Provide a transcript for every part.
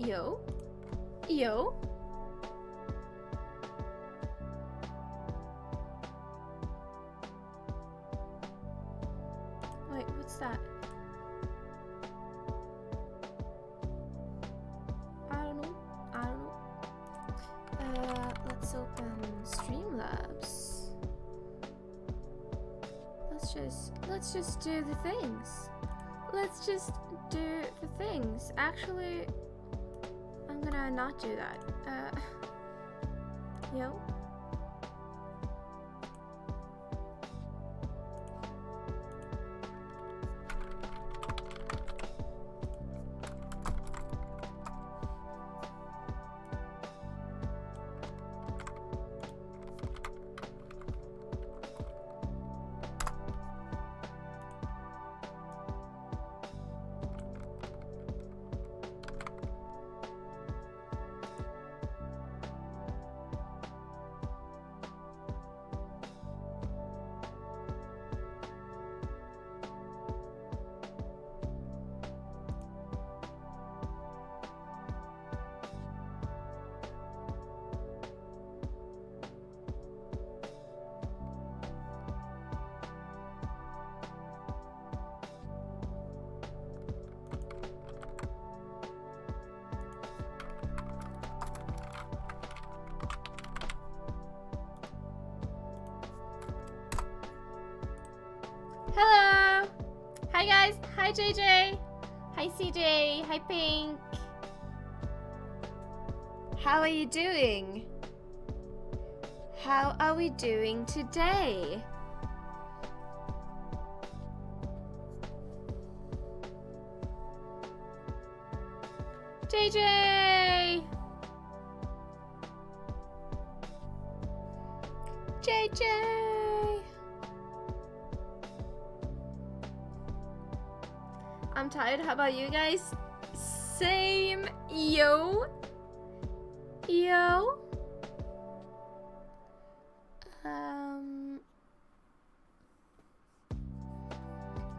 Yo? Yo? Wait, what's that? I don't know. Let's open Streamlabs. Let's just do the things. Let's just do the things. Actually, I'm gonna not do that. Yo? Hello! Hi guys! Hi JJ! Hi CJ! Hi Pink! How are you doing? How are we doing today? JJ! JJ! I'm tired. How about you guys? Same. Yo. Yo.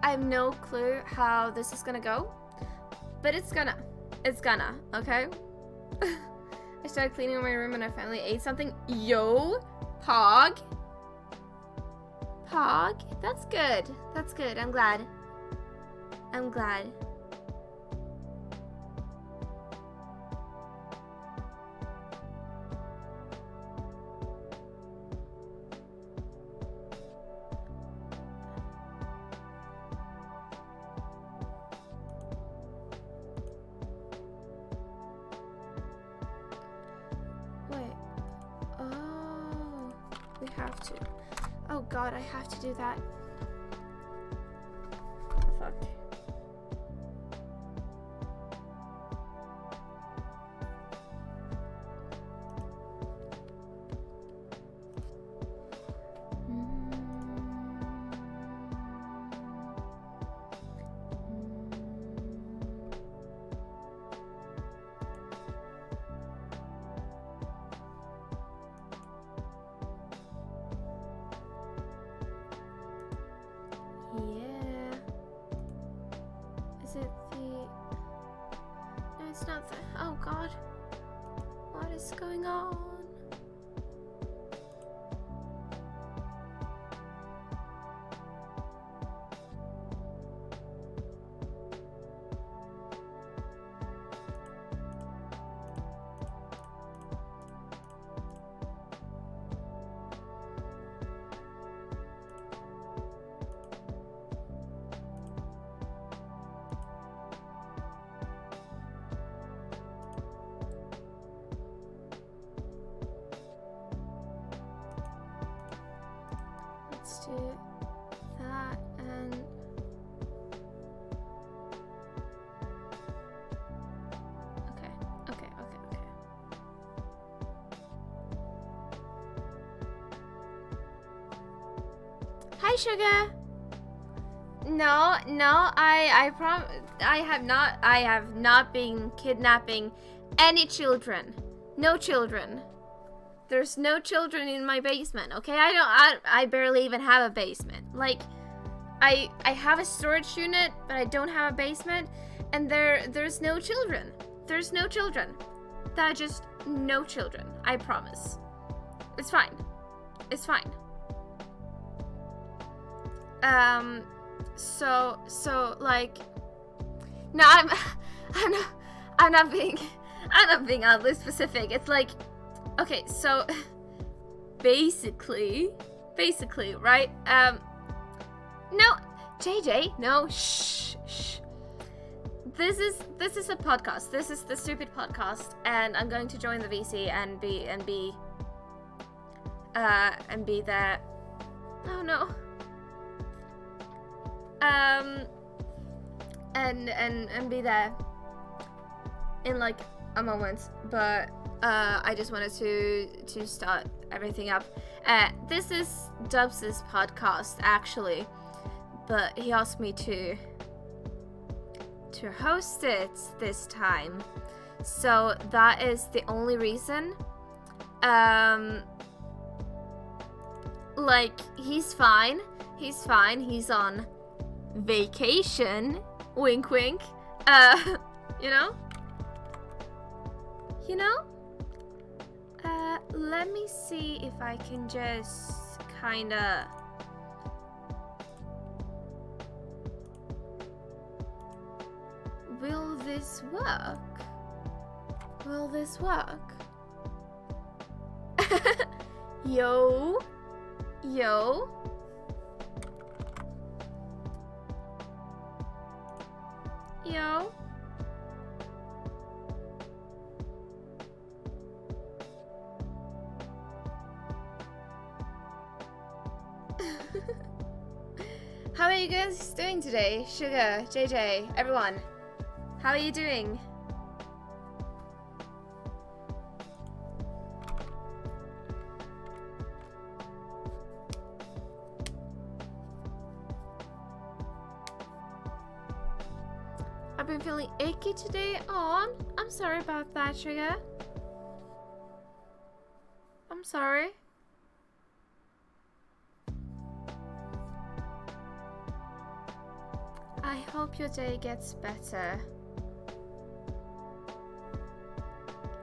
I have no clue how this is gonna go, but it's gonna, okay? I started cleaning my room and I finally ate something. Yo. Pog. That's good. That's good. I'm glad. Wait. Oh, we have to. Oh God, I have to do that. Fuck. Yeah. Is it the... No, it's not the... Oh God. What is going on? Let's do that and... Okay. Hi, Sugar! No, I have not been kidnapping any children. No children. There's no children in my basement, okay? I barely even have a basement. Like, I have a storage unit, but I don't have a basement, and there's no children. There's no children. There are just no children. I promise. It's fine. It's fine. So like, no, I'm not being oddly specific. It's like, okay, so basically, right? No, JJ, no, shh. This is a podcast. This is the stupid podcast, and I'm going to join the VC and be there. Oh no. And be there in like a moment, but I just wanted to start everything up. This is Dubs' podcast actually, but he asked me to host it this time, so that is the only reason. Like, he's fine, he's on vacation, wink wink, you know, let me see if I can just kinda will this work? Yo. How are you guys doing today? Sugar, JJ, everyone. How are you doing? I've been feeling achy today. Oh, I'm sorry about that, Sugar. I'm sorry. I hope your day gets better.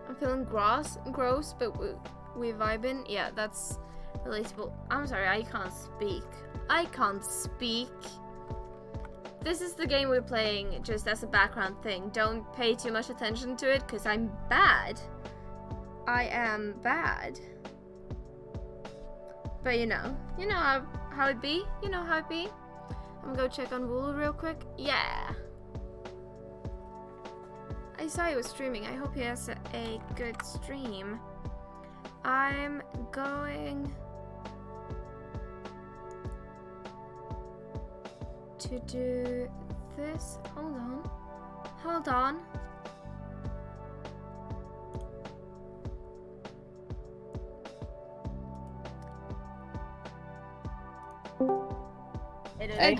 I'm feeling gross, but we vibing. Yeah, that's relatable. I'm sorry, I can't speak. This is the game we're playing just as a background thing. Don't pay too much attention to it, because I'm bad. I am bad. But you know how it be? You know how it be? I'm gonna go check on Wooloo real quick. Yeah. I saw he was streaming. I hope he has a good stream. I'm going to do this. Hold on. Hello. Hey,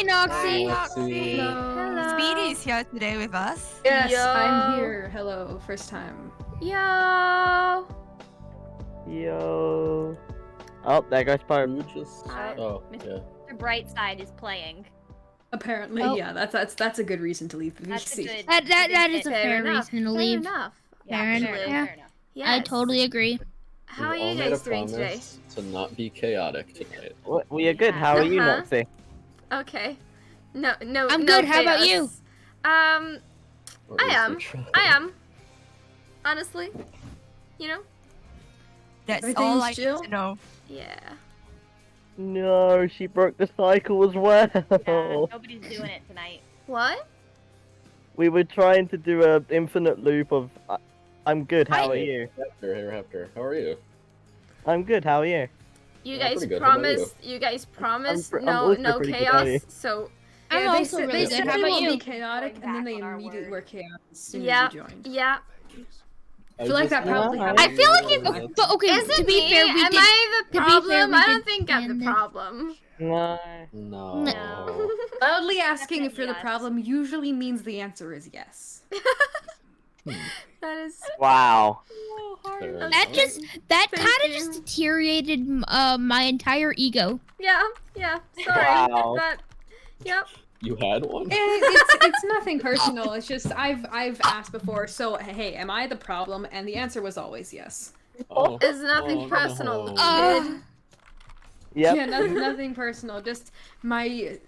Noxie. Hello. Speedy's here today with us. Yes, Yo. I'm here. Hello, first time. Yo. Oh, there goes Pope. Oh, yeah. The bright side is playing. Apparently, Oh. yeah, that's a good reason to leave the That's a VC. good. That is a Fair fair enough. reason to Fair leave. enough. Fair enough. Fair Yeah. enough. Yes. I totally agree. How are We've all you made guys a doing today? promise to not be chaotic tonight. We are good. How are you, Uh-huh. Noxie? Okay. No. I'm no good. How about chaos. you? Or at I least we try. am. Honestly. You know? That's Everything's all I chill? need to know. Yeah. No, she broke the cycle as well. Yeah, nobody's doing it tonight. What? We were trying to do a infinite loop of. I'm good. How are you? Raptor, how are you? I'm good. How are you? You Yeah, guys pretty good. How about promised. You guys promised I'm no also pretty good, how are you? chaos. So I'm they also said, really they good. said How they about won't you? be chaotic, Going and then back they on our immediately word. were chaotic as soon yeah, as you joined. yeah. I feel like that probably happened. I feel like it's- Okay, but okay, Is to it be me? fair, we Am did. I the to be fair, problem? we I don't did think I'm the plan this. problem. No. No. No. Loudly asking if you're the Yes. problem usually means the answer is yes. That is. Wow. Fair That That enough. just that Thank kind of you. just deteriorated my entire ego. Yeah. Sorry. Wow. That. Yep. You had one? It's nothing personal. It's just I've asked before. So hey, am I the problem? And the answer was always yes. Oh, It's nothing oh, personal, no. kid. Yep. Yeah, nothing personal. Just my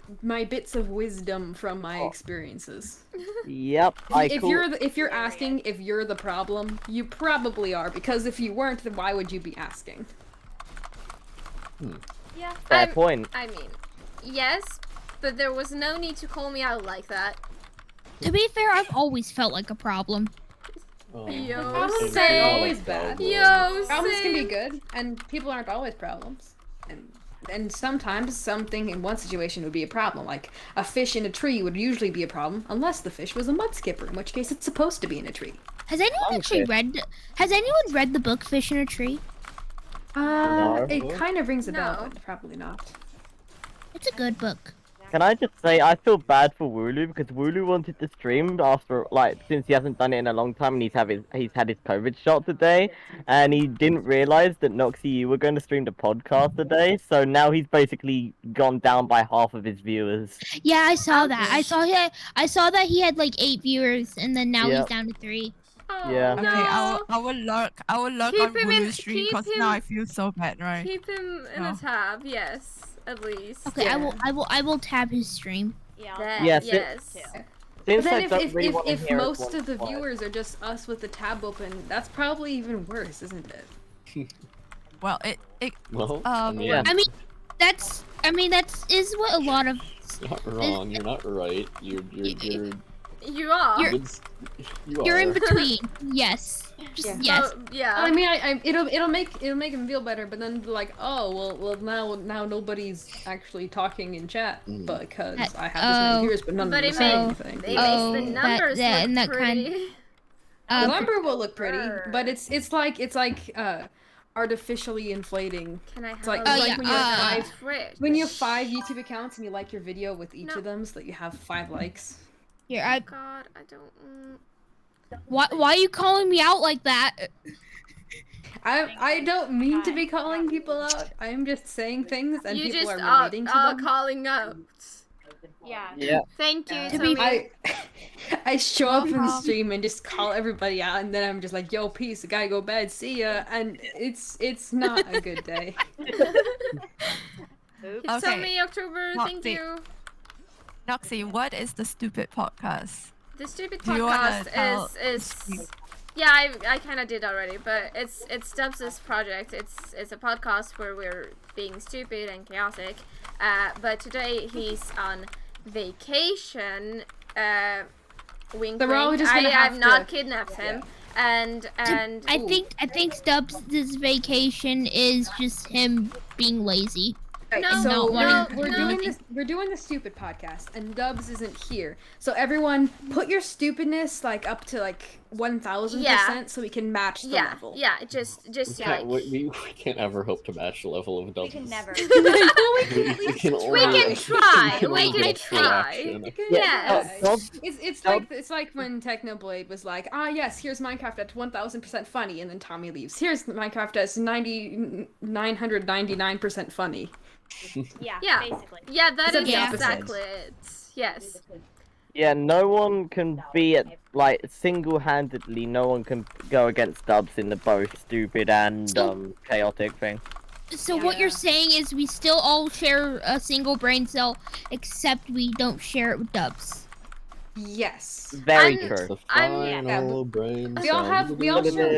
bits of wisdom from my experiences. Yep. If you're asking if you're the problem, you probably are, because if you weren't, then why would you be asking? Yeah. Fair point. I mean, yes, but there was no need to call me out like that. To be fair, I've always felt like a problem. Oh, Yo, Problems same. aren't always bad. Yo, Problems can be same. good, and people aren't always problems. And sometimes something in one situation would be a problem, like a fish in a tree would usually be a problem, unless the fish was a mud skipper, in which case it's supposed to be in a tree. Has anyone actually read? Has anyone read the book Fish in a Tree? No. It kind of rings a bell, No. but probably not. It's a good book. Can I just say I feel bad for Wooloo because Wooloo wanted to stream after since he hasn't done it in a long time and he's had his COVID shot today, and he didn't realize that Noxie, you were going to stream the podcast today, so now he's basically gone down by half of his viewers. Yeah, I saw that. I saw that he had like 8 viewers, and then now he's Yep. down to 3. Oh, Yeah. no. Okay, I will lurk Keep on him in- Blue's stream keep because him- now I feel so bad, right? Keep him in a Oh. tab, yes, at least. Okay, Yeah. I will tab his stream. Yeah. That, Yes, it- yes. But Since I then don't really want to if hear it most once of the twice. viewers are just us with the tab open, that's probably even worse, isn't it? Well, it Well, Yeah. I mean, that's is what a lot of you're not wrong. You're not right. You're You are. You're- you you're are. in between. Yes. Just Yeah. yes. Oh, yeah. I mean, it'll make him feel better, but then like, oh well now nobody's actually talking in chat because I have this many Oh. viewers, but none of But them it are saying makes, anything. it Oh, makes the that- numbers that- look and that kind- pretty. The number will look pretty, Sure. but it's like artificially inflating. Can I have like- a it's like look when you have at five- Twitch? When you have 5 YouTube accounts and you like your video with each No. of them, so that you have 5 likes. Here, God, I don't. why are you calling me out like that? I don't mean to be calling people out. I'm just saying things, and You people just are relating to are them. calling out. Yeah. Yeah. Thank you, To be- Tommy. I show up in stream and just call everybody out, and then I'm just like, "Yo, peace, I gotta go bed, see ya," and it's not a good day. Oops. It's Okay. Tommy October, Not thank the- you. Noxie, what is the stupid podcast? The stupid Do you wanna podcast tell is yeah, I kind of did already, but it's Stubbs' project. It's a podcast where we're being stupid and chaotic. But today he's on vacation. Wink, So we're all wink. just I gonna have have not to- kidnapped him, and I think Stubbs' vacation is just him being lazy. Right, No, so no, we're doing the stupid podcast, and Dubs isn't here. So everyone, put your stupidness like up to like 1000%, so we can match the yeah, level. yeah, just Yeah, like we can't ever hope to match the level of We Dubs. can never. We can We only- can try, can we only can get try. traction. Yes. It's like when Technoblade was like, yes, here's Minecraft at 1000% funny, and then Tommy leaves. Here's Minecraft as 999% funny. Yeah. Yeah. Basically. yeah, that Except is the opposite. exactly it. Yes. Yeah, no one can be at single-handedly. No one can go against Dubs in the both stupid and chaotic thing. So what you're saying is we still all share a single brain cell, except we don't share it with Dubs. Yes. Very I'm- true. The I'm- final brain We all share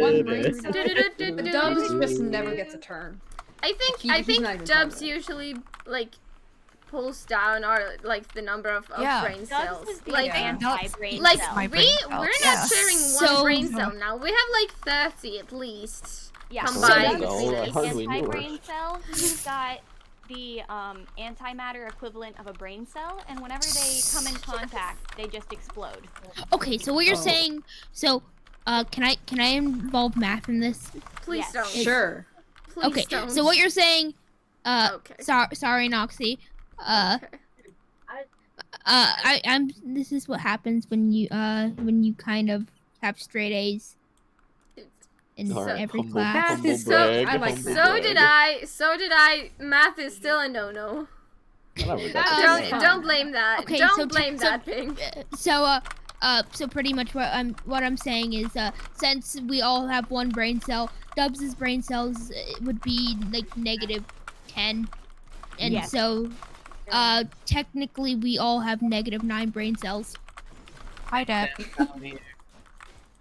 one brain cell. Du-du-du-du-du-du. Dubs just never gets a turn. I think He's not even Dubs part of it. usually like pulls down or like the number of Yeah. brain cells. Dubs is the Like anti-brain like cell. My we brain cells, we're yeah. not sharing one So- brain cell now. We have like 30 at least. Yeah. combined So between Dubs us. is How do we the know anti-brain cell. He's got the antimatter equivalent of a brain cell, and whenever they come in contact, they just explode. Okay, so what you're saying, so can I involve math in this? Please Yes. don't. Sure. Please Okay, don't. so what you're saying, Okay. sorry Noxie, Okay. I'm this is what happens when you kind of have straight A's in Alright, every humble- class. Math is so- I like humble that. So brag. did I. Math is still a no-no. I never got That that. is Don't fun. blame that. Okay, don't so blame so- that, Pink. So pretty much what I'm saying is, since we all have one brain cell, Dubs's brain cells would be like -10, and Yes. so technically we all have -9 brain cells. Hi, Deb.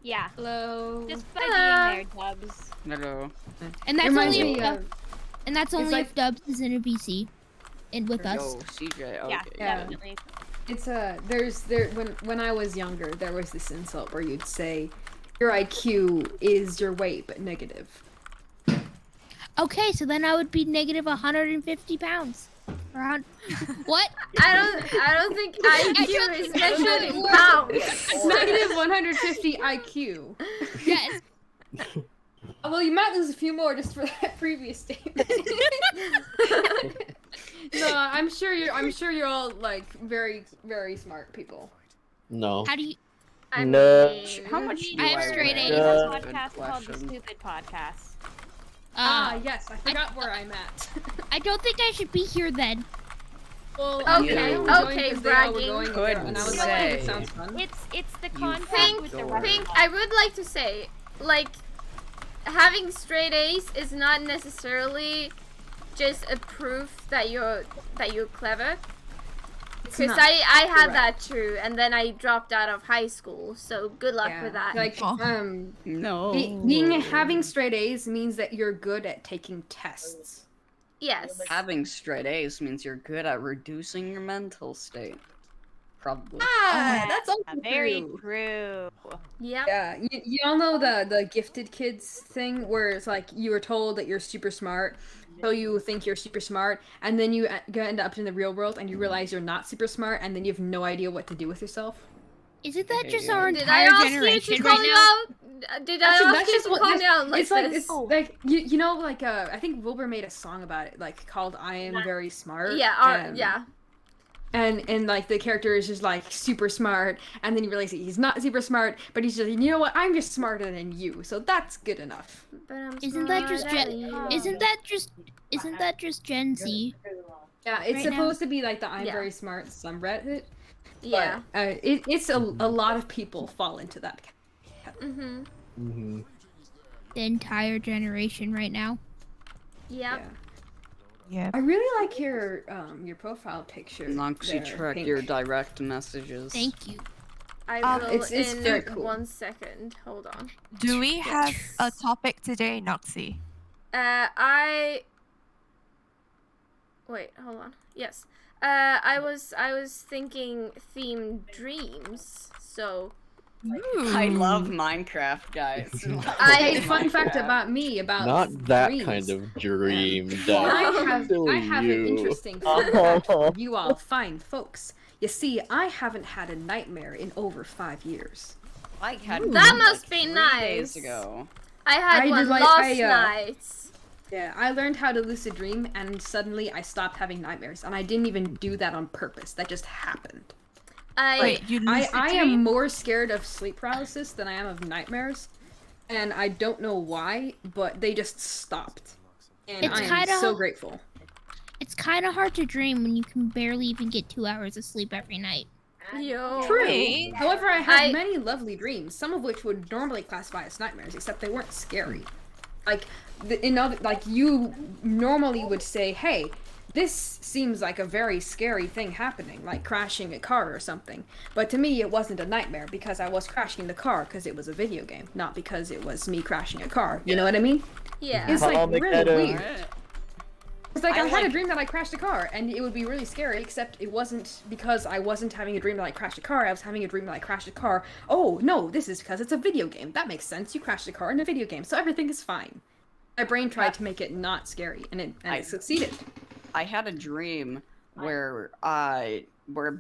Yeah. Hello. Just by Hello. being there, Dubs. Hello. And that's Reminds only me if, of and that's only like- if Dubs is in a VC, and with us. Yo, CJ. Okay. Yeah, Yeah. definitely. It's when I was younger, there was this insult where you'd say, "Your IQ is your weight, but negative." Okay, so then I would be -150 pounds. What? I don't think IQ is measured in Or- pounds. It's negative 150 IQ. Yes. Well, you might lose a few more just for that previous statement. No, I'm sure you're all like very, very smart people. No. How do you? I No. mean, How much do I have I straight weigh? A's. There's Yeah. a Good podcast called The question. Stupid Podcast. Yes, I forgot where I'm at. I don't think I should be here then. Well, Okay, I only okay, joined 'cause they all were bragging. going there, and I was like, Couldn't it say. sounds fun. It's the contact Pink, with the Pink, rest Pink, of I us. would like to say, like, having straight A's is not necessarily just a proof that you're clever. It's Because not. I had correct. that too, and then I dropped out of high school. So good luck Yeah, with that. Like, Oh. No. having straight A's means that you're good at taking tests. Yes. Having straight A's means you're good at reducing your mental state. Probably. Ah, that's also Very true. true. Yep. Yeah, you all know the gifted kids thing where it's like you were told that you're super smart, so you think you're super smart, and then you end up in the real world and you realize you're not super smart, and then you have no idea what to do with yourself. Isn't that just Yeah. our Did I entire ask you generation to right call now? you out? Did I ask you to call me out like it's like this? it's like you know like I think Wilbur made a song about it like called "I Am Very Smart." Yeah. Yeah. And like the character is just like super smart, and then you realize that he's not super smart, but he's just you know what, I'm just smarter than you, so that's good enough. But I'm Isn't that just smarter Gen? than you. Isn't that just Gen Z? Yeah, it's Right now. supposed to be like the I'm Yeah. very smart subreddit. Yeah. But, it's a lot of people fall into that. Mhm. Mm-hmm. The entire generation right now. Yep. Yeah. I really like your profile picture. Noxy, there, check Pink. your direct messages. Thank you. I will it's in very cool. 1 second. Hold on. Do we have a topic today, Noxy? Wait, hold on. Yes. I was thinking themed dreams. So I love Minecraft, guys. Hey, fun fact about me about Not that dreams. kind of dream. I Silly have you. an interesting fun fact for you all fine folks. You see, I haven't had a nightmare in over 5 years. I had That one, must like, be 3 nice. days ago. I had I one did, like, last night. Yeah, I learned how to lucid dream, and suddenly I stopped having nightmares, and I didn't even do that on purpose. That just happened. Wait, you I lucid am dream? more scared of sleep paralysis than I am of nightmares, and I don't know why, but they just stopped. And It's I am kinda- so grateful. It's kind of hard to dream when you can barely even get 2 hours of sleep every night. Yo. True. Wait. However, I had I- many lovely dreams, some of which would normally classify as nightmares, except they weren't scary. Like, like you normally would say, "Hey, this seems like a very scary thing happening, like crashing a car or something." But to me, it wasn't a nightmare because I was crashing the car because it was a video game, not because it was me crashing a car. You know what I mean? Yeah. It's like Armageddon. really weird. It's like I had a like- dream that I crashed a car, and it would be really scary, except it wasn't because I wasn't having a dream that I crashed a car, I was having a dream that I crashed a car. Oh, no, this is because it's a video game. That makes sense. You crashed a car in a video game, so everything is fine. My brain tried to make it not scary, and it succeeded. I had a dream where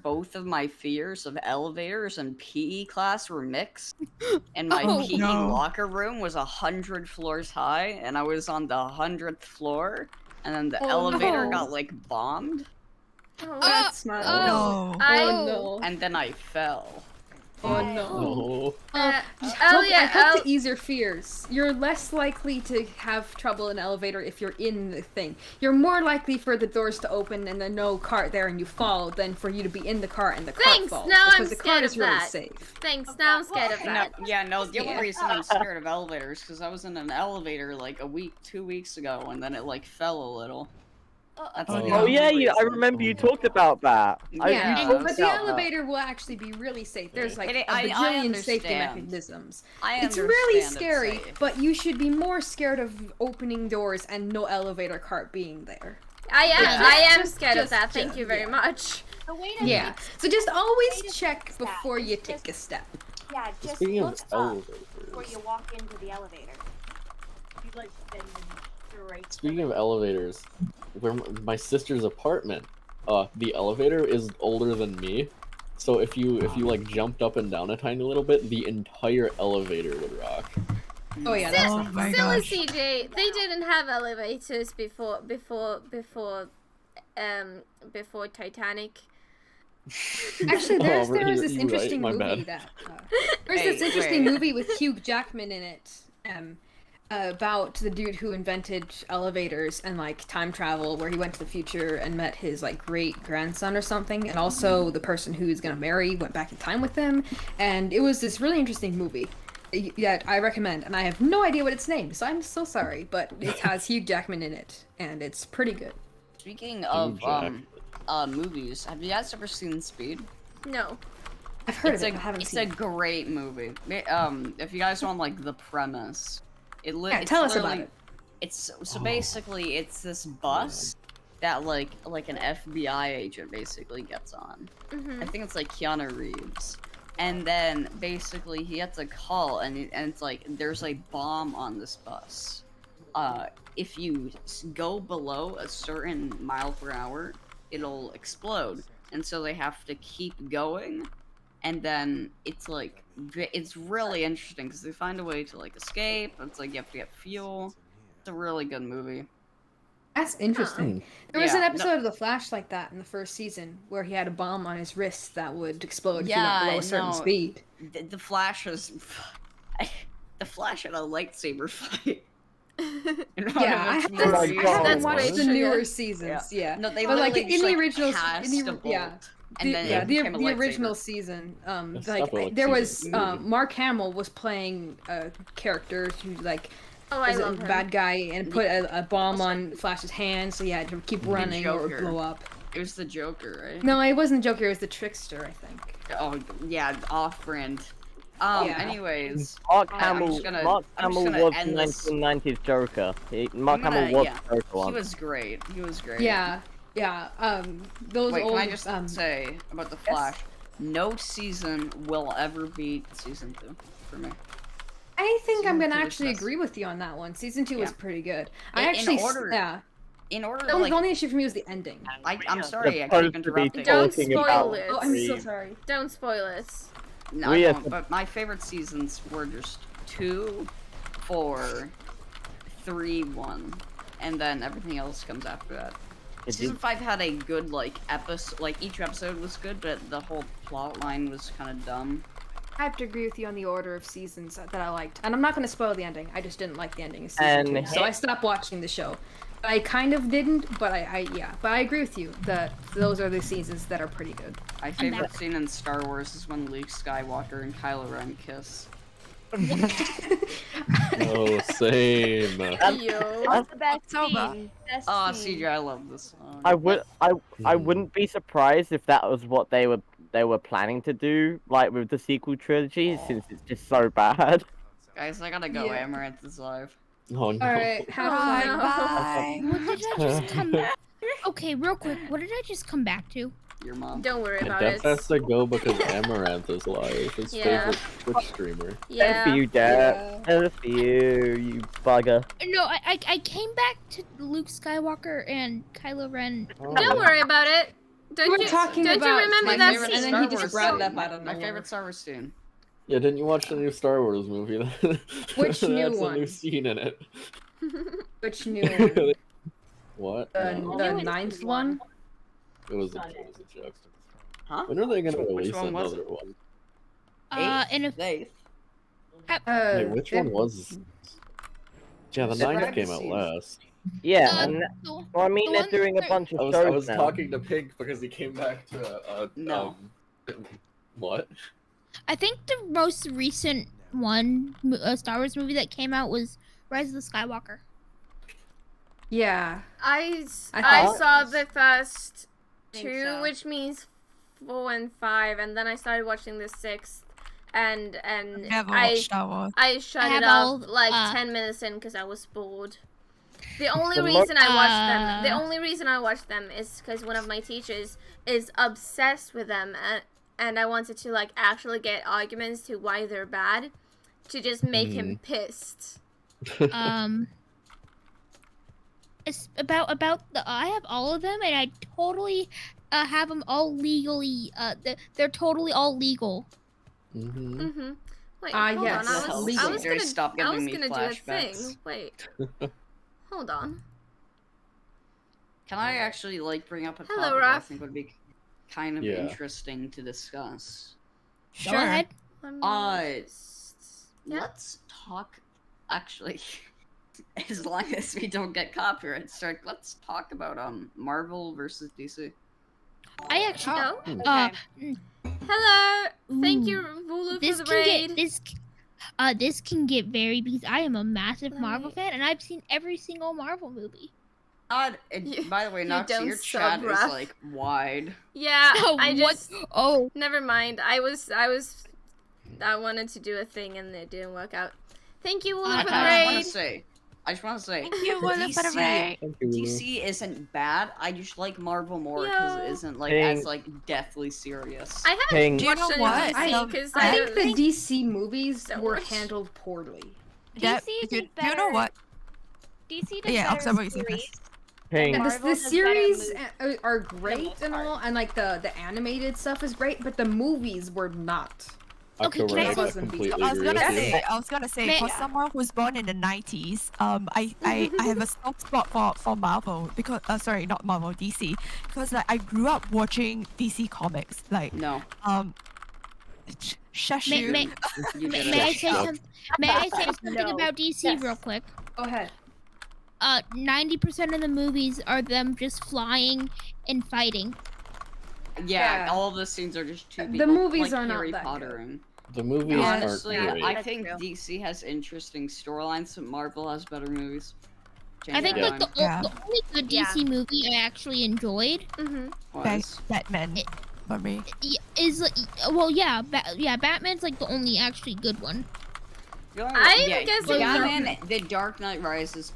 both of my fears of elevators and PE class were mixed, and my Oh, PE no. locker room was 100 floors high, and I was on the 100th floor, and then the elevator no. got like bombed, Oh, That's not. Oh. No. I- Oh no. and then I fell. Oh no. No. Uh, Hope Elliot, I hope to ease your fears. You're less likely to have trouble in an elevator if you're in the thing. You're more likely for the doors to open and then no cart there and you fall than for you to be in the cart and the cart falls. Now I'm because the cart scared is of really that. safe. Thanks, now I'm scared of No, that. the only reason I'm scared of elevators because I was in an elevator like 2 weeks ago, and then it like fell a little. That's the Oh only yeah, I reason. remember you talked about that. Yeah, You talked but the about that. elevator will actually be really safe. There's like a I bajillion safety understand. mechanisms. I It's really understand scary, it's safe. but you should be more scared of opening doors and no elevator cart being there. I am Just- scared of just- that. Thank just- you very yeah. much. The way to Yeah, so just always check before you Just- take a step. Yeah, just Speaking look of up elevators, before you walk into the elevator. speaking of elevators, where my sister's apartment, the elevator is older than me. So if you like jumped up and down a tiny little bit, the entire elevator would rock. Oh yeah, that's Oh my Silly gosh. CJ, they didn't have elevators before Titanic. actually Oh, there was you're this right, interesting my movie bad. that there's this interesting wait. movie with Hugh Jackman in it. About the dude who invented elevators and like time travel, where he went to the future and met his like great grandson or something, and also the person who he's gonna marry went back in time with him, and it was this really interesting movie. Yeah, I recommend, and I have no idea what it's named, so I'm so sorry, but it has Hugh Jackman in it, and it's pretty good. Speaking of Jack. movies, have you guys ever seen Speed? No. I've heard It's of it, but I haven't it's seen a it. great movie. If you guys want like the premise, it's tell us about literally- it. It's so basically it's this bus that like an FBI agent basically gets on. I think it's like Keanu Reeves. And then basically he gets a call and it's like there's a bomb on this bus. If you go below a certain mile per hour, it'll explode. And so they have to keep going. And then it's like it's really interesting because they find a way to like escape. It's like you have to get fuel. It's a really good movie. That's interesting. There was Yeah, an no- episode of The Flash like that in the first season where he had a bomb on his wrist that would explode if he Yeah, went below a certain no. speed. The Flash was the Flash had a lightsaber fight. Yeah, I haven't, Oh my I God. haven't That's watched great the sugar. newer seasons. Yeah, No, they but like literally in just, the like, original, cast a bolt, yeah, and then yeah, it became a the lightsaber. original season, That's like definitely there was season movie. Mark Hamill was playing a character who like Oh, I was a love him. bad guy and put a bomb on Flash's hand, so he had to keep running or it would Joker. blow up. It was the Joker, right? No, it wasn't Joker. It was the Trickster, I think. Oh yeah, off-brand. Yeah. Anyways, Mark I'm Hamill, just gonna- Mark I'm just Hamill gonna was end the this- 1990s Joker. Mark I'm gonna- Hamill was yeah, the Joker he one. was great. He was great. Yeah, yeah. Those Wait, old. can I just say about the yes? Flash? No season will ever beat season 2 for me. I think I'm Season gonna two was actually best. agree with you on that one. Season 2 was Yeah. pretty good. In I actually, order- yeah. In order The to like, only issue for me was the ending. I'm sorry, I keep Supposed to be interrupting. Don't talking spoil about it. Oh, I'm so Scream. sorry. Don't spoil it. No, We I have won't, to- but my favorite seasons were just 2, 4, 3, 1, and then everything else comes after that. It Season did- 5 had a good episode, each episode was good, but the whole plot line was kind of dumb. I have to agree with you on the order of seasons that I liked, and I'm not gonna spoil the ending. I just didn't like the ending of season And 2, so I stopped watching the show. I kind of didn't, but but I agree with you that those are the seasons that are pretty good. My favorite scene in Star Wars is when Luke Skywalker and Kylo Ren kiss. Oh, same. Yo. What's the best October. scene? Best Oh, scene. CJ, I love this song. I wouldn't be surprised if that was what they were planning to do, like with the sequel trilogy, since it's just so bad. Guys, I gotta go. Yeah. Amaranth is live. Oh no. All right, have Bye, fun. bye. What did I just come? Okay, real quick. What did I just come back to? Your mom. Don't worry And about Def it. has to go because Amaranth is live. His Yeah. favorite Twitch streamer. And for Yeah. you, Dad. And for you bugger. No, I came back to Luke Skywalker and Kylo Ren. Don't worry about it. Don't We're you? talking Don't you about remember My that favorite and scene? then he Star just Wars brought it scene. up out of My nowhere. favorite Star Wars scene. Yeah, didn't you watch the new Star Wars movie? Which new That's a one? new scene in it. Which new one? What? The No, ninth one? it was a joke. Huh? When are they gonna Which release one was another one? In a Eighth? Wait, which one was? Yeah, the The 9th came out magazine. last. Yeah, and the- well, I mean the they're one doing a that- bunch of I shows was now. talking to Pink because he came back to No. What? I think the most recent one, Star Wars movie that came out was Rise of the Skywalker. Yeah. I thought- saw the first Think 2, so. which means 4 and 5, and then I started watching the 6th, and Never I watched Star Wars. I shut have it off all, like 10 minutes in because I was bored. The only reason I watched them is because one of my teachers is obsessed with them, and I wanted to like actually get arguments to why they're bad, to just make him pissed. It's about the. I have all of them, and I totally have them all legally. They're totally all legal. Mm-hmm. Mm-hmm. Wait, Ah, hold yes, on. yes, I was legal. gonna, Jerry, stop I giving was me gonna do a flashbacks. thing. Wait. Hold on. Can I actually like bring up a Hello, topic I Raph. think would be kind of Yeah. interesting to discuss? Go ahead. Yeah. Let's talk. Actually, as long as we don't get copyright strike, let's talk about Marvel versus DC. I actually. Oh, hello. Thank Ooh. you, Vulu, This for the can raid. get this can get very because I am a massive Let Marvel me- fan and I've seen every single Marvel movie. By the way, you Noxie, don't your chat sub, is Raph. like wide. Yeah, I What? just. Oh, Never mind. I wanted to do a thing and it didn't work out. Thank you, Vulu, I for the just want to say, Thank you, Willa, for the raid. Thank you, Lulu. DC isn't bad. I just like Marvel more because it Yo. isn't like Ping. as like deathly serious. I haven't Ping. Do you watched know any what? DC because I I think the DC movies Don't were watch. handled poorly. That- DC do did you know better- what? DC does Yeah, better Oxford is series. Ping. And Marvel the does better series movies. are great and all, and like the animated stuff is great, but the movies were not. Okay, can I Correct. say- Wasn't completely I was agree gonna with you. say, May- for someone who's born in the 90s, I have a soft spot for Marvel because sorry, not Marvel, DC, because like I grew up watching DC comics, like No, shush May- you. may- you may, did may I it. say something? May I say something No. about DC Yes. real quick? Go ahead. 90% of the movies are them just flying and fighting. Yeah, Yeah. all of the scenes are just too. The movies like are not Harry that good. Pottering. The movies Honestly, aren't great. I That's think true. DC has interesting storylines, but Marvel has better movies. Change I think my like the, mind. Yeah. the only good DC movie I actually enjoyed Mm-hmm. Was. Batman for me. is like, Batman's like the only actually good one. The only I'm yeah, guessing Batman, The Dark Knight Rises.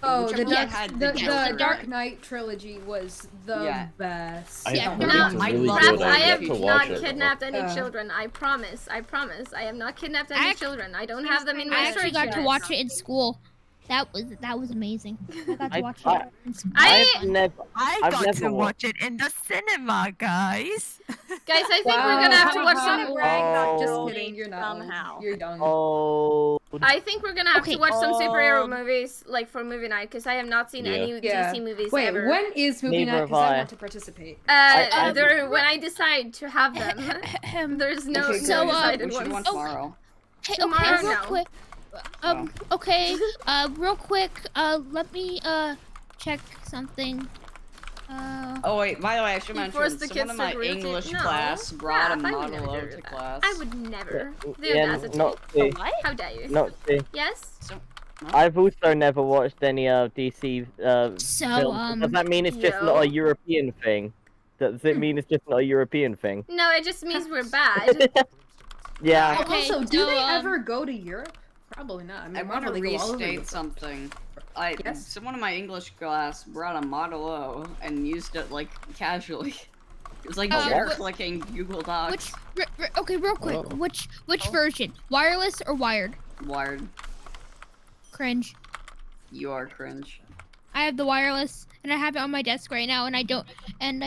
Oh, whichever the one Dark, had the Joker. Dark Knight trilogy was the Yeah. best. I Yeah, heard no, it's I really love good. it. I I have get to not watch it. kidnapped any Uh. children. I promise. I have not kidnapped any children. I don't have them in my I actually storage got to unit. watch it in school. That was amazing. I got to watch I- it in school. I've never. I I've got never to wa- watch it in the cinema, guys. Guys, I think Wow. we're gonna have to watch Haha. some. Oh. Just kidding, you're not Somehow. old. You're done. Oh. I think we're gonna have Okay, to watch some superhero movies, like for movie night, because I have not seen Yeah. any Yeah. DC movies Wait, ever. when is movie Neither night? have Because I I. want to participate. I- When I decide to have them. There's no Okay, so, we decided should ones. one tomorrow. Hey, Tomorrow, okay, real no. quick. Okay. Real quick. Let me check something. Oh wait, by the way, I should You mention forced the someone kids in to my agree with you? English No. class brought a Raph, I would never Model O do to that. class. I would never. The Yeah, audacity. not see. What? How dare you? Not see. Yes? So, I've also never watched any DC So films. Does that mean it's just not a Yo. European thing? Does it mean it's just not a European thing? No, it just means we're bad. Yeah. Okay, Also, do so, they ever go to Europe? Probably not. I mean, I want to Marvel, they go all over restate Europe. something. Yes? Someone in my English class brought a Model O and used it like casually. It was like what? clicking Google Docs. okay, real quick. Oh. Which version? Wireless or wired? Wired. Cringe. You are cringe. I have the wireless, and I have it on my desk right now, and I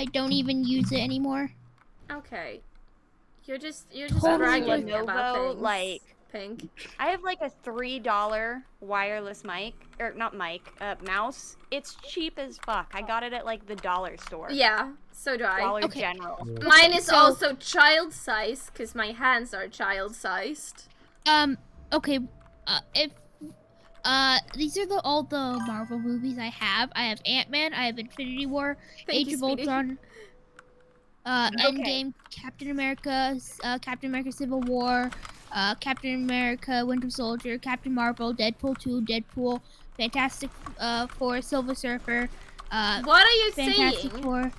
don't even use it anymore. Okay. You're just Totally bragging Lenovo, about things. like, Pink. I have like a $3 wireless mic, or not mic, mouse. It's cheap as fuck. I got it at like the dollar store. Yeah, so do I. Dollar Okay. General. Mine is So- also child size, because my hands are child sized. Okay, if these are all the Marvel movies I have. I have Ant-Man, I have Infinity War, Thank Age you, of Speedy. Ultron, Endgame, Captain America, Captain America Civil War, Captain America Winter Soldier, Captain Marvel, Deadpool 2, Deadpool, Fantastic Four, Silver Surfer, What are you Fantastic saying? Four.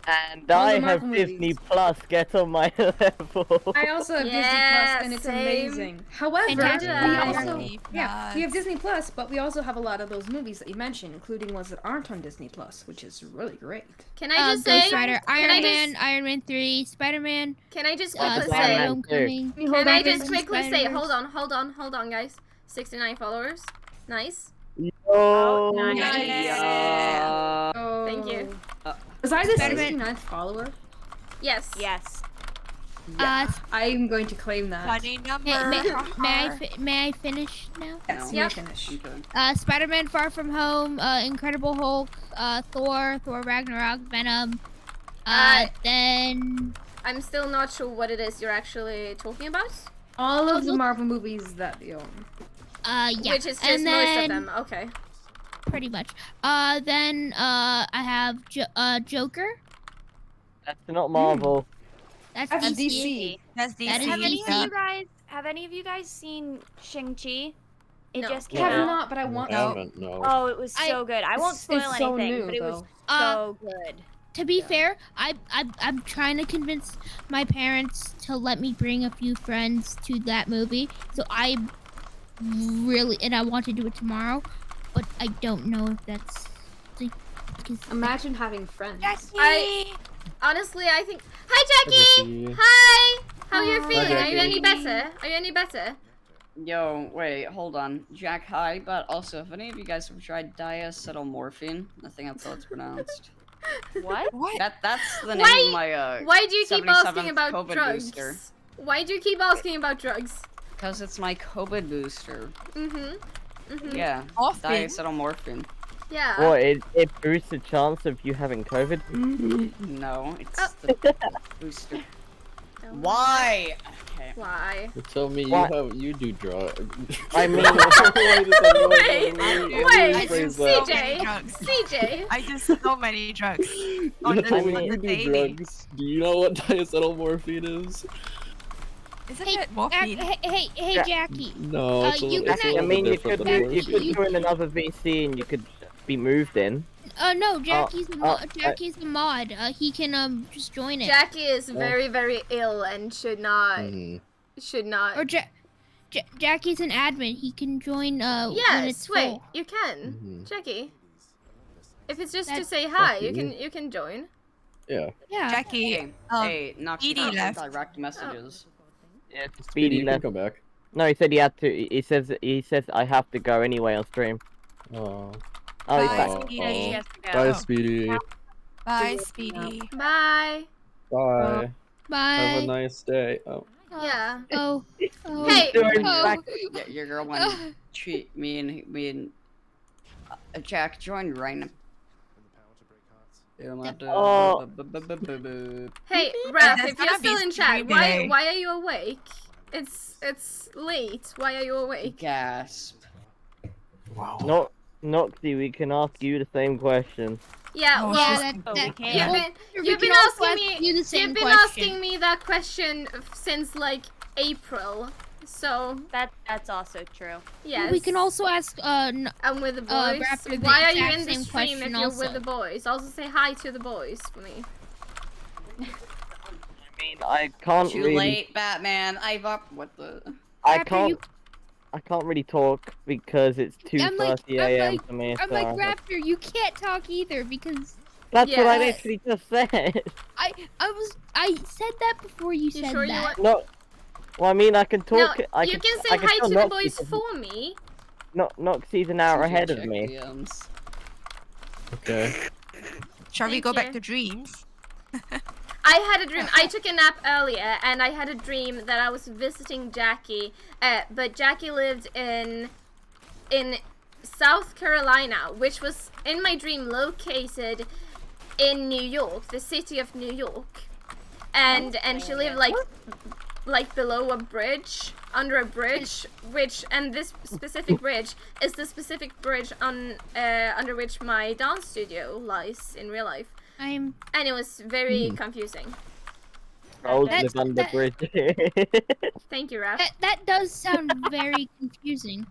And All I the have Marvel Disney movies. Plus. Get on my level. I also have Disney Yeah, Plus, and it's same. amazing. However, Fantastic we Four. also Disney we have Plus. Disney Plus, but we also have a lot of those movies that you mentioned, including ones that aren't on Disney Plus, which is really great. Can I just say? Ghost Rider, Can I Iron just- Man, Iron Man 3, Spider-Man, Can I just What quickly does say? Spider-Man Homecoming. Can I just Spider-Man, quickly say? Spider-Verse. Hold on, guys. 69 followers. Nice. Oh, Yeah. Thank you. Was I the Spider-Man- 69th follower? Yes. Yes. I'm going to claim that. Funny number. May I finish now? Yes, Yep. you may finish. Okay. Spider-Man Far From Home, Incredible Hulk, Thor Ragnarok, Venom. Then I'm still not sure what it is you're actually talking about. All of the look- Marvel movies that you own. yeah, Which is just and most of then them. Okay. pretty much. Then I have Joker. that's not Marvel. That's That's DC. DC. That's DC. That is Have any of you guys seen Shang-Chi? It No. just I came have out. not, but I want I to. haven't, no. Oh, it was I- so good. I won't It's spoil so anything, new, but it was though. so good. To be fair, I'm trying to convince my parents to let me bring a few friends to that movie. So I want to do it tomorrow, but I don't know if that's like because Imagine having friends. Honestly, I think. Hi, Jackie. Hi. How are you Hi, feeling? Are you Jackie. any better? Are you any better? Yo, wait, hold on. Jack, hi, but also, if any of you guys have tried diacetylmorphine, I think that's how it's pronounced. What? What? That's the name Why- of my, Why do you keep asking 77th about COVID drugs? booster. Why do you keep asking about drugs? Because it's my COVID booster. Mm-hmm. Yeah, Often. diacetylmorphine. Yeah. What? It boosts the chance of you having COVID. No, it's Oh. the booster. Why? Okay. Why? You tell me What? you do drugs. I mean, Wait, Phrase that. CJ. Drugs. CJ. I do so many drugs. On You the, tell on me the you do daily. drugs. Do you know what diacetylmorphine is? Isn't Hey, it morphine? hey, Yeah. Jackie. No, it's a you little, can it's a I little mean, bit you different could than Jackie, you could you- join another VC and you could be moved in. No, Jackie's Jackie's the mod. He can just join it. Jackie is very, very ill and should not. Mhm. Should not. Or Jackie's an admin. He can join when Yes. it's Wait. full. You can, Mhm. Jackie. If it's just to That's- say hi, Jackie. you can join. Yeah. Yeah. Jackie, Hey, hey, knock Edie out left. direct messages. Yeah, Speedy, Speedy you can left. come back. No, he said he had to. He says I have to go anyway on stream. Oh. Oh, he's Bye, back. Speedy. Yes, yes, yes. Bye, Oh. Speedy. Bye, Speedy. Bye. Bye. Bye. Have a nice day. Oh. Yeah. Oh. Hey, back. Yeah, your girl wanted to treat me and Jack joined right now. Oh. Hey, Raph, there's if you're gonna be still in chat, stream delay. why are you awake? It's late. Why are you awake? Gasp. Wow. Noxy, we can ask you the same question. Yeah, Oh, well, Yeah, Oh, we that, can. you've well, been we you've can been also asking ask me you the same you've been question. asking me that question since like April. So That's also true. yes. We can also ask I'm with the boys. Raptor the Why are you exact in the same stream if question you're also. with the boys? Also say hi to the boys for me. I mean, I can't Too really. late, Batman. I've up. What the? I Raptor, can't. you- I can't really talk because it's 2:30 a.m. for me. I'm so like Raptor, you can't talk either because that's what I Yeah. literally just said. I said that before you said sure you that. want? No. Well, I mean, I can talk. No, I you can say I can hi tell to the Noxy boys because for me. Noxy's an hour ahead of Check me. DMs. Okay. Shall we Thank go you. back to dreams? I had a dream. I took a nap earlier, and I had a dream that I was visiting Jackie. But Jackie lived in South Carolina, which was in my dream located in New York, the city of New York, and she lived like below a bridge. under a bridge, and this specific bridge is the specific bridge under which my dance studio lies in real life. And it was very confusing. Roads live under bridge. Thank you, Raph. That does sound very confusing.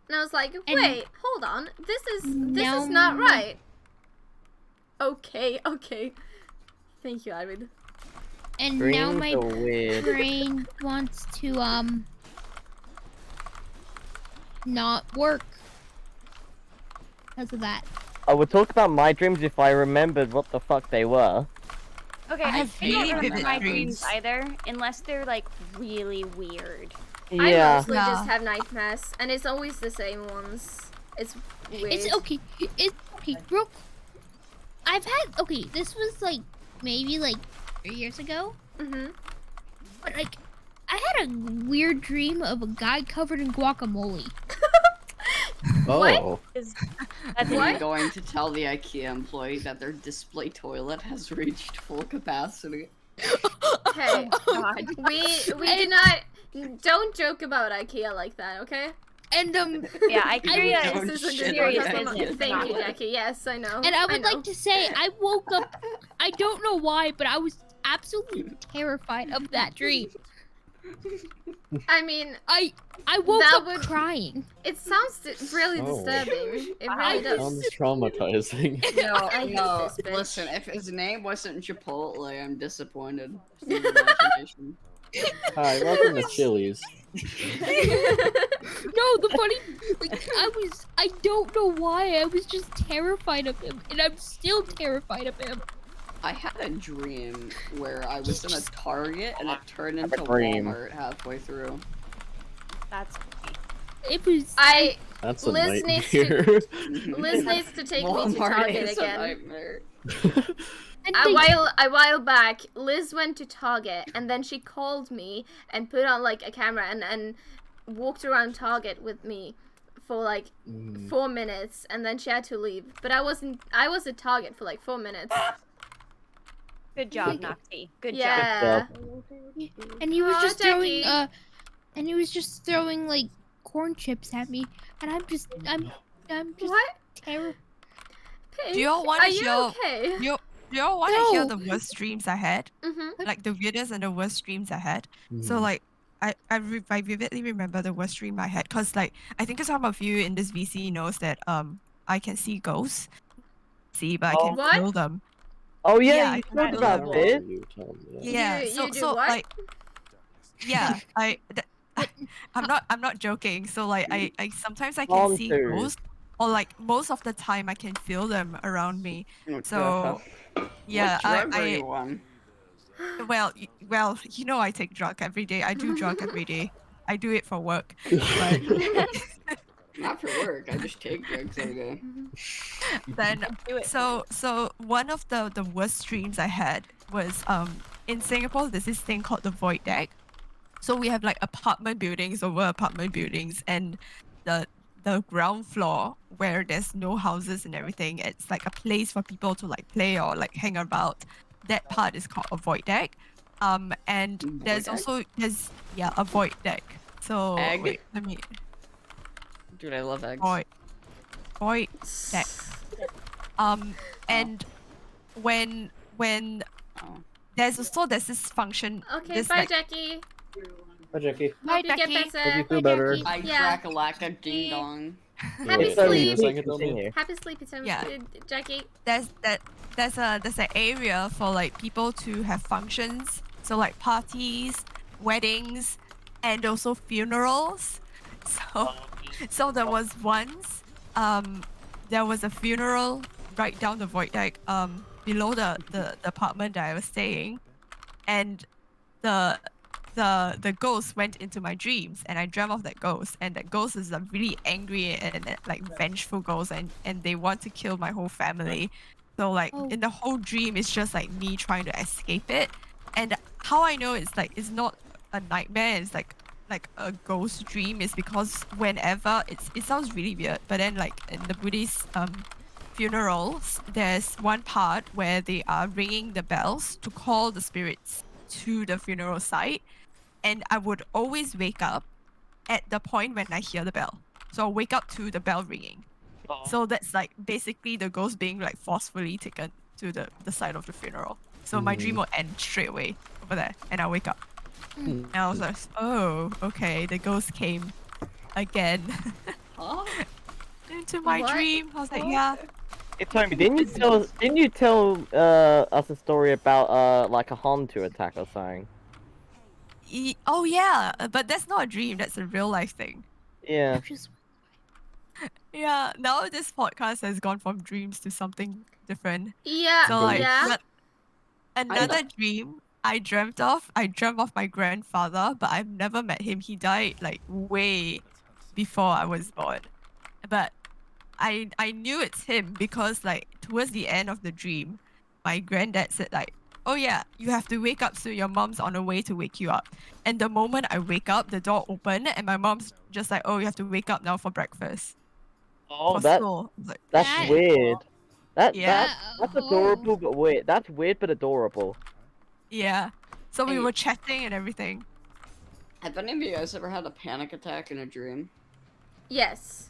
And I was like, wait, hold on. This is not right. Okay. Thank you, Arvid. And now my brain wants to not work because of that. I would talk about my dreams if I remembered what the fuck they were. Okay, I I have don't really remember vivid my dreams. dreams either, unless they're like really weird. I Yeah. mostly just have nightmares, and it's always the same ones. It's weird. It's okay. Brooke. This was like maybe like 3 years ago. Mm-hmm. But like, I had a weird dream of a guy covered in guacamole. Oh. I'm going to tell the IKEA employee that their display toilet has reached full capacity. Hey, we do not. Don't joke about IKEA like that, okay? And Yeah, IKEA don't is shit a on serious IKEA. business. Thank you, Jackie. Yes, I know. I would like to say I woke up. I don't know why, but I was absolutely terrified of that dream. I mean, I woke That up would- crying. it sounds really Oh. disturbing. It really does. Sounds traumatizing. I hate No, this bitch. listen, if his name wasn't Chipotle, I'm disappointed. It's the imagination. Hi, welcome to Chili's. No, the funny, like, I don't know why, I was just terrified of him, and I'm still terrified of him. I had a dream where I was in a Target and it turned into dream. Walmart halfway through. That's funny. It was. That's a Liz needs nightmare. Liz needs to take me to Walmart Target is a again. nightmare. And A they- while back, Liz went to Target and then she called me and put on like a camera and walked around Target with me for like 4 minutes, and then she had to leave. But I was at Target for like 4 minutes. Good job, Noxie. Good job. Yeah. And he was Aw, just Jackie. throwing like corn chips at me, and I'm just What? terrified. Pig, Do y'all want are to you hear? okay? Do y'all want to hear No. the worst dreams I had? Mm-hmm. Like the weirdest and the worst dreams I had. So like I vividly remember the worst dream I had, because like I think some of you in this VC knows that I can see ghosts, but I can What? feel them. Oh Yeah, yeah, I you can talked feel about them. this. You told me. Yeah, You so do so what? like yeah, I'm not joking. So like I sometimes I can see Monsters. ghosts, or like most of the time I can feel them around me. So yeah, what drug are I you on? well you know I take drug every day. I do drug every day. I do it for work. But Not for work, I just take drugs every day. then Do it. so one of the worst dreams I had was in Singapore there's this thing called the void deck. So we have like apartment buildings over apartment buildings, and the ground floor where there's no houses and everything, it's like a place for people to like play or like hang about. That part is called a void deck. And Void there's deck? also a void deck. So Egg. wait, let me Dude, I love eggs. void deck. And when Oh. there's this function. Okay, this, bye, like, Jackie. Hi, Jackie. Hope you get Jackie. better. Hope you feel Bye, better. Jackie. I Yeah. crack a lack of ding dong. Happy Wait, sleep. you were saying it, Tommy? Continue. Happy sleepy time, Yeah. Jackie. there's an area for like people to have functions, so like parties, weddings, and also funerals. So there was once there was a funeral right down the void deck below the apartment that I was staying, and the ghost went into my dreams, and I dreamt of that ghost, and that ghost is a really angry and like vengeful ghost, and they want to kill my whole family. So like Oh. in the whole dream, it's just like me trying to escape it. And how I know it's like it's not a nightmare, it's like a ghost dream, is because whenever it sounds really weird, but then like in the Buddhist funerals, there's one part where they are ringing the bells to call the spirits to the funeral site. and I would always wake up at the point when I hear the bell. So I'll wake up to the bell ringing. So that's like basically the ghost being like forcefully taken to the side of the funeral. So my dream will end straight away over there, and I wake up. And I was like, oh, okay, the ghost came again Huh? into my What? dream. I was like, yeah. Hey, Tommy, didn't you tell us a story about like a Hantu attack or something? Oh yeah, but that's not a dream. That's a real life thing. Yeah. Just Yeah. Now this podcast has gone from dreams to something different. Yeah, So like yeah. another dream I dreamt of my grandfather, but I've never met him. He died like way before I was born. But I knew it's him because like towards the end of the dream, my granddad said like, oh yeah, you have to wake up so your mom's on the way to wake you up. And the moment I wake up, the door opened and my mom's just like, oh, you have to wake up now for breakfast. Oh, For that school. I was like, that's That- weird. Yeah. That's adorable, but weird. That's weird but adorable. yeah. So we Hey. were chatting and everything. Have any of you guys ever had a panic attack in a dream? Yes.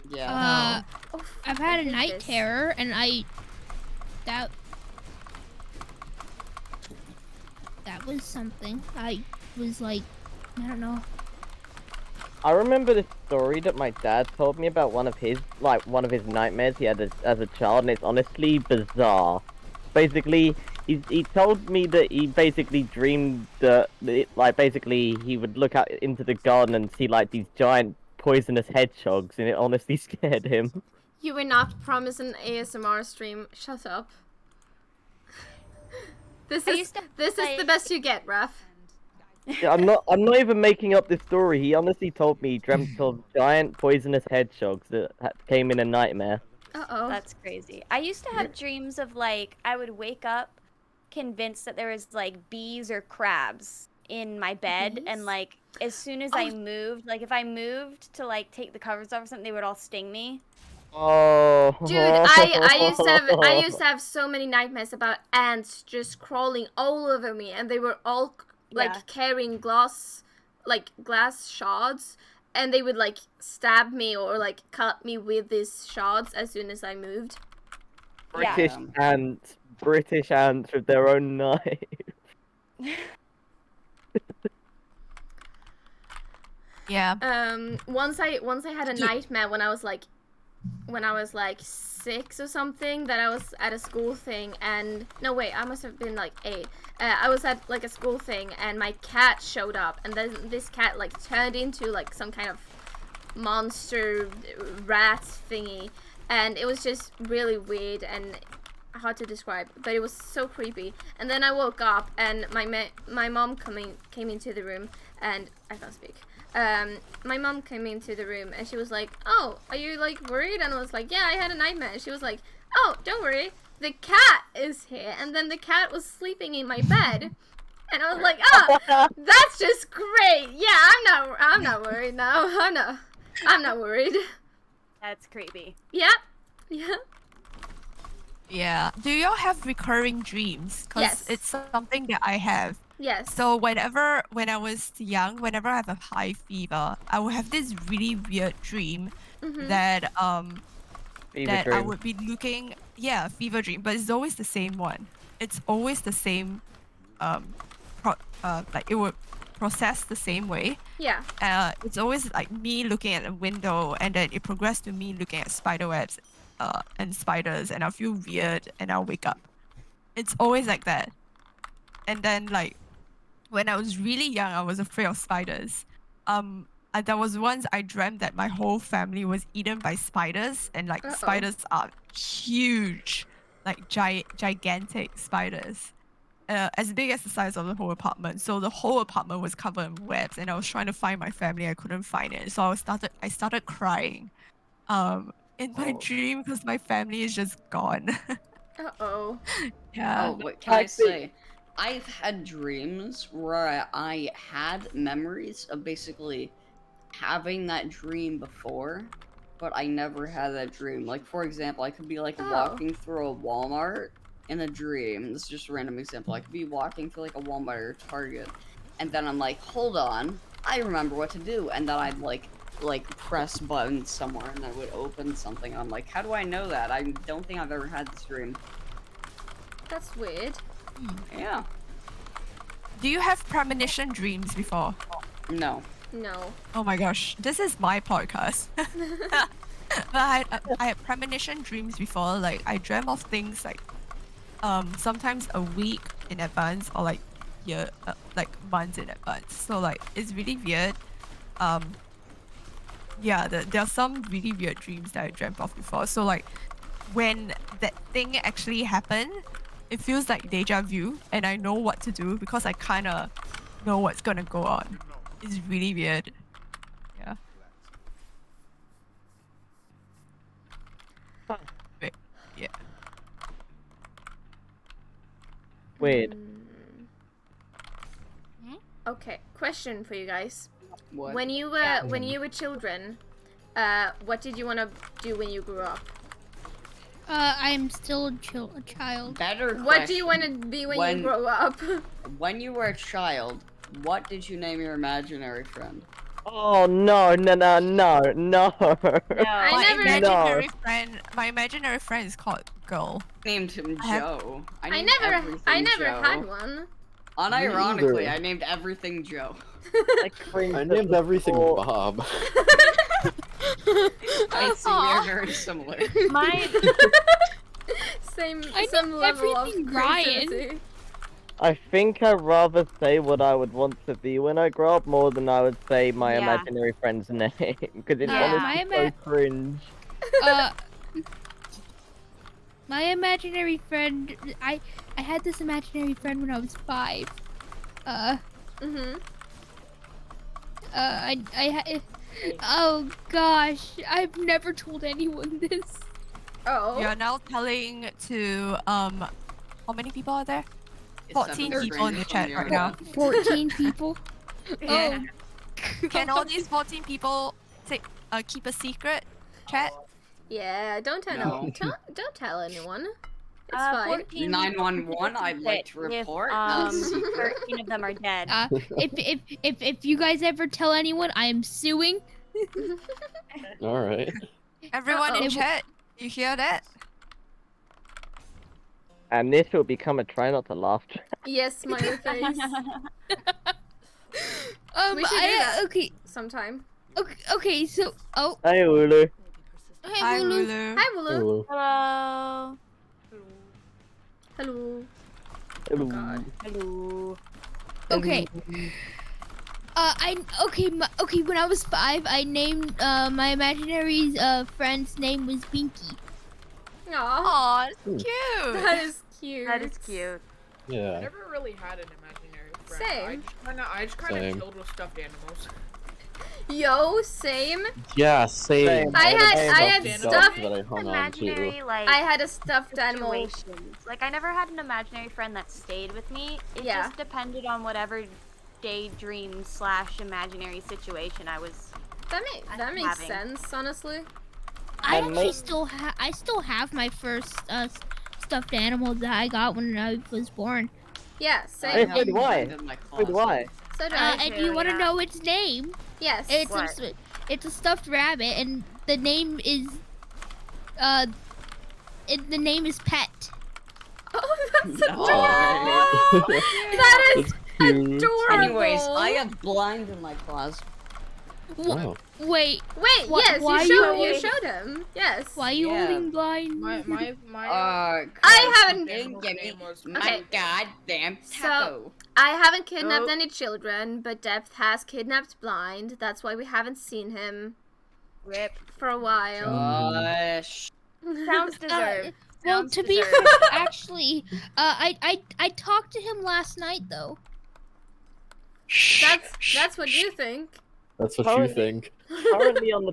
Yeah. Oof, I've I had a hate night this. terror, and that was something. I was like, I don't know. I remember this story that my dad told me about one of his nightmares he had as a child, and it's honestly bizarre. Basically, he told me that he basically dreamed that basically he would look out into the garden and see like these giant poisonous hedgehogs, and it honestly scared him. You were not promised an ASMR stream. Shut up. This I is used to this is the best you get, Raph. Yeah, I'm not even making up this story. He honestly told me he dreamt of giant poisonous hedgehogs that came in a nightmare. Uh-oh. That's crazy. I used to have dreams of like I would wake up convinced that there was like bees or crabs in my bed, and Bees? like as soon as I moved, like if I moved to like take the covers off or something, they would all sting me. Oh. Dude, I used to have so many nightmares about ants just crawling all over me, and they were all like Yeah. carrying glass shards, and they would like stab me or like cut me with these shards as soon as I moved. British Yeah. ants with their own knife. Yeah. Once I had a nightmare when I was like 6 or something, that I was at a school thing, and no wait, I must have been like 8. I was at like a school thing, and my cat showed up, and then this cat like turned into like some kind of monster rat thingy, and it was just really weird and hard to describe, but it was so creepy. And then I woke up, and my mom came into the room, and I can't speak. My mom came into the room, and she was like, "Oh, are you like worried?" And I was like, "Yeah, I had a nightmare." And she was like, "Oh, don't worry, the cat is here." And then the cat was sleeping in my bed, and I was like, "Oh, that's just great. Yeah, I'm not worried now. I'm not worried." That's creepy. Yep. Yeah. Yeah. Do y'all have recurring dreams? Because Yes. it's something that I have. Yes. So when I was young, whenever I have a high fever, I would have this really weird dream Mhm. that Fever I dream. would be looking, yeah, fever dream, but it's always the same one. It's always the same like it would process the same way. Yeah. It's always like me looking at a window, and then it progressed to me looking at spider webs and spiders, and I'll feel weird and I'll wake up. It's always like that. And then like when I was really young, I was afraid of spiders. There was once I dreamt that my whole family was eaten by spiders, and like Uh-oh. spiders are huge, like gigantic spiders. As big as the size of the whole apartment. So the whole apartment was covered in webs, and I was trying to find my family. I couldn't find it, so I started crying, in my dream because my family is just gone. Uh-oh. Yeah. Oh, what can I say? I've had dreams where I had memories of basically having that dream before, but I never had that dream. Like, for example, I could be like Oh. walking through a Walmart in a dream. This is just a random example. I could be walking through like a Walmart or Target, and then I'm like, hold on, I remember what to do, and then I'd like press buttons somewhere, and I would open something, and I'm like, how do I know that? I don't think I've ever had this dream. That's weird. Yeah. Do you have premonition dreams before? No. No. Oh my gosh, this is my podcast. But I had premonition dreams before. Like I dreamt of things like sometimes a week in advance or like like months in advance. So like it's really weird. Yeah, there are some really weird dreams that I dreamt of before. So like when that thing actually happened, it feels like deja vu, and I know what to do because I kind of know what's gonna go on. It's really weird. Yeah. Wait, yeah. Weird. Okay, question for you guys. What? When you were children, what did you want to do when you grew up? I'm still a child. Better What do you question. want to be when you grow up? When you were a child, what did you name your imaginary friend? Oh no. I My imaginary friend is called Girl. Named him I have- Joe. I named never everything Joe. had one. Unironically, either. I named everything Joe. I named everything Bob. I see we are very similar. Mine. Same I some named level of everything Ryan. creativity. I think I'd rather say what I would want to be when I grow up more than I would say my Yeah. imaginary friend's name, because it's Yeah. honestly so cringe. My imaginary friend, I had this imaginary friend when I was 5. Oh gosh, I've never told anyone this. Oh. We are now telling to how many people are there? 14 Seven people in the strangers chat from right your- now. 14 people. Yeah. Can all these 14 people keep a secret? Chat? Yeah, don't tell No. don't tell anyone. It's fine. 14 911, I'd like to if, report. 13 of them are dead. If you guys ever tell anyone, I am suing. All right. Everyone in Uh-oh. chat, you hear that? And this will become a try not to laugh track. Yes, smiley face. We should do that. Okay, Sometime. okay, so Hey, Ulu. hey, Hi, Lulu. Lulu. Hi, Wulu. Hello. Hello. Hello. Hello. God. Hello. Okay. Okay. When I was 5, I named my imaginary friend's name was Binky. Aw, Aw, it's cute. that is cute. That is cute. I Yeah. never really had an imaginary friend. Same. I just kind Same. of chilled with stuffed animals. Yo, same. Yeah, same. Same. I had Stuffed stuff. that I hung on to. Imaginary like I had a stuffed animal. situations. Like I never had an imaginary friend that stayed with me. It Yeah. just depended on whatever daydream / imaginary situation I was. That makes having. sense, honestly. I And actually mate- I still have my first stuffed animal that I got when I was born. Yeah, I same. have so do I. one in my So do closet. I. So do I. And you want to yeah. know its name? Yes. It's a stuffed rabbit, and the name is the name is Pet. Oh, that's No. adorable. That is Cute. adorable. Anyways, I have blind in my closet. Oh. Wait, Wait, Why- yes, why you you- showed him. Yes. why are you Yeah. holding blind? My I 'Cause haven't- they didn't give me name was my Okay. goddamn So- taco. I haven't kidnapped Oh. any children, but Depth has kidnapped Blind. That's why we haven't seen him Rip. for a while. Gosh. Sounds deserved. Well, Sounds to be deserved. actually, I talked to him last night though. That's what you think. That's what Current- you think. Currently on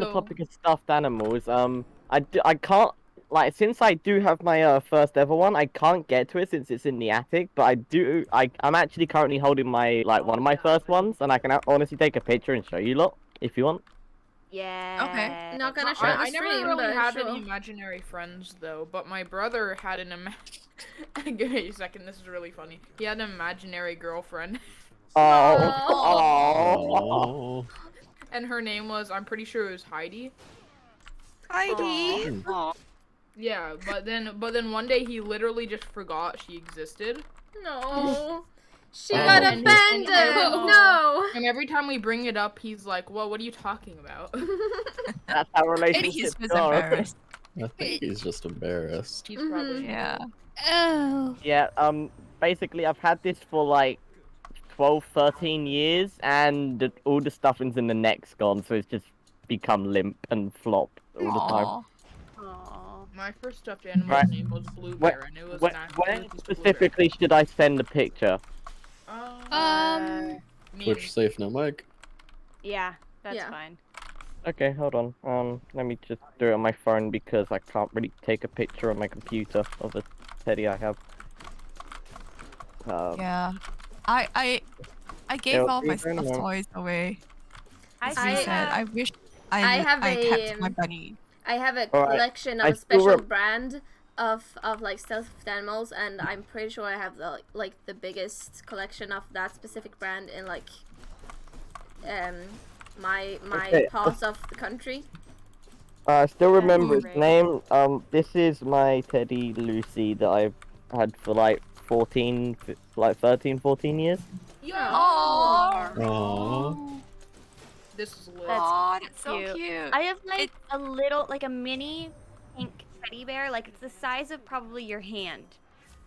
the topic of stuffed animals, I can't, like, since I do have my first ever one, I can't get to it since it's in the attic, but I'm actually currently holding my, like, one of my first ones, and I can honestly take a picture and show you lot if you want. Yeah. Not gonna I, show the I never stream, really but had sure. any imaginary friends though, but my brother had an Give me a second, this is really funny. He had an imaginary girlfriend. Oh. And her name was, I'm pretty sure it was Heidi. Heidi. Yeah, but then one day he literally just forgot she existed. No. She Oh, got and- abandoned. and- No. And every time we bring it up, he's like, "Well, what are you talking about?" That's how Maybe he's relationships just go. embarrassed. I think he's just embarrassed. He's probably Yeah. Oh. Yeah, basically I've had this for like 12, 13 years, and all the stuffing's in the neck's gone, so it's just become limp and flop all the time. Aw. Aw. My first stuffed animal's Right. name was Blue Bear, and it was When, an actual when Blue Bear. specifically should I send the picture? Me Twitch safe, no mic. Yeah, that's Yeah. fine. Okay, hold on. Let me just do it on my phone because I can't really take a picture on my computer of the teddy I have. Yeah. I gave It'll all be my very stuffed nice. toys away. I As we said, I wish I have kept a, my bunny. I have a Alright, collection of I a still special rem- brand of like stuffed animals, and I'm pretty sure I have the the biggest collection of that specific brand in like my Okay, part of the country. I still remember great. its name. This is my teddy Lucy that I've had for like 13, 14 years. Aww. This is lit. That's Aw, that's so cute. cute. I have like a little, like a mini pink teddy bear, like it's the size of probably your hand.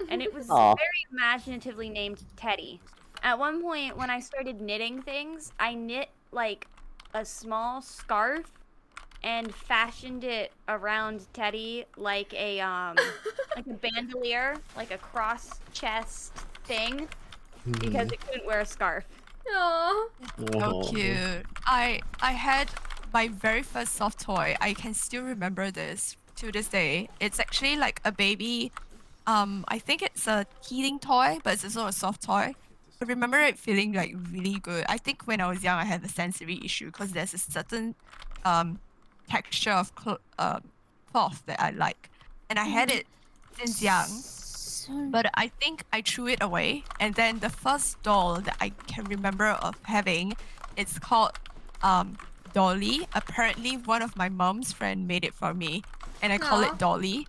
And it was Aw. very imaginatively named Teddy. At one point, when I started knitting things, I knit like a small scarf and fashioned it around Teddy like a like a bandolier, like a cross chest thing, because it couldn't wear a scarf. Aww. So cute. I had my very first soft toy. I can still remember this to this day. It's actually like a baby. I think it's a teething toy, but it's also a soft toy. I remember it feeling like really good. I think when I was young, I had a sensory issue because there's a certain texture of cloth that I like, and I had it since young. But I think I threw it away, and then the first doll that I can remember of having, it's called Dolly. Apparently, one of my mom's friend made it for me, and I call Aw. it Dolly.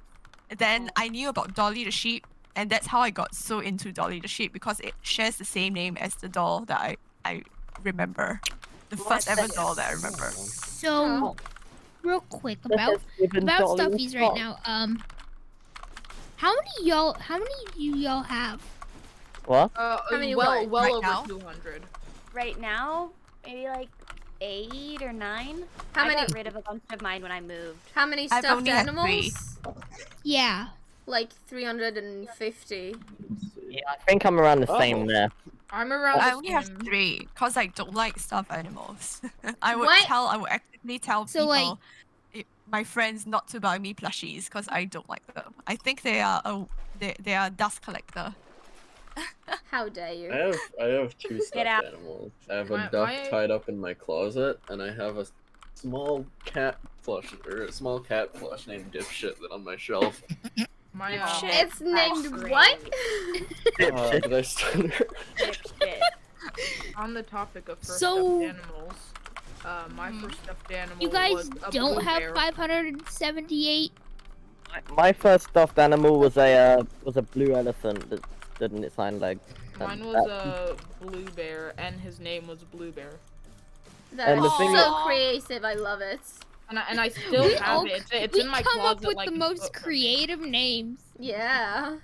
Then I knew about Dolly the sheep, and that's how I got so into Dolly the sheep, because it shares the same name as the doll that I remember. The first ever doll that I remember. So, real quick about stuffies right now. How many do y'all have? What? many well what? Right over now? 200. Right now, maybe like 8 or 9. How I many? got rid of a bunch of mine when I moved. How many I've stuffed only had 3. animals? Yeah. Like 350. Yeah, I think I'm around the same there. I'm around. I the only have same- 3 because I don't like stuffed animals. I would What? actively tell So, people, like- my friends, not to buy me plushies because I don't like them. I think they are they are dust collector. How dare you? I have 2 stuffed out. animals. I have My- a duck my- tied up in my closet, and I have a small cat plush named Dipshit that on my shelf. My It's named great. what? Did I stutter? Shit. on the topic of first So- stuffed animals, my first stuffed animal You guys was a don't blue have bear. 578? My first stuffed animal was a blue elephant that didn't its hind legs. Mine was a blue bear, and his name was Blue Bear. That And is the thing so is- creative. I love it. And I still We have all- it. It's we in my come closet. up with like, the a most footprint. creative names. Yeah.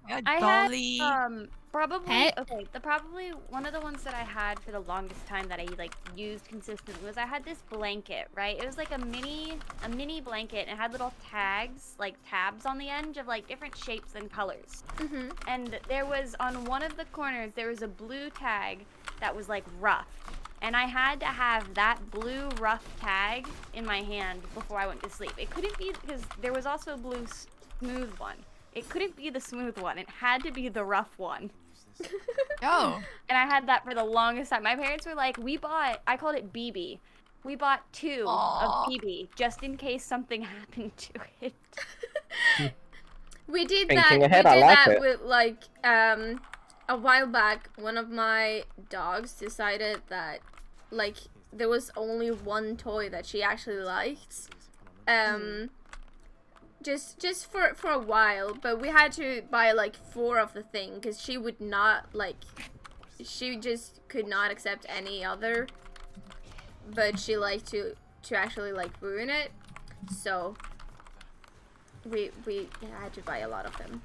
Yeah, I Dolly. had probably Pet? okay. Probably one of the ones that I had for the longest time that I like used consistently was I had this blanket, right? It was like a mini blanket, and it had little tags, like tabs on the end of like different shapes and colors. Mhm. And there was on one of the corners there was a blue tag that was like rough. And I had to have that blue rough tag in my hand before I went to sleep. It couldn't be, because there was also a blue smooth one. It couldn't be the smooth one. It had to be the rough one. Oh. And I had that for the longest time. My parents were like, I called it BB. We bought 2 Aw. of BB just in case something happened to it. We did Thinking that. ahead, We I did like that it. with like a while back. One of my dogs decided that like there was only one toy that she actually liked. Just for a while, but we had to buy like 4 of the thing because she would not like. She just could not accept any other. But she liked to actually like ruin it, so we had to buy a lot of them.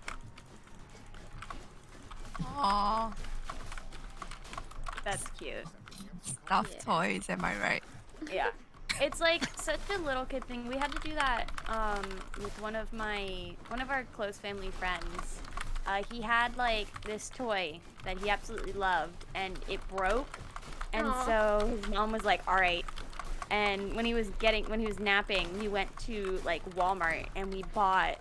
Aw, That's cute. stuffed Yeah. toys, am I right? Yeah. It's like such a little kid thing. We had to do that with one of our close family friends. He had like this toy that he absolutely loved, and it broke, and Aw. so his mom was like, "All right." And when he was napping, we went to like Walmart and we bought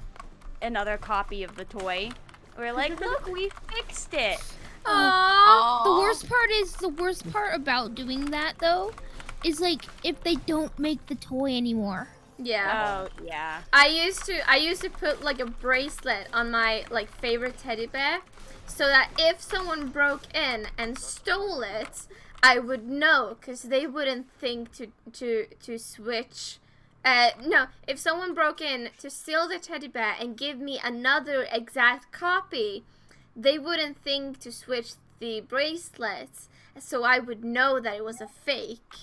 another copy of the toy. We were like, "Look, we fixed it." Aww. The worst part about doing that though is like if they don't make the toy anymore. Yeah. Oh yeah. I used to put like a bracelet on my like favorite teddy bear, so that if someone broke in and stole it, I would know, because they wouldn't think to switch. No, if someone broke in to steal the teddy bear and give me another exact copy, they wouldn't think to switch the bracelets, so I would know that it was a fake.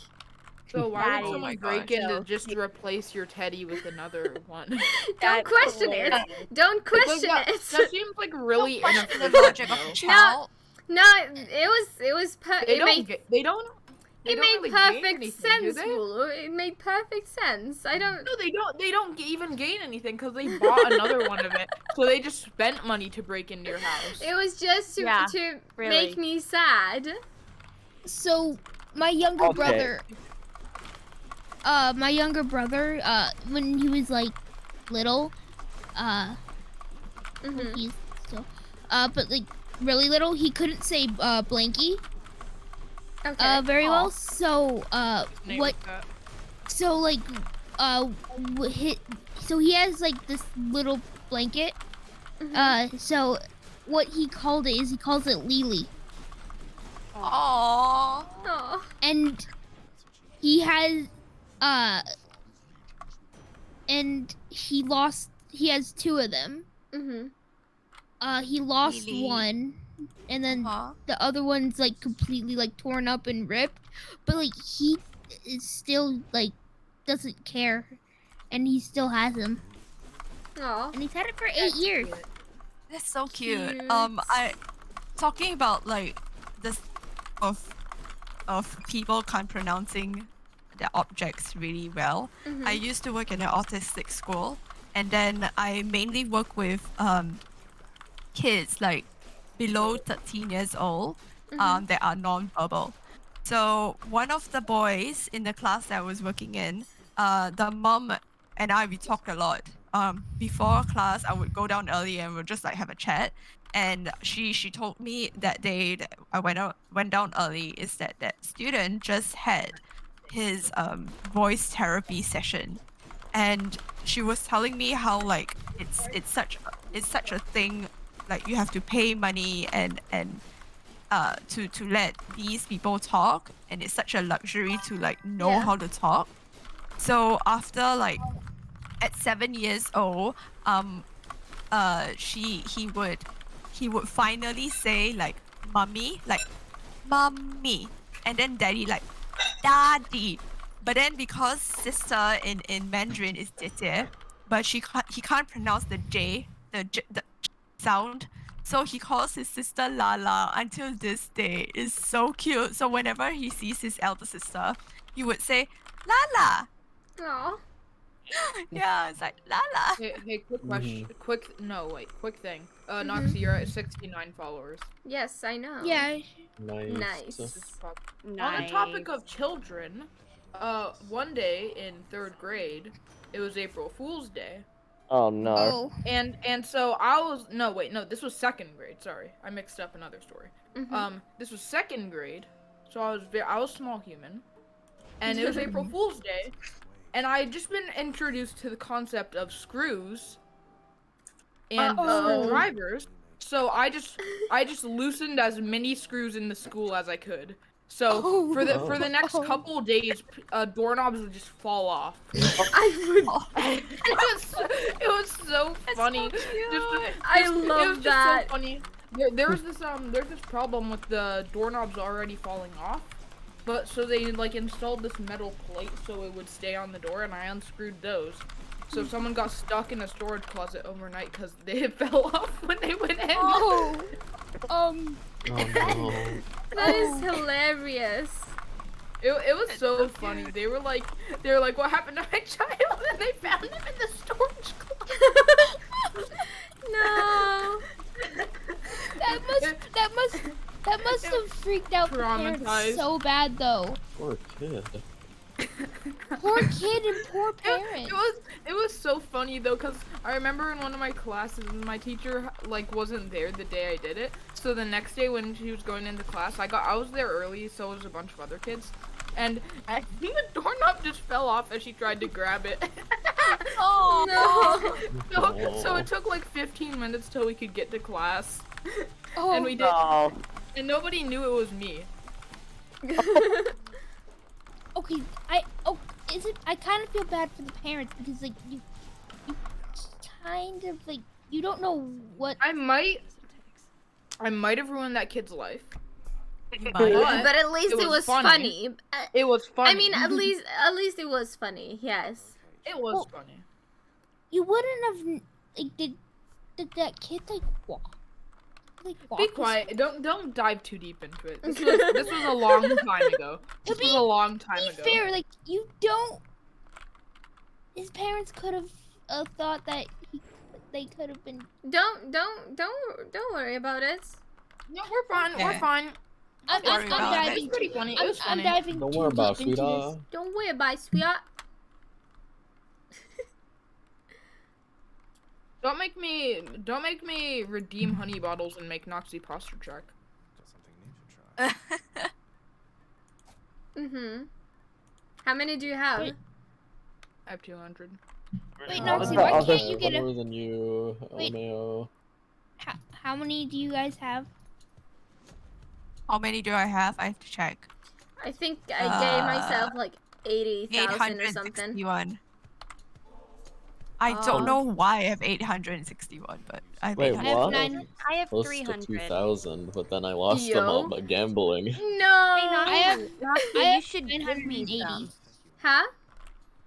So why That would is someone my break gosh. in to so just replace your teddy with another one? Don't That's question it. hilarious. Don't Like, question that, it. that seems like really The inefficient. logic of though. a child. No, it was They it don't. made They don't. They it don't made really gain perfect anything, do sense, they? Wulu. It made perfect sense. I don't. No, they don't. They don't even gain anything because they bought another one of it. So they just spent money to break into your house. It was just to Yeah, to really. make me sad. So my younger Okay. brother, when he was like little, Mhm. he's still, but like really little, he couldn't say blanky Okay. very Aw. well. So Name what? that. So like so he has like this little blanket. Mhm. So what he calls it Lily, Aww. Aw. and he has and he has 2 of them. Mhm. He lost Really? one, and then Huh? the other one's like completely like torn up and ripped, but like he is still like doesn't care, and he still has him, Aw. and he's had it for 8 That's years. cute. That's so cute. Cute. I talking about like this of people can't pronouncing the objects really well. Mhm. I used to work in an autistic school, and then I mainly work with kids like below 13 years old that are non-verbal. So one of the boys in the class that I was working in, the mom and I, we talked a lot. Before class, I would go down early and we'll just like have a chat. And she told me that day that I went down early is that student just had his voice therapy session, and she was telling me how like it's such a thing, like you have to pay money and to let these people talk, and it's such a luxury to like know Yeah. how to talk. So after like at 7 years old, he would finally say like mummy, like mummy, and then daddy like daddy. But then because sister in Mandarin is 姐姐, but he can't pronounce the the sound. So he calls his sister Lala until this day. It's so cute. So whenever he sees his elder sister, he would say Lala. Aw. Yeah, it's like Lala. Hey, quick question. Quick thing. Mm-hmm. Noxy, you're at 69 followers. Yes, I know. Yeah. Nice. This is pop- Nice. On the topic of children, one day in 3rd grade, it was April Fool's Day, Oh no. Oh. and so I was this was 2nd grade. Sorry, I mixed up another story. Mhm. This was 2nd grade, so I was small human, and it was April Fool's Day, and I had just been introduced to the concept of screws and screwdrivers. So I just loosened as many screws in the school as I could. So for the next couple days, doorknobs would just fall off. I would. It was so funny. I love that. So funny. There's this problem with the doorknobs already falling off, but so they like installed this metal plate so it would stay on the door, and I unscrewed those. So someone got stuck in a storage closet overnight because they fell off when they went in. Oh no. That is hilarious. It was so funny. They were like, what happened to my child? And they found him in the storage closet. No. That must have freaked out the parents so bad though. Poor kid. Poor kid and poor parents. It was so funny though, cause I remember in one of my classes, my teacher like wasn't there the day I did it. So the next day when she was going into class, I was there early, so was a bunch of other kids, and I think the doorknob just fell off as she tried to grab it. Oh no! So it took like 15 minutes till we could get to class, Oh, and we did, No. and nobody knew it was me. okay. I kind of feel bad for the parents because like you kind of like you don't know what. I might have ruined that kid's life. But at least it was funny. It was funny. I mean, at least it was funny. Yes. It was funny. You wouldn't have like did that kid like walk? Be quiet. Don't dive too deep into it. This was a long time ago. This was a long time ago. To be fair, like you don't. His parents could have thought that they could have been. Don't worry about it. No, we're fine. Yeah. We're fine. I'm diving. It's pretty funny. It was I'm funny. diving Don't too worry about it, deep into this. sweetheart. Don't worry about it, sweetheart. Don't make me redeem honey bottles and make Noxie posture check. That's something new to try. Mhm. How many do you have? Wait. I have 200. Wait, Oh, Noxie, the why other- can't you get a? More than you, Wait. LMAO. How many do you guys have? How many do I have? I have to check. I think I gave myself like 80,000 or something. 861. I Oh. don't know why I have 861, but I have Wait, 800. I have what? 9. I have Close 300. to 2,000, but then I lost them all Yo. by gambling. No. I have- Noxie, I you have should give me 980. some. Huh?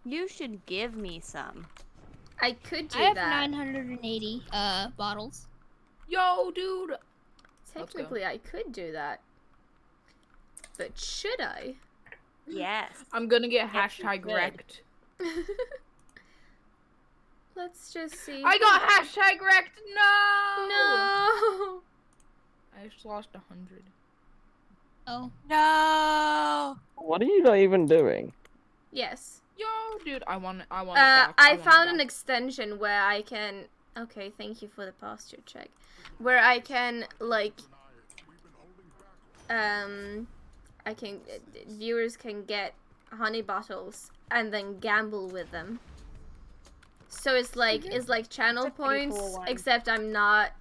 You should give me some. I could do I have that. 980 bottles. Yo, dude. Technically, I could do that. But should I? Yes. I'm gonna get Yes, you hashtag could. wrecked. Let's just see. I got hashtag wrecked. No. No. I just lost 100. Oh. No. What are you not even doing? Yes. Yo, dude. I want it back. I want it found an back. extension where I can. Okay, thank you for the posture check. Where I can like. Viewers can get honey bottles and then gamble with them. So it's like channel That's a pretty points, cool one. except I'm not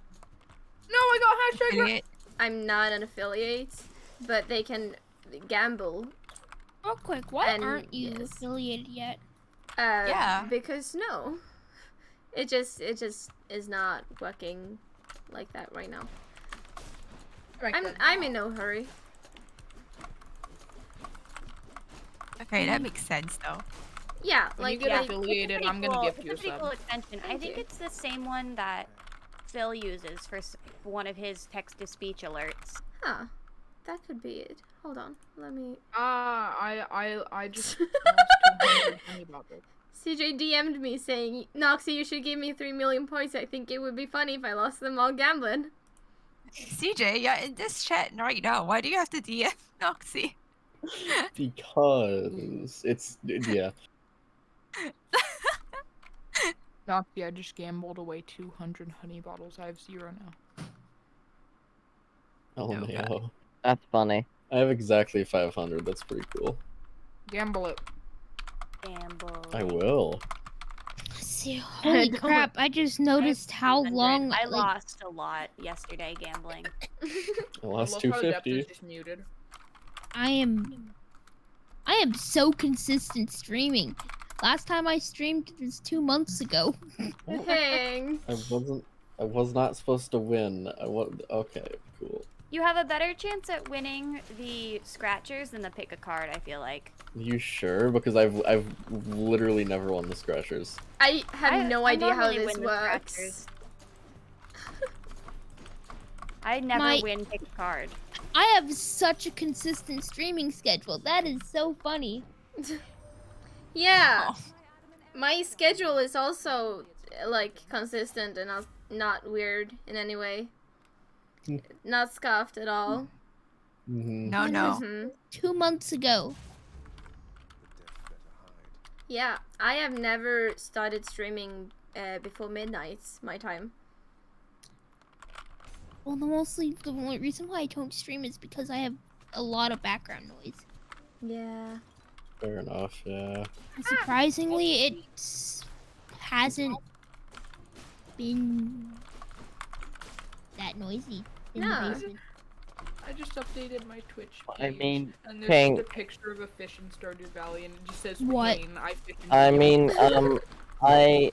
No, I got hashtag wrecked. Idiot. I'm not an affiliate, but they can gamble. Real quick, why And aren't you yes. affiliated yet? Yeah. Because no, it just is not working like that right now. I'm in no hurry. Okay, that makes sense though. Yeah, When like you get like- affiliated, I'm gonna gift you a It's a pretty sub. cool extension. I Thank think you. it's the same one that Phil uses for one of his text-to-speech alerts. Huh. That could be it. Hold on. Let me. I just lost 200 honey bottles. CJ DM'd me saying, Noxie, you should give me 3 million points. I think it would be funny if I lost them all gambling. CJ, you're in this chat right now. Why do you have to DM Noxie? Because it's, yeah. Noxie, I just gambled away 200 honey bottles. I have 0 now. LMAO. That's funny. I have exactly 500, that's pretty cool. Gamble it. Gamble. I will. See, holy crap! I just noticed how 200. long. I like, lost a lot yesterday gambling. I I lost love how Depth 250. is just muted. I am so consistent streaming. Last time I streamed was 2 months ago. Thanks. I was not supposed to win. Okay, cool. You have a better chance at winning the scratchers than the pick a card, I feel like. You sure? Because I've literally never won the scratchers. I have no I idea how normally this win the works. scratchers. I never win pick a card. I have such a consistent streaming schedule. That is so funny. Yeah. Oh. My schedule is also like consistent and not weird in any way. Not scuffed at all. No. Mhm. 2 months ago. Yeah, I have never started streaming before midnight, my time. Well, the only reason why I don't stream is because I have a lot of background noise. Yeah. Fair enough, yeah. And surprisingly, it hasn't been that noisy in No. the basement. I just updated my Twitch page. I mean, and there's Ping. just a picture of a fish in Stardew Valley, and it just says What? Payne, I fish in I video mean, games.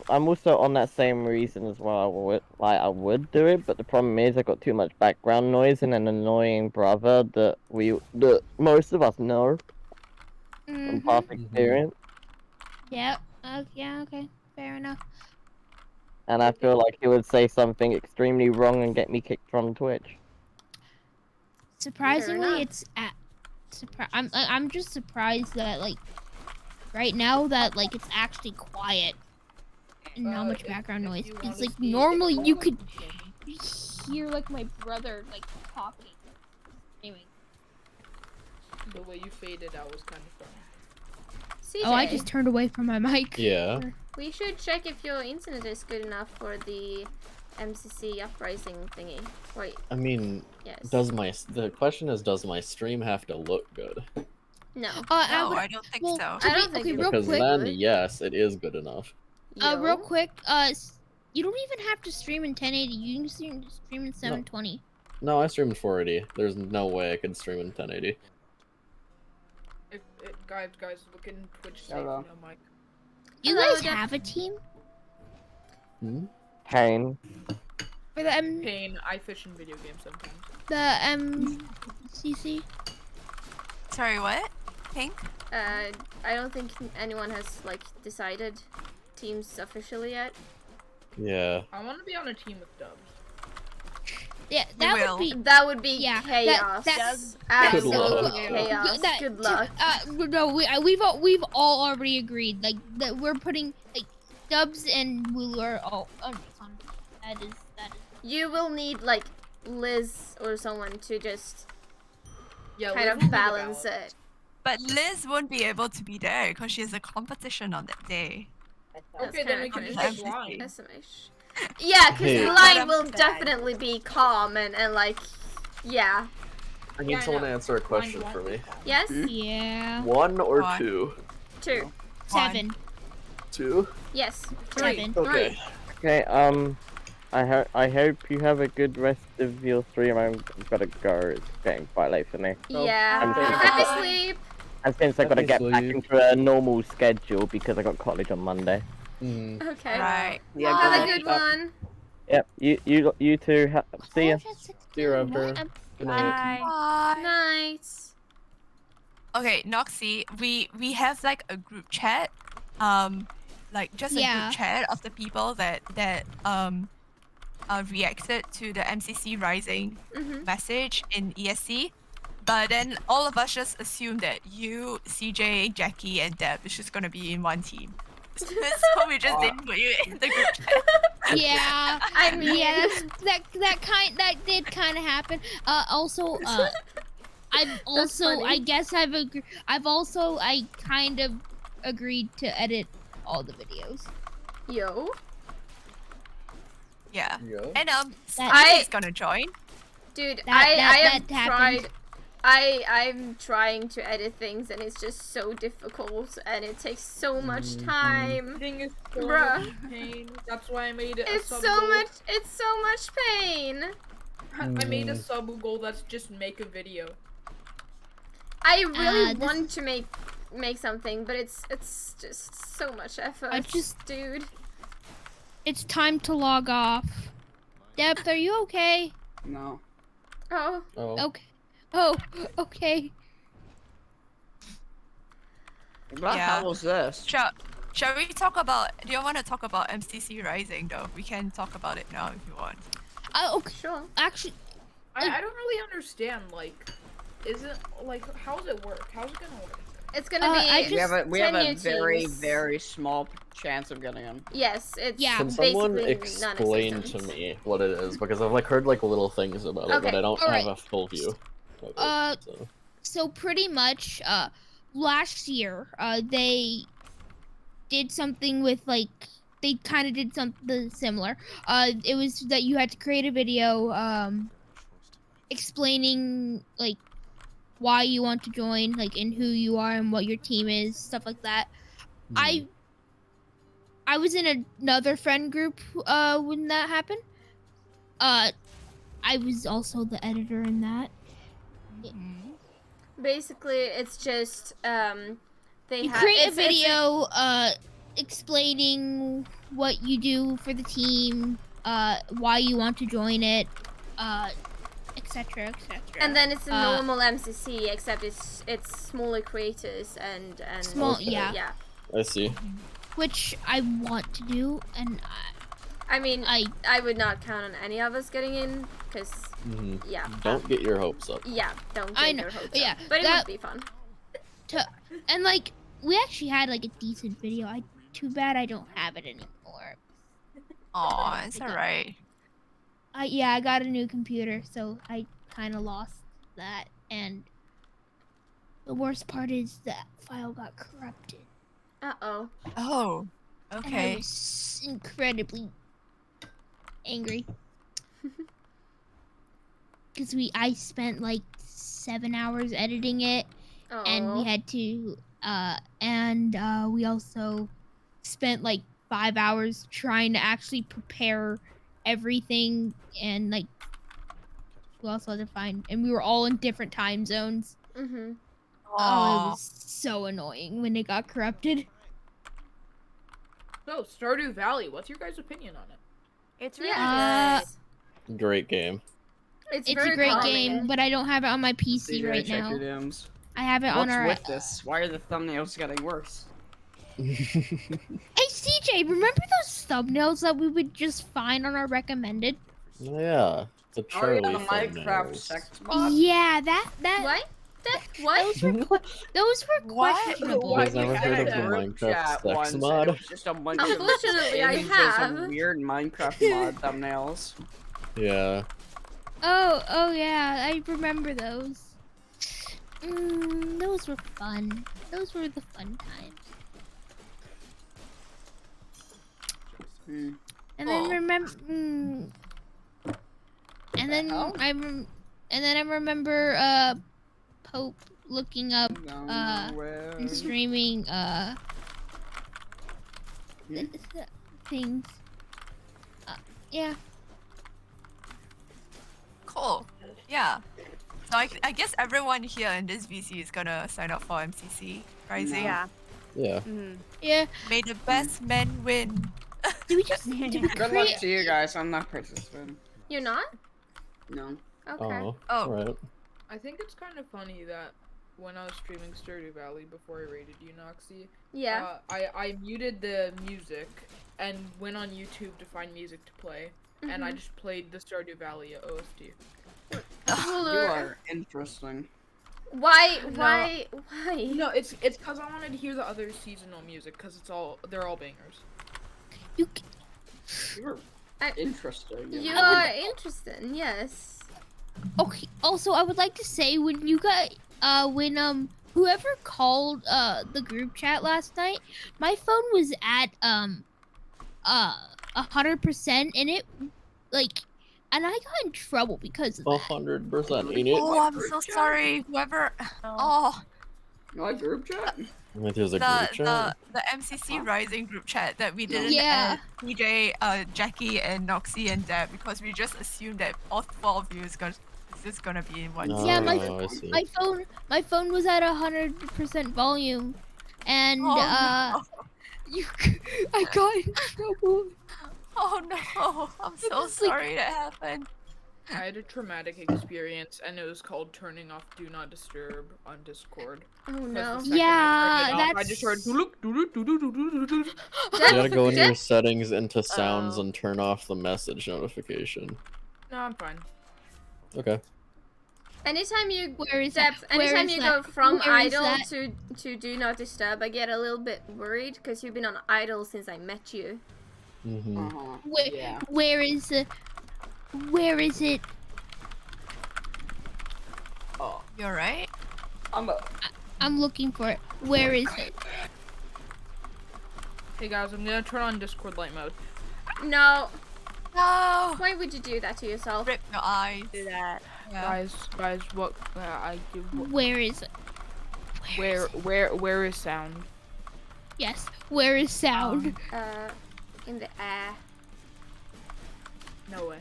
I'm also on that same reason as well. I would do it, but the problem is I got too much background noise and an annoying brother that most of us know from past experience. Yeah. Yeah. Okay. Fair enough. And I feel like he would say something extremely wrong and get me kicked from Twitch. Surprisingly, it's at. I'm just surprised that like right now that like it's actually quiet and not much background noise. you Because wanna like see normally it- you could hear like my brother like talking, screaming. The way you faded out was kind of funny. CJ, Oh, I just turned away from my mic. Yeah. we should check if your internet is good enough for the MCC uprising thingy. Wait, I mean, yes. the question is, does my stream have to look good? No. No, would- I don't think well, so. I don't think okay, it real Because quick. then, yes, it is good enough. Real Yo. quick. You don't even have to stream in 1080. You can stream in 720. No, I stream in 480. There's no way I could stream in 1080. Guys, look in Twitch safe, Hello. no mic. You Hello, guys Deb. have a team Pain. for the Payne, I fish in video games sometimes. MCC. Sorry, what? Pink? I don't think anyone has like decided teams officially yet. Yeah. I want to be on a team with Dubs. Yeah, We that will. would be. That would be Yeah, chaos. that's- Good luck. Absolute chaos. Yeah, Good luck. No, we've all already agreed. Like that we're putting like Dubs and Wulu are all on. That is. You will need like Liz or someone to just Yeah, kind Liz of will be the balance balance. it. But Liz won't be able to be there because she has a competition on that day. Okay, then we can just have That's line. SMH. Yeah, because Hey. the line will definitely be calm and like, yeah. I Yeah, need I someone to know. answer a question Line for me. Yes? Yeah. 1 or One. 2? 2. 7. 2? Yes. 7. Okay. Okay, I hope you have a good rest of your stream. I've got to go. It's getting quite late for me. Yeah. I'm thinking- Happy sleep. And since I got to Happy get back sleep. into a normal schedule because I got college on Monday. Okay. Right. Yeah, Have a good good one. Yep, you two. See ya. See you, Raptor. Good night. Bye. Night. Okay, Noxy, we have like a group chat, like just a Yeah. group chat of the people that reacted to the MCC Rising Mhm. message in ESC, but then all of us just assumed that you, CJ, Jackie, and Deb is just gonna be in one team. So we just didn't put you in the group chat. Yeah. I mean, Yeah, that did kind of happen. Also, funny. I guess I kind of agreed to edit all the videos. Yo. Yeah. Yeah. And That- CJ is gonna join. Dude, That I have happened. tried I'm trying to edit things and it's just so difficult and it takes so much time. Thing is so Bruh. much pain. That's why I made it. It's a sub so goal. much. It's so much pain. I made a sub goal that's just make a video. I really This- want to make something, but it's just so much effort. Dude. It's time to log off. Depth, are you okay? No. Oh. Oh. Okay. Oh, okay. What the Yeah. hell was this? Shall we talk about? Do you want to talk about MCC Rising though? We can talk about it now if you want. Okay. Sure. Actually, I don't really understand. Like, is it like how does it work? How's it gonna work? It's gonna be. We have a 10-year very, teams. very small chance of getting in. Yes, it's Can someone basically explain to non-existent. me what it is? Because I've like heard like little things about it, but Okay, I don't alright. have a full view. Of it, so. so pretty much, last year, they did something with like they kind of did something similar. It was that you had to create a video, explaining like why you want to join, like and who you are and what your team is, stuff like that. I was in another friend group when that happened. I was also the editor in that. Basically, it's just they You have create a it's video explaining what you do for the team, why you want to join it, etc., etc. and then it's a normal MCC, except it's smaller creators and Small, Okay. yeah. I see. Which I want to do, and I mean, I would not count on any of us getting in, because yeah. Don't get your hopes up. Yeah, don't I get know, your hopes yeah, up. But it that- would be fun. and like we actually had like a decent video. Too bad I don't have it anymore. Oh, it's alright. I got a new computer, so I kind of lost that. And the worst part is that file got corrupted. Uh-oh. Oh, And I okay. was incredibly angry. Because I spent like 7 hours editing it, and we Oh. had to, we also spent like 5 hours trying to actually prepare everything, and like, we also had to find, and we were all in different time zones. Mm-hmm. Oh, it was so annoying when it got corrupted. So, Stardew Valley, what's your guys' opinion on it? It's really Yeah. good. Great game. It's It's very a great calming. game, but I don't have it on my PC CJ, right check now. your DMs. I have it on What's our. with this? Why are the thumbnails getting worse? Hey CJ, remember those thumbnails that we would just find on our recommended? Yeah, the Oh Charlie yeah, the Minecraft thumbnails. sex mod. Yeah, that. What? What? Those were What? questionable. Why guys never you heard had of a the group Minecraft chat sex once, and mod? It was just a bunch of Unfortunately, I images have. of weird Minecraft mod thumbnails. Yeah. Oh yeah, I remember those. Those were fun. Those were the fun times. And then Oh. remember. And then hell? and then I remember Pope looking up Nowhere. and streaming things. Yeah. Cool. Yeah. So I guess everyone here in this VC is gonna sign up for MCC Rising. Yeah. Yeah. Mhm. Yeah. May the best men win. Did we just did we Good luck create? to you guys. I'm not participating. You're not? No. Okay. Oh. Oh. Alright. I think it's kind of funny that when I was streaming Stardew Valley before I raided you, Noxie, Yeah. I muted the music and went on YouTube to find music to play, and I Mhm. just played the Stardew Valley OST. You are interesting. Why? No. Why? No, it's because I wanted to hear the other seasonal music because they're all bangers. You You're I- interesting. You are interesting. Yes. Okay. Also, I would like to say when you got when whoever called the group chat last night, my phone was at 100%, and it like and I got in trouble because of that. 100%, ain't it? Oh, I'm so sorry. Whoever. Oh, My group chat? There's a group chat. the MCC Rising group chat that we didn't Yeah. add TJ, Jackie, and Noxie and Deb because we just assumed that all 4 of you is gonna be in one. No. Yeah, I see. my phone was at 100% volume, and Oh, I got in trouble. Oh no! I'm so sorry that happened. I had a traumatic experience, and it was called turning off Do Not Disturb on Discord. Oh 'Cause no. the second Yeah, I turned it off, I that's. just heard doodle doodle doodle doodle doodle. You gotta go in your Deb- settings into sounds Oh. and turn off the message notification. No, I'm fine. Okay. Anytime you Where is Deb, that? Where anytime is you that? go from Where is idle that? to do not disturb, I get a little bit worried because you've been on idle since I met you. Mm-hmm. Where, Yeah. where is it? Where is it? Oh, You're right. I'm looking for it. Where is it? Hey guys, I'm gonna turn on Discord light mode. No, No. why would you do that to yourself? Rip your eyes. Do that. Yeah. Guys, what? I do. Where is it? Where is sound? Yes. Where is sound? In the air. No way.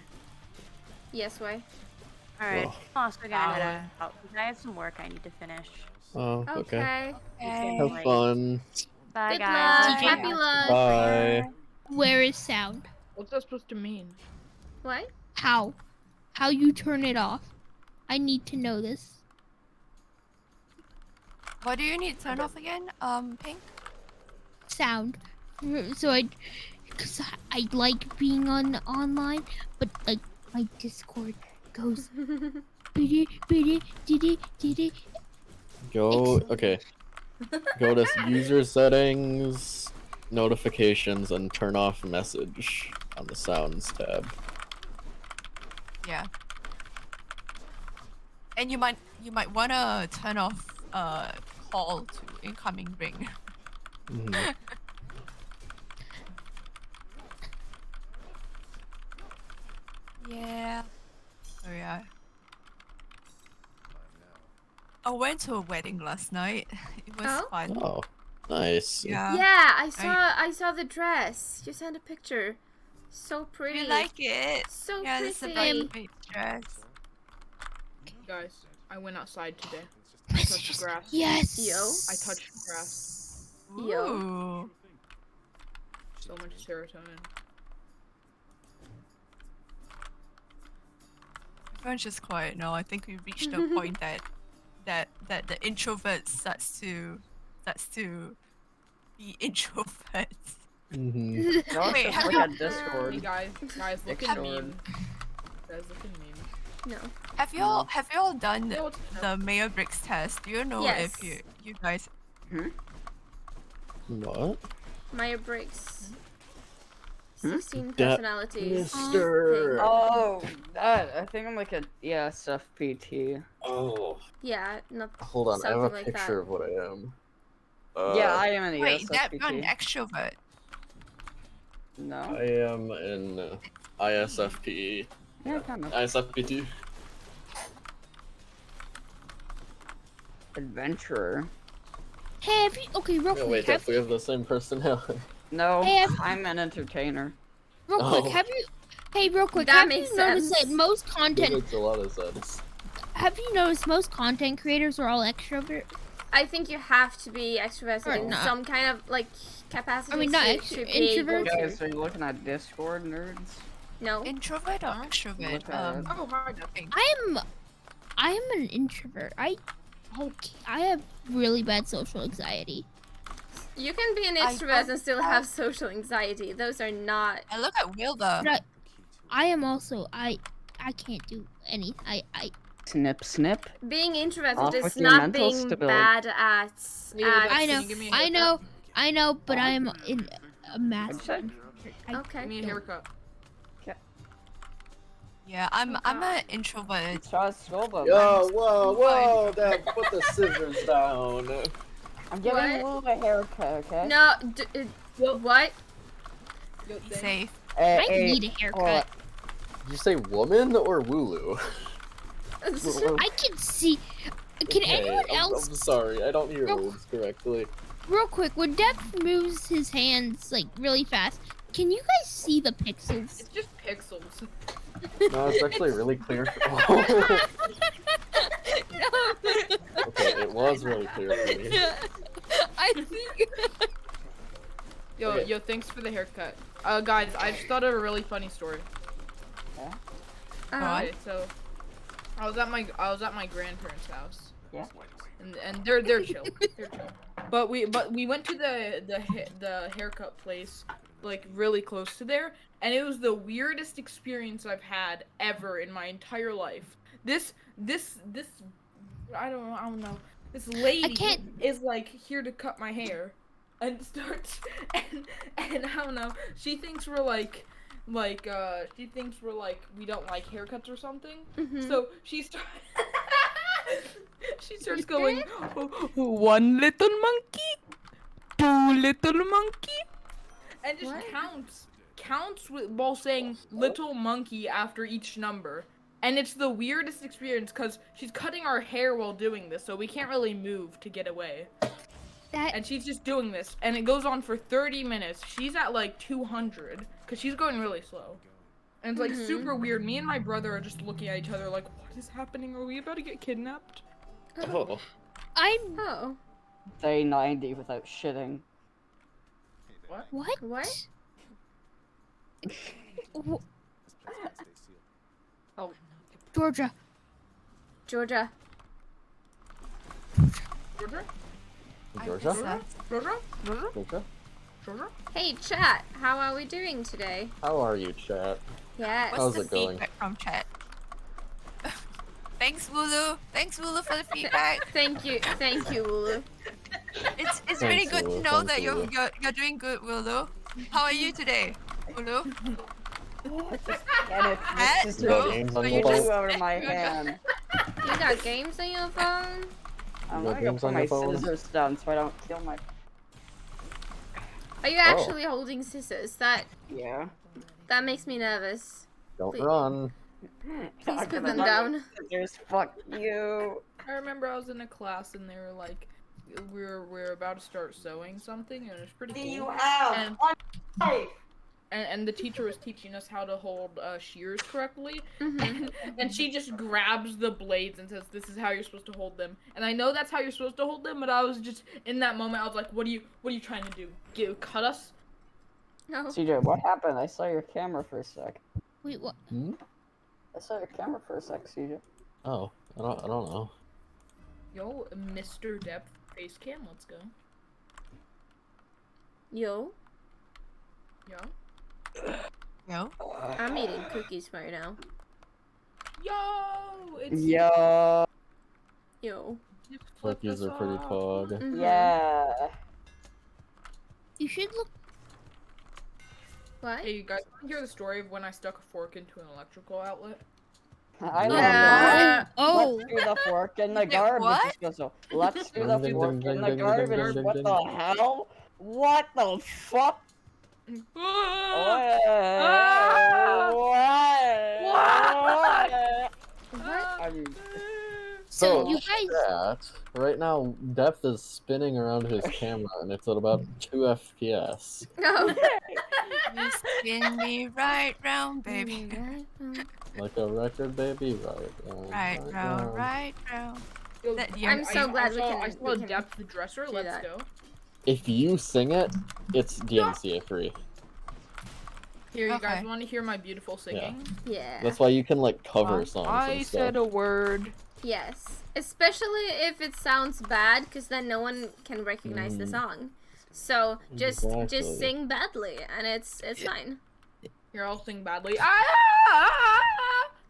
Yes, way. Alright. Oh. I'm also gonna head out because I have some work I need to finish. Oh, okay. Okay. Have fun. Bye Good guys. luck. Happy luck. Bye. Where is sound? What's that supposed to mean? What? How? How you turn it off? I need to know this. What do you need to turn off again? Pink? Sound. So cause I like being online, but like my Discord goes biddy biddy diddy diddy. Go. Okay. Go to user settings, notifications, and turn off message on the sounds tab. Yeah. And you might wanna turn off call to incoming ring. Mhm. Yeah. Oh yeah. I went to a wedding last night. It was Oh? fun. Oh, nice. Yeah. Yeah, I saw the dress. You sent a picture. So pretty. You like it? So Yeah, it's a pretty. very dress. Guys, I went outside today. I Messages. touched grass. Yes. Yo. I touched grass. Yo. Ooh. So much serotonin. Everyone's just quiet now. I think we reached a point that the introvert starts to be introverts. Mm-hmm. No, Wait, it's have just you- like a Hey Discord. guys, look at meme. Guys, look at meme. No. Have you all done Yeah, what's- the Mayor Briggs test? Do you know Yes. if you guys? What? Maya Briggs. Hmm? 16 That personalities. Mister. thing. Oh, that. I think I'm like a ESFPT. Oh. Yeah, not Hold on, I have a something like picture that. of what I am. Yeah, I am an Wait, that you're an ESFPT. extrovert. No? I am an ISFP. Yeah, kind of. ISFP2. Adventurer. Hey, have you, okay, real Oh quick. wait, Have, if we have the same personality. No, Hey, I'm an entertainer. real Oh. quick, have you? Hey, real quick. That have makes you noticed sense. that most That content? makes a lot of sense. Have you noticed most content creators are all extrovert? I think you have to be extroverted Or in not. some kind of like capacity. I mean, not to be able introvert. to- Guys, are you looking at Discord, nerds? No. Introvert or extrovert? Look at it. Oh my god. I am an introvert. I have really bad social anxiety. You can be an I extrovert don't and still have social anxiety. Those are not. I look at Wilda. But I am also I can't do any. I Snip, snip. Being introverted Off is with your not mental being stability. bad at. Yeah, I Can know, you give me a I know, but I am in a math. What'd you say? Okay. Give me a haircut. Yeah, I'm an introvert. Try Sculba. Yo, whoa, Dad, put the scissors down. I'm giving What? you a haircut, okay? No. What? Be safe. I need a haircut. Did you say woman or Wooloo? I can see. Can anyone else? I'm sorry, I don't hear Real- words correctly. Real quick, when Depth moves his hands like really fast, can you guys see the pixels? It's just pixels. No, it's actually really clear. Okay, it was really clear for me. I think. Yo, thanks for the haircut. Guys, I just thought of a really funny story. Okay, so I was at my grandparents' house. Yeah. And they're chill. They're chill. But we went to the haircut place, like really close to there, and it was the weirdest experience I've had ever in my entire life. This I don't know. This lady is like here to cut my hair, and starts and I don't know. She thinks we're like she thinks we're like we don't like haircuts or something. So she starts going, one little monkey, two little monkey, and just counts while saying little monkey after each number. And it's the weirdest experience because she's cutting our hair while doing this, so we can't really move to get away. And she's just doing this, and it goes on for 30 minutes. She's at like 200 because she's going really slow. And it's like super weird. Me and my brother are just looking at each other like, what is happening? Are we about to get kidnapped? Oh. I'm. Day 90 without shitting. What? What? Oh. Georgia. Georgia? Hey, chat. How are we doing today? How are you, chat? Yeah. How's it going? Feedback from chat. Thanks, Wooloo. Thanks, Wooloo, for the feedback. Thank you, Ulu. It's really good to know that you're doing good, Wooloo. How are you today, Wooloo? This is over my hand. You got games on your phone? I'm gonna go put my scissors down so I don't kill my. Are you actually holding scissors? That makes me nervous. Don't run. Please put them down. Scissors, fuck you. I remember I was in a class and they were like, we're about to start sewing something, and it was pretty cool. You have and the teacher was teaching us how to hold shears correctly, and she just grabs the blades and says, "This is how you're supposed to hold them." And I know that's how you're supposed to hold them, but I was just in that moment. I was like, "What are you trying to do? Cut us?" No. CJ, what happened? I saw your camera for a sec. Wait, what? I saw your camera for a sec, CJ. Oh, I don't know. Yo, Mr. Depth face cam, let's go. Yo. Yo. I'm eating cookies right now. Yo! It's Yo. Yo. Cookies are pretty pog. Yeah. You should look. What? Hey, you guys want to hear the story of when I stuck a fork into an electrical outlet? I love Yeah. it. Oh. Let's do the fork in the garbage. What? Let's do the fork in the garbage. What the hell? What the fuck? What? I mean, So you chat, guys. right now, Depth is spinning around his camera and it's at about 2 FPS. No. You spin me right round, baby. Like a record, baby. Right round. Yo, I'm so glad I saw Depth the dresser. Let's that. go. If you sing it, it's DMCA free. Here, you Okay. guys want to hear my beautiful singing? Yeah. That's why you can like cover songs I and said stuff. a word. Yes. Especially if it sounds bad, because then no one can recognize the song. So just Exactly. sing badly, and it's fine. Here, I'll sing badly.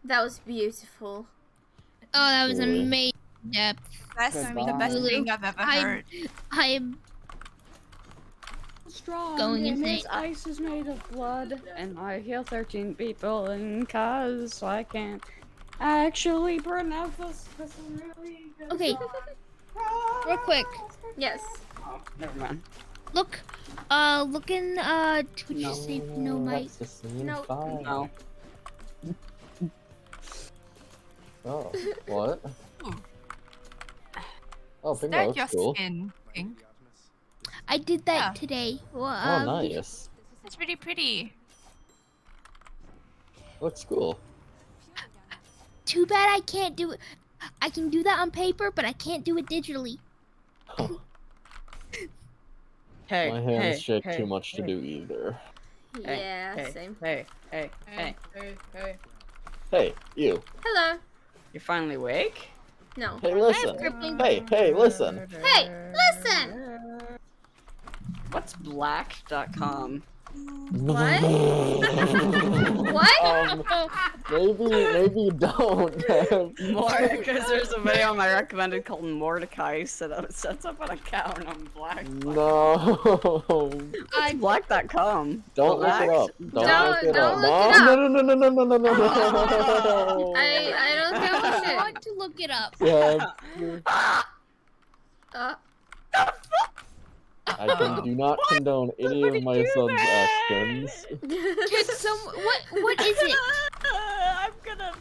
That was beautiful. Oh, that was Really? amazing. Depth. The best thing I've ever heard. I'm strong Going and insane. his ice is made of blood, and I heal 13 people, and cause I can't actually pronounce this really good. okay. Real quick, Yes. Oh, never mind. look in Twitch No. safe. No, my. That's the same No. file. No. Oh, what? Ooh. Oh, Is that bingo, your that's cool. skin, Pink? I did that Yeah. today. Well, Oh, nice. It's really pretty. Looks cool. Too bad I can't do it. I can do that on paper, but I can't do it digitally. Hey, My hands hey, shake hey, too much to hey, do either. Yeah, hey, same. Hey, hey, hey. Hey. Hey, you. Hello. You finally awake? No. Hey, listen. crippling- Hey, listen. Hey, listen. What's black.com? What? What? Maybe don't. More, because there's a video on my recommended called Mordecai sets up an account on Black. No. It's black.com. Don't look it up. Don't look it don't up. look it up. No. I don't give a I shit. want to look it up. Yeah. I do not condone any of my son's actions. Can what is it? I'm gonna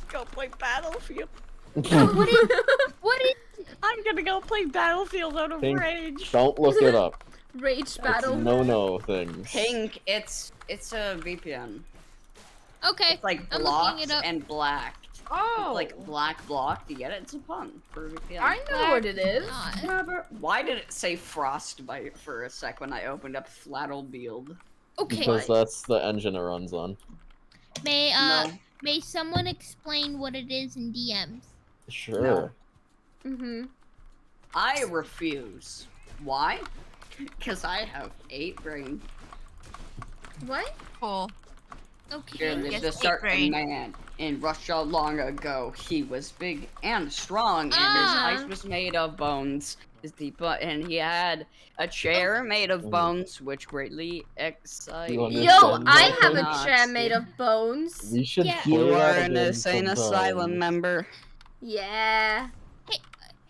go play Battlefield. What is it? I'm gonna go play Battlefield out of Pink, rage. Don't look it up. Rage battle. No things. Pink, it's a VPN. Okay, It's like I'm blocked looking it up. and black. Oh, Like black block. Do you get it? It's a pun for VPN. I know what it is. Why did it say Frostbite for a sec when I opened up Flattlefield? Okay. Because that's the engine it runs on. No. May someone explain what it is in DMs? Sure. No. Mhm. I refuse. Why? Because I have 8 brain. What? Cool. Okay. During Yes, the 8 start brain. man in Russia long ago. He was big and strong, and his ice was made of bones. And he had a chair made of bones, which greatly excited. You Yo, understand I that? have a chair made of bones. We should Yeah. play You that are an again insane sometime. asylum member. Yeah.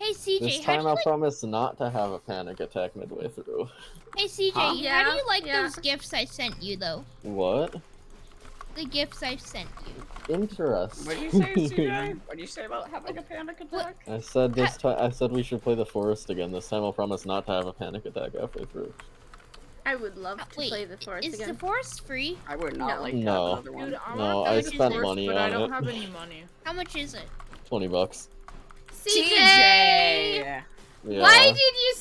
Hey CJ, This how do time you I like? promise not to have a panic attack midway through. Hey CJ, Huh? how do Yeah, you like yeah. those gifts I sent you though? What? The gifts I sent you. Interesting. What did you say, CJ? What did you say about having a panic attack? I said this time. I said we should play the forest again. This time I'll promise not to have a panic attack halfway through. I would love to Wait, play the forest is again. the forest free? I would not No. like to have No. another one. Dude, I No, want I to spent forest, money but on I don't it. have any money. How much is it? $20. CJ! Yeah. Why did you...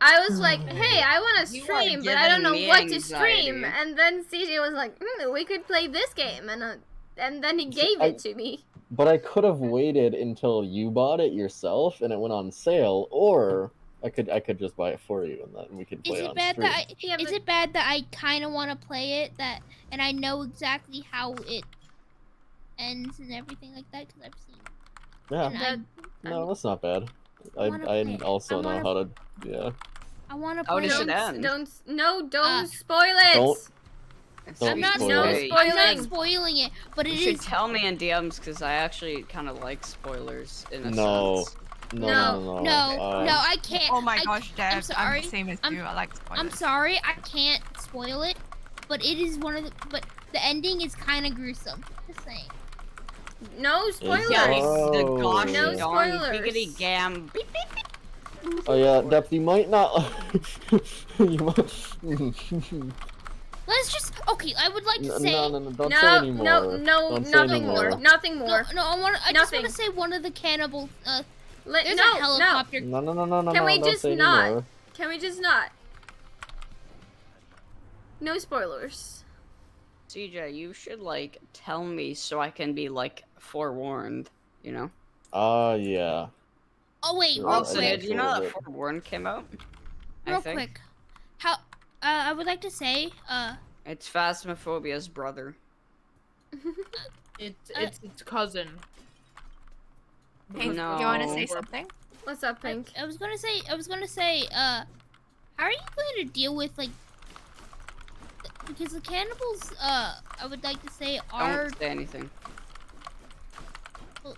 I was like, hey, I want to You are stream, but I don't know giving me what to stream. anxiety. And then CJ was like, we could play this game. And then he gave it to me. But I could have waited until you bought it yourself and it went on sale, or I could just buy it for you and then we could play Is on it bad stream. that is it bad that I kind of want to play it and I know exactly how it ends and everything like that because I've seen. Yeah. And No, that's not bad. wanna I play it. also I know wanna- how to. Yeah. I want to How play does it. it end? Don't spoil it. Don't- Don't I'm not spoil it. I'm not spoiling. spoiling it, but You it should is. tell me in DMs because I actually kind of like spoilers in a No. sense. No. No, I can't. Oh my I- gosh, Dad. I'm sorry. the same as you. I like spoilers. I'm sorry, I can't spoil it, but it is one of the. But the ending is kind of gruesome. Just saying. No spoilers. Yes, Oh. the gosh No darn spoilers. biggity gam. Beep, beep, beep. Oh yeah, Depth, you might not. You might... Let's just. Okay, I would like to say. No, don't say anymore. Don't say nothing anymore. more. Nothing more. No, I just want Nothing. to say one of the cannibal. Let, There's no, a helicopter. No. Can we don't just say not? anymore. Can we just not? No spoilers. CJ, you should like tell me so I can be like forewarned. You know. Yeah. Oh wait, Sure, real Also, I quick, did you know that bit. forewarned came out? I real think. quick. How? I would like to say. It's Phasmophobia's brother. It's its cousin. Pink, No. you want to say something? What's up, Pink? I was gonna say. How are you going to deal with like? Because the cannibals. I would like to say are. Don't say anything.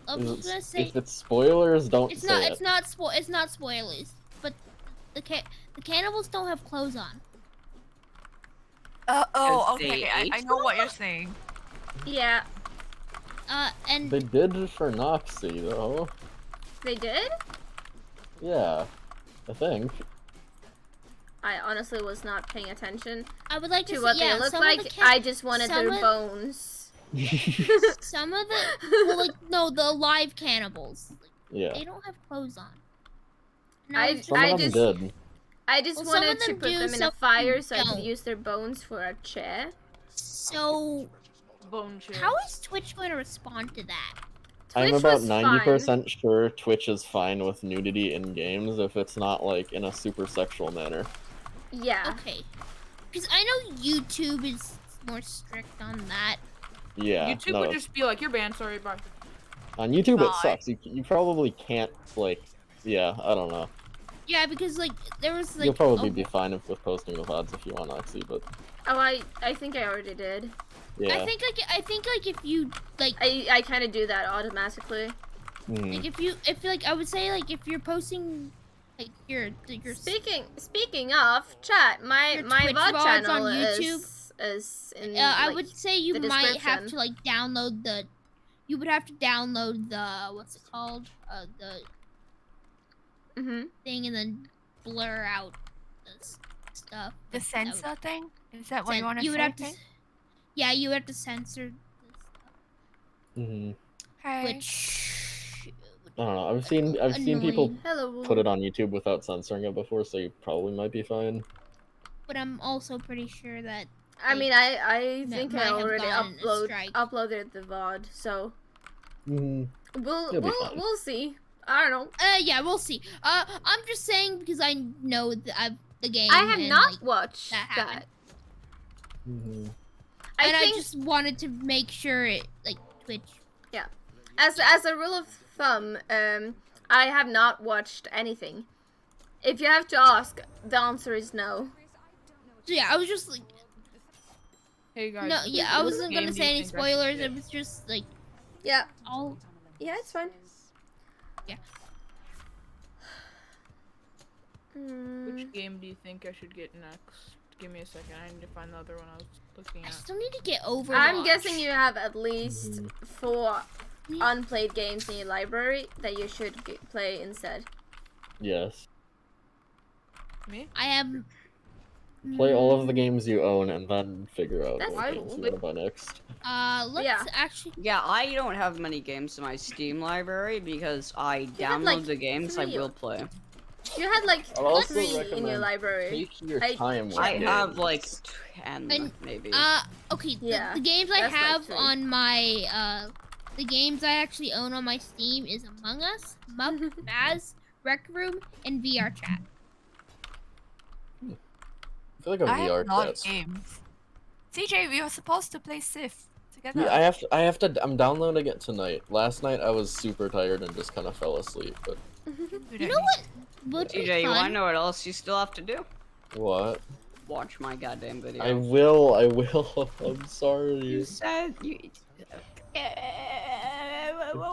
I was just gonna say. If it's spoilers, don't It's say not. it. It's not spoilers. But the cannibals don't have clothes on. Oh, As they okay. I age know what you're saying. Yeah. And They did for Noxie though. They did? Yeah, I think. I honestly was not paying attention I would like to to see, what yeah, they look some of like. the I just wanted some their of- bones. Some of the, well, like, no, the live cannibals. Like, Yeah. they don't have clothes on. And I was Some of them just did. I just Well, some wanted of to them put do, them in a some of them fire so I could don't. use their bones for a chair. So, Bone chip. how is Twitch going to respond to that? I'm Twitch about was 90% sure Twitch is fine with nudity in games if it's not like in a super sexual manner. Yeah. Okay. Because I know YouTube is more strict on that. Yeah. YouTube no. would just be like, you're banned, sorry, bye. On YouTube it Bye. sucks. You probably can't like. Yeah, I don't know. Yeah, because like there was like You'll probably a- be fine with posting the VODs if you want Noxie, but Oh, I think I already did. yeah. I think like if you like I kind of do that automatically. like if you like I would say like if you're posting like your Speaking of chat, my Your my Twitch VOD VODs channel on YouTube? is in. I like, would say you the might have description. to like download the you would have to download the what's it called the thing and then blur out the stuff. The That censor thing? Is that what Cen- you want to you say? would have to Pink? yeah, you would have to censor the stuff, Mhm. Okay. which I don't know. I've seen people annoying. Hello. put it on YouTube without censoring it before, so you probably might be fine. But I'm also pretty sure that I mean, I that think might I have already gotten a strike. uploaded the VOD, so Mhm. You'll be fine. we'll see. I don't know. yeah, we'll see. I'm just saying because I know that the game. I have and, not like, watched that that. happened. Mhm. I I think just wanted to make sure it like Twitch. as a rule of thumb, I have not watched anything. If you have to ask, the answer is no. So yeah, I was just like, Hey guys. no, yeah, I what wasn't game gonna do say you any think I should spoilers. get? It was just like Yeah, all. yeah, it's fine. Yeah. Which game do you think I should get next? Give me a second. I need to find the other one I was looking I at. still need to get over. I'm guessing you have at least 4 unplayed games in your library that you should play instead. Yes. Me? I have. Play all of the games you own and then figure out That's what cool. games you want to buy next. Let's Yeah. actually. Yeah, I don't have many games in my Steam library because I have, download like, the games I 3 will play. You had like I'll also 3 in your recommend library. Take your I- time with I games. have like 10, And, maybe. Okay. Yeah, The games I that's like have 3. on my the games I actually own on my Steam is Among Us, Muck, Baz, Rec Room, and VR Chat. I feel like a I have VR a lot of chat's- games. CJ, we were supposed to play Sif together. Yeah, I'm downloading it tonight. Last night I was super tired and just kind of fell asleep, but You know what? Would be TJ, you wanna fun? know what else you still have to do? what? Watch my goddamn video. I will. I'm sorry. You said you.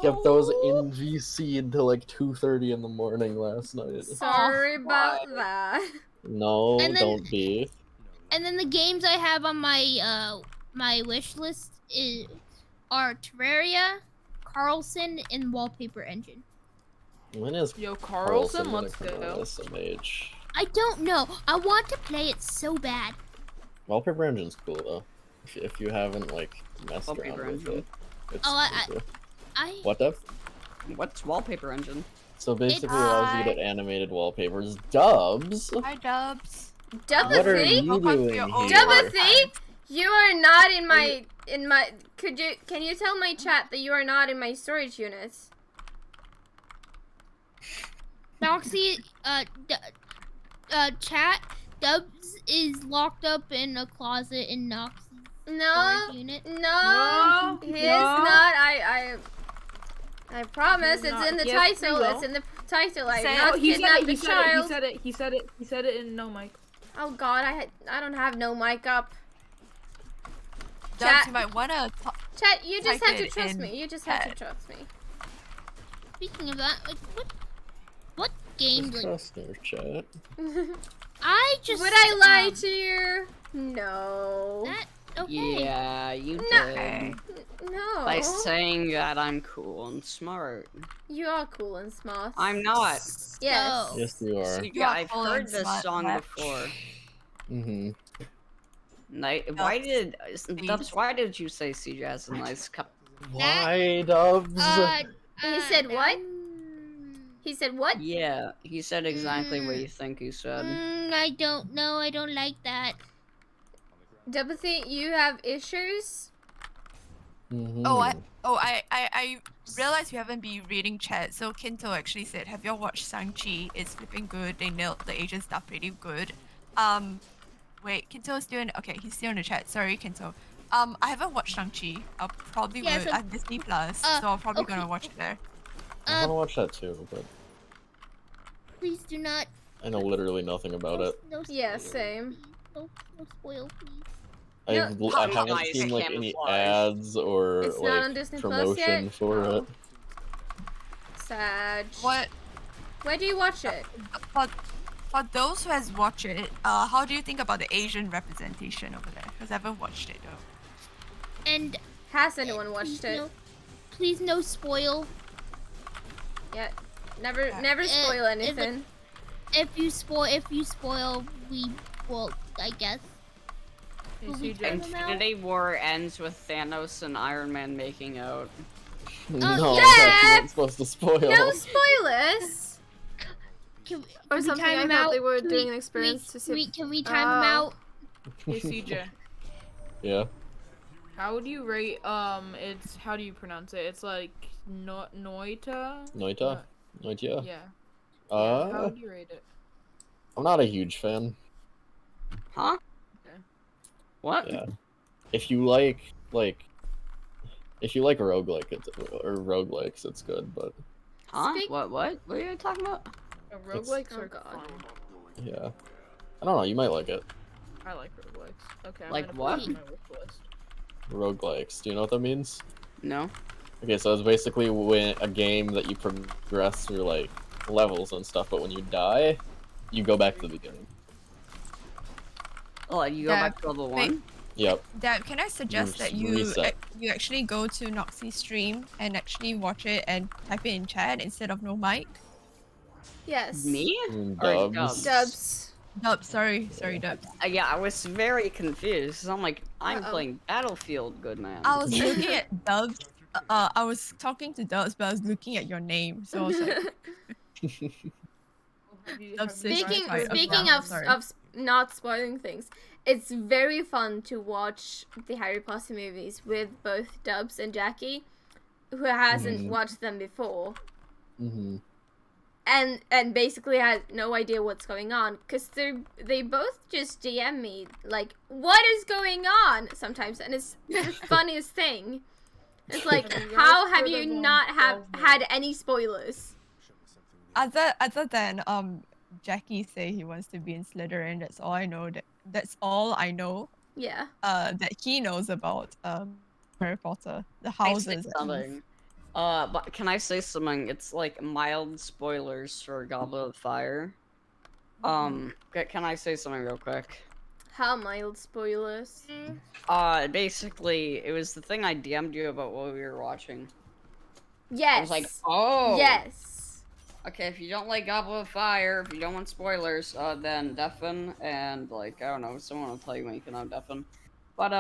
Yep, that was in GC until like 2:30 in the morning last night. Sorry about that. No, And then- don't be. And then the games I have on my my wish list are Terraria, Carlson, and Wallpaper Engine. When is Yo, Carlson Carlson, gonna let's come out go. of SMH? I don't know. I want to play it so bad. Wallpaper Engine's cool though. If you haven't like messed Wallpaper around with Engine. it, it's Oh, I- cool. I What Dev? What's Wallpaper Engine? So basically allows you to get animated wallpapers. Dubs? Hi, Dubs. What are Dubbathy? you Welcome to doing your here? own Dubbathy? You are not in my can you tell my chat that you are not in my storage unit? Noxie, chat. Dubs is locked up in a closet in Noxie's No, storage unit. no, he is not. I promise. It's in the Yes, title. he will. It's in the title. I Say- not Oh, he said kidnapped it, he a said child. it, he said it in no mic. Oh God, I don't have no mic up. Dubs, Chat. you might wanna. Chat, you just Type have to it trust in me. You just have to chat. trust me. Speaking of that, like what games like Trust your chat. I just Would I lie to you? No. that okay. Yeah, you No. did. No. By saying that I'm cool and smart. You are cool and smart. I'm not. Yes. Yes, you are. Suga, You are I've cool heard and this smart, song Matt. before. Mm-hmm. Why did Dubs? Why did you say CJ has a nice cup? Why, Dubs? He said what? He said what? Yeah, he said exactly what you think he said. I don't know. I don't like that. Dubbathy, you have issues? Mm-hmm. I realized we haven't been reading chat. So Kinto actually said, "Have you all watched Shang-Chi? It's flipping good. They nailed the Asian stuff pretty good." Wait, Kinto's still in. Okay, he's still in the chat. Sorry, Kinto. I haven't watched Shang-Chi. I'll probably Yeah, would. so- I have Disney Plus, so I'm probably okay. gonna watch it there. I want to watch that too, but Please do not. I know literally nothing about it. No Yeah, spoil, same. please. No spoil, please. I haven't Nice seen like any camouflage. ads or It's not on like Disney Plus promotion yet? for Oh. it. Sad. What? Where do you watch it? For those who has watched it, how do you think about the Asian representation over there? Because I haven't watched it though. And Has anyone watched it? Please no spoil. Yeah. Never spoil if anything. If you spoil, we will. I guess. Hey, Will we CJ. turn them out? Infinity War ends with Thanos and Iron Man making out. No, yeah! that's not supposed to spoil. No spoilers! Can, Or can we something, time I them thought out? they were Can doing we- an experience to see. Can we time them out? Hey, CJ. Yeah. How would you rate, it's, how do you pronounce it? It's like, Noita? Noita? Noita? Yeah. How Uh, would you rate it? I'm not a huge fan. Huh? Okay. What? Yeah. If you like roguelike, or roguelikes, it's good, but Huh? Speak- What are you talking about? Roguelikes Oh, are God. fun. yeah. I don't know, you might like it. I like roguelikes. Okay, I'm Like gonna what? put it on my wish list. Roguelikes. Do you know what that means? No. Okay, so it's basically when a game that you progress through like levels and stuff, but when you die, you go back to the beginning. Oh, you go Yeah, back to level wait. 1? Yep. Dad, can I suggest that you Reset. you actually go to Noxie's stream and actually watch it and type it in chat instead of no mic? Yes. Me? Dubs. Dubs? Dubs. Dubs, sorry, Dubs. Yeah, I was very confused. I'm like, I'm Uh-oh. playing Battlefield, good man. I was looking at Dubs. I was talking to Dubs, but I was looking at your name, so I was like, Speaking Sorry, speaking okay, of sorry. not spoiling things, it's very fun to watch the Harry Potter movies with both Dubs and Jackie, who hasn't watched them before, Mm-hmm. and basically has no idea what's going on, because they both just DM me like, what is going on sometimes, and it's the funniest thing. It's like, how have you not had any spoilers? other than Jackie say he wants to be in Slytherin, that's all I know. That's all I know. Yeah. That he knows about Harry Potter, the I houses. say at least. something. But can I say something? It's like mild spoilers for Goblet of Fire. Can I say something real quick? How mild spoilers? Basically, it was the thing I DM'd you about what we were watching. Yes. I was like, oh. Yes. Okay, if you don't like Goblet of Fire, if you don't want spoilers, then deafen, and, like, I don't know, someone will tell you when you can undeafen. But,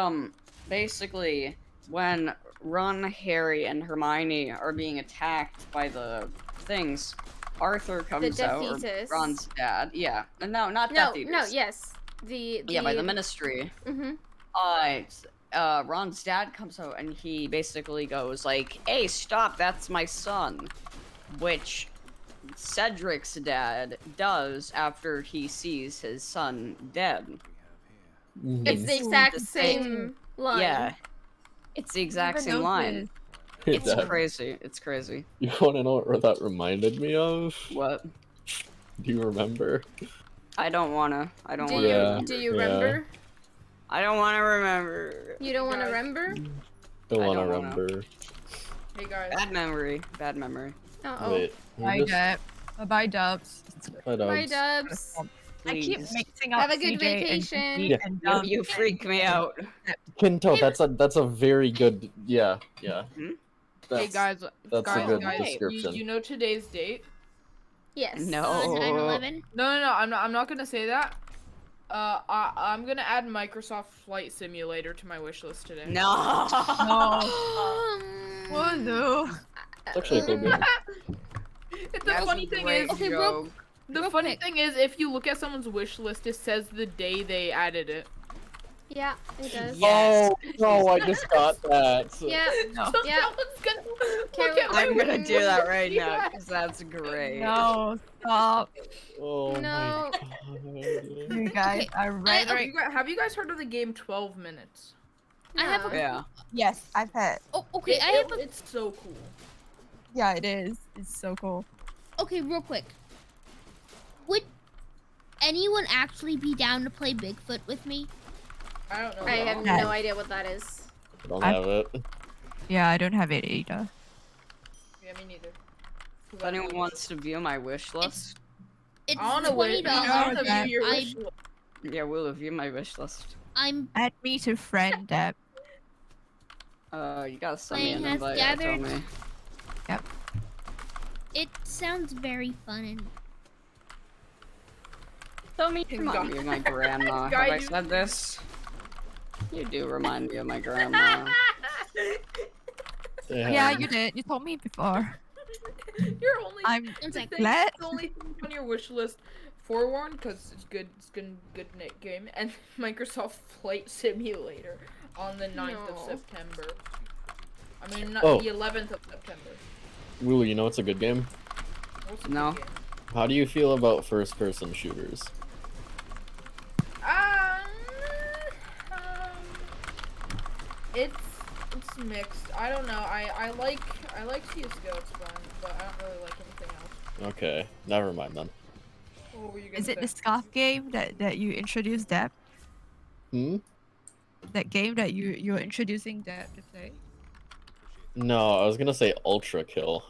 basically, when Ron, Harry, and Hermione are being attacked by the things, Arthur comes Death out, or Eaters. Ron's dad, yeah. No, not No, Death Eaters. no, yes. Yeah, by the Ministry. Mm-hmm. Ron's dad comes out, and he basically goes, like, hey, stop, that's my son. Which Cedric's dad does after he sees his son dead. It's the exact the same line. Yeah. It's the exact same line. It's crazy. It's crazy. You want to know what that reminded me of? What? Do you remember? I don't wanna. I don't Do wanna. you Yeah, do you yeah. remember? I don't wanna remember. You don't want to remember? Don't I want to don't wanna. remember. Hey guys. Bad memory. Bad memory. Uh-oh. Wait. Bye, Deb. Bye, Dubs. Bye, Bye, Dubs. Dubs. I keep please. mixing up Have a good CJ and vacation. Vicky Yeah. and You freak me out. Kinto, that's a very good. Yeah. Hey That's, guys, that's a good hey, description. you know today's date? Yes. No. 9/11. No, I'm not gonna say that. I'm gonna add Microsoft Flight Simulator to my wish list today. No. Oh no. It's actually a cool game. The That's funny a thing great is, Okay, joke. the real funny quick. thing is, if you look at someone's wish list, it says the day they added it. Yeah, it does. Yes. Oh no, I just got that. Yeah. No. So Yeah. someone's gonna Can look we- at my I'm gonna wish do that list right and now see because that's great. No, stop. Oh No. my god. You guys are right. Have you guys heard of the game 12 Minutes? I have a- No. Yeah. Yes, I've had. Oh, okay. I have a. It's so cool. Yeah, it is. It's so cool. Okay, real quick. Would anyone actually be down to play Bigfoot with me? I don't know. I have Yeah. no idea what that is. I don't have it. Yeah, I don't have it either. Yeah, me neither. If anyone wants to view my wish list, It's I wanna $20. I wanna that. view your I- wish list. yeah, we'll view my wish list. I'm Add me to friend Deb. You gotta send me Playing an has invite. gathered. Tell me. It sounds very fun and Tell me. Remind me of my grandma. Have I Guy, said this? You do remind me of my grandma. Yeah, you did. You told me before. You're only. I'm One sec. glad. The only thing on your wish list. Forewarned, because it's good. It's good game, and Microsoft Flight Simulator on the 9th of No. September. I mean, not Oh. the 11th of September. Woo, you know it's a good game? What's a good No. game? How do you feel about first-person shooters? It's mixed. I don't know. I like CS:GO. It's fun, but I don't really like anything else. Okay, never mind then. What were you gonna Is it say? the scarf game that you introduced Deb? Hmm? That game that you're introducing Deb to play? No, I was gonna say Ultra Kill,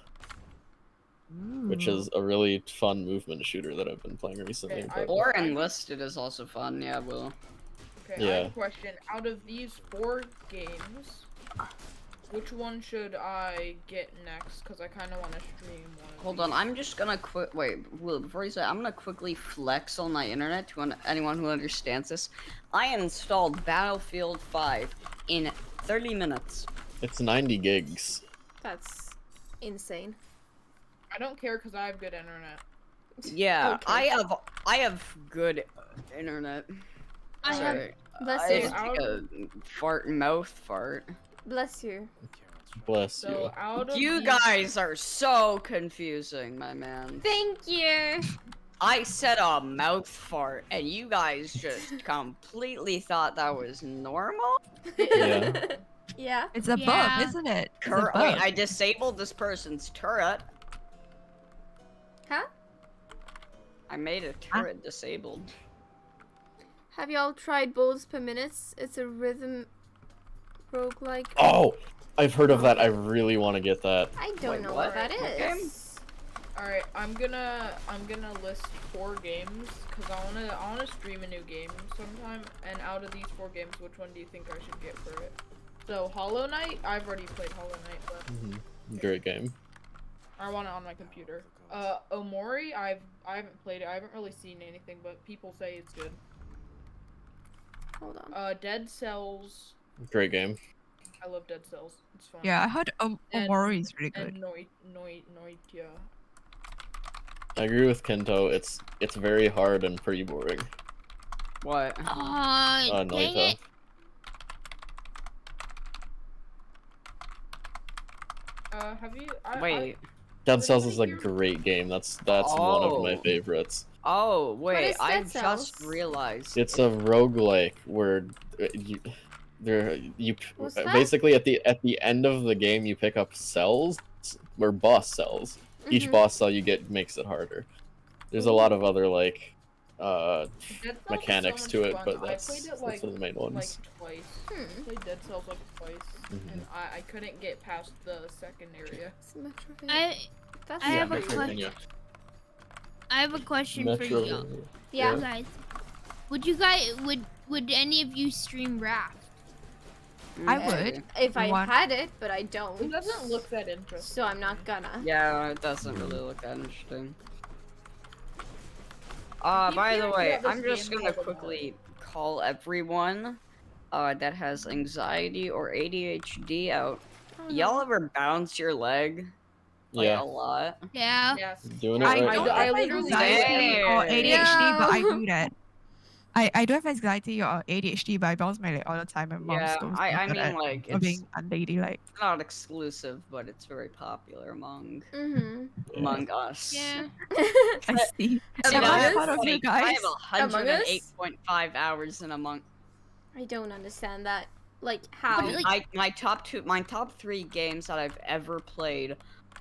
which Ooh. is a really fun movement shooter that I've been playing recently. Okay, but- Or Enlisted is also fun. Yeah, Will. Okay, I Yeah. have a question. Out of these 4 games, which one should I get next? Because I kind of want to stream one. Of Hold these. on, I'm just gonna wait, Will, before you say, I'm gonna quickly flex on my internet to anyone who understands this. I installed Battlefield 5 in 30 minutes. It's 90 gigs. That's insane. I don't care because I have good internet. Yeah, Okay. I have good internet. I have Sorry. Bless I you. just take a fart mouth fart. Bless you. Bless So you. out of You these- guys are so confusing, my man. Thank you. I said a mouth fart, and you guys just completely thought that was normal? Yeah. Yeah. It's a Yeah. bug, isn't it? It's a Wait, bug. I disabled this person's turret. Huh? I made a turret disabled. Have y'all tried Bowls Per Minutes? It's a rhythm roguelike. Oh, I've heard of that. I really want to get that. I don't Wait, know what? what that What game? is. Alright, I'm gonna list 4 games because I wanna stream a new game sometime. And out of these 4 games, which one do you think I should get for it? So Hollow Knight, I've already played Hollow Knight, but Great game. I want it on my computer. Omori, I haven't played it. I haven't really seen anything, but people say it's good. Hold on. Dead Cells. Great game. I love Dead Cells. It's fun. Yeah, I heard And- Omori is really And good. Noitia. I agree with Kento. It's very hard and pretty boring. What? dang Noita. it. Have you? Wait. Dead Cells Does is a anybody here- great game. That's one of my Oh. favorites. Oh, What wait, is I Dead just Cells? realized. It's a roguelike where What's that? basically at the end of the game you pick up cells or boss cells. Each Mhm. boss cell you get makes it harder. There's a lot of other like Dead Cells is mechanics so to much it, fun. but I that's played it one like of the main ones. twice. Hmm. I played Dead Cells like twice, Mhm. and I couldn't get past the second area. Symmetric. I That's I have a weird. question. Yeah. I have a question for Metro. y'all. Yeah. You guys, would any of you stream Raft? I would. If I Want- had it, but I don't. It doesn't look that interesting. So I'm not gonna. Yeah, it doesn't really look that interesting. Keep By the hearing way, about this I'm just game gonna called quickly call everyone that has anxiety or ADHD out. Oh, Y'all no. ever bounce your leg? Like Yeah. a lot? Yeah. Yes. Doing it I right don't now. have literally anxiety or Hey. ADHD, but I No. do that. I don't have anxiety or ADHD, but I bounce my leg all the time. And mom Yeah, scolds I me for mean, that, like, for it's being unladylike. not exclusive, but it's very popular among Mm-hmm. us. Yeah. I see. Among Am I Us? part of you guys? I have Among Us? 108.5 hours in Among. I don't understand that. Like how? But, My top 3 games that I've ever played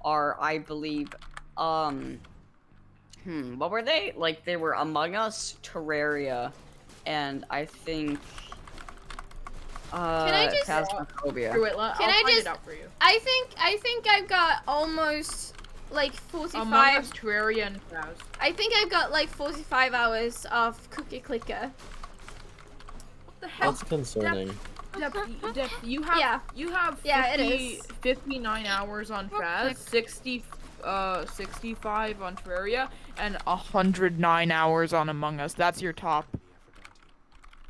are, I believe, what were they? Like, they were Among Us, Terraria, and I think I just- Phasmophobia. Wait, Can I'll I find just- it out for you. I think I've got almost like Among 45. Us, Terraria, and Phas. I think I've got like 45 hours of Cookie Clicker. What the hell? That's concerning. Dep, you have Yeah. you have 50, Yeah, it is. 59 hours on Phas, 65 on Terraria, and 109 hours on Among Us. That's your top.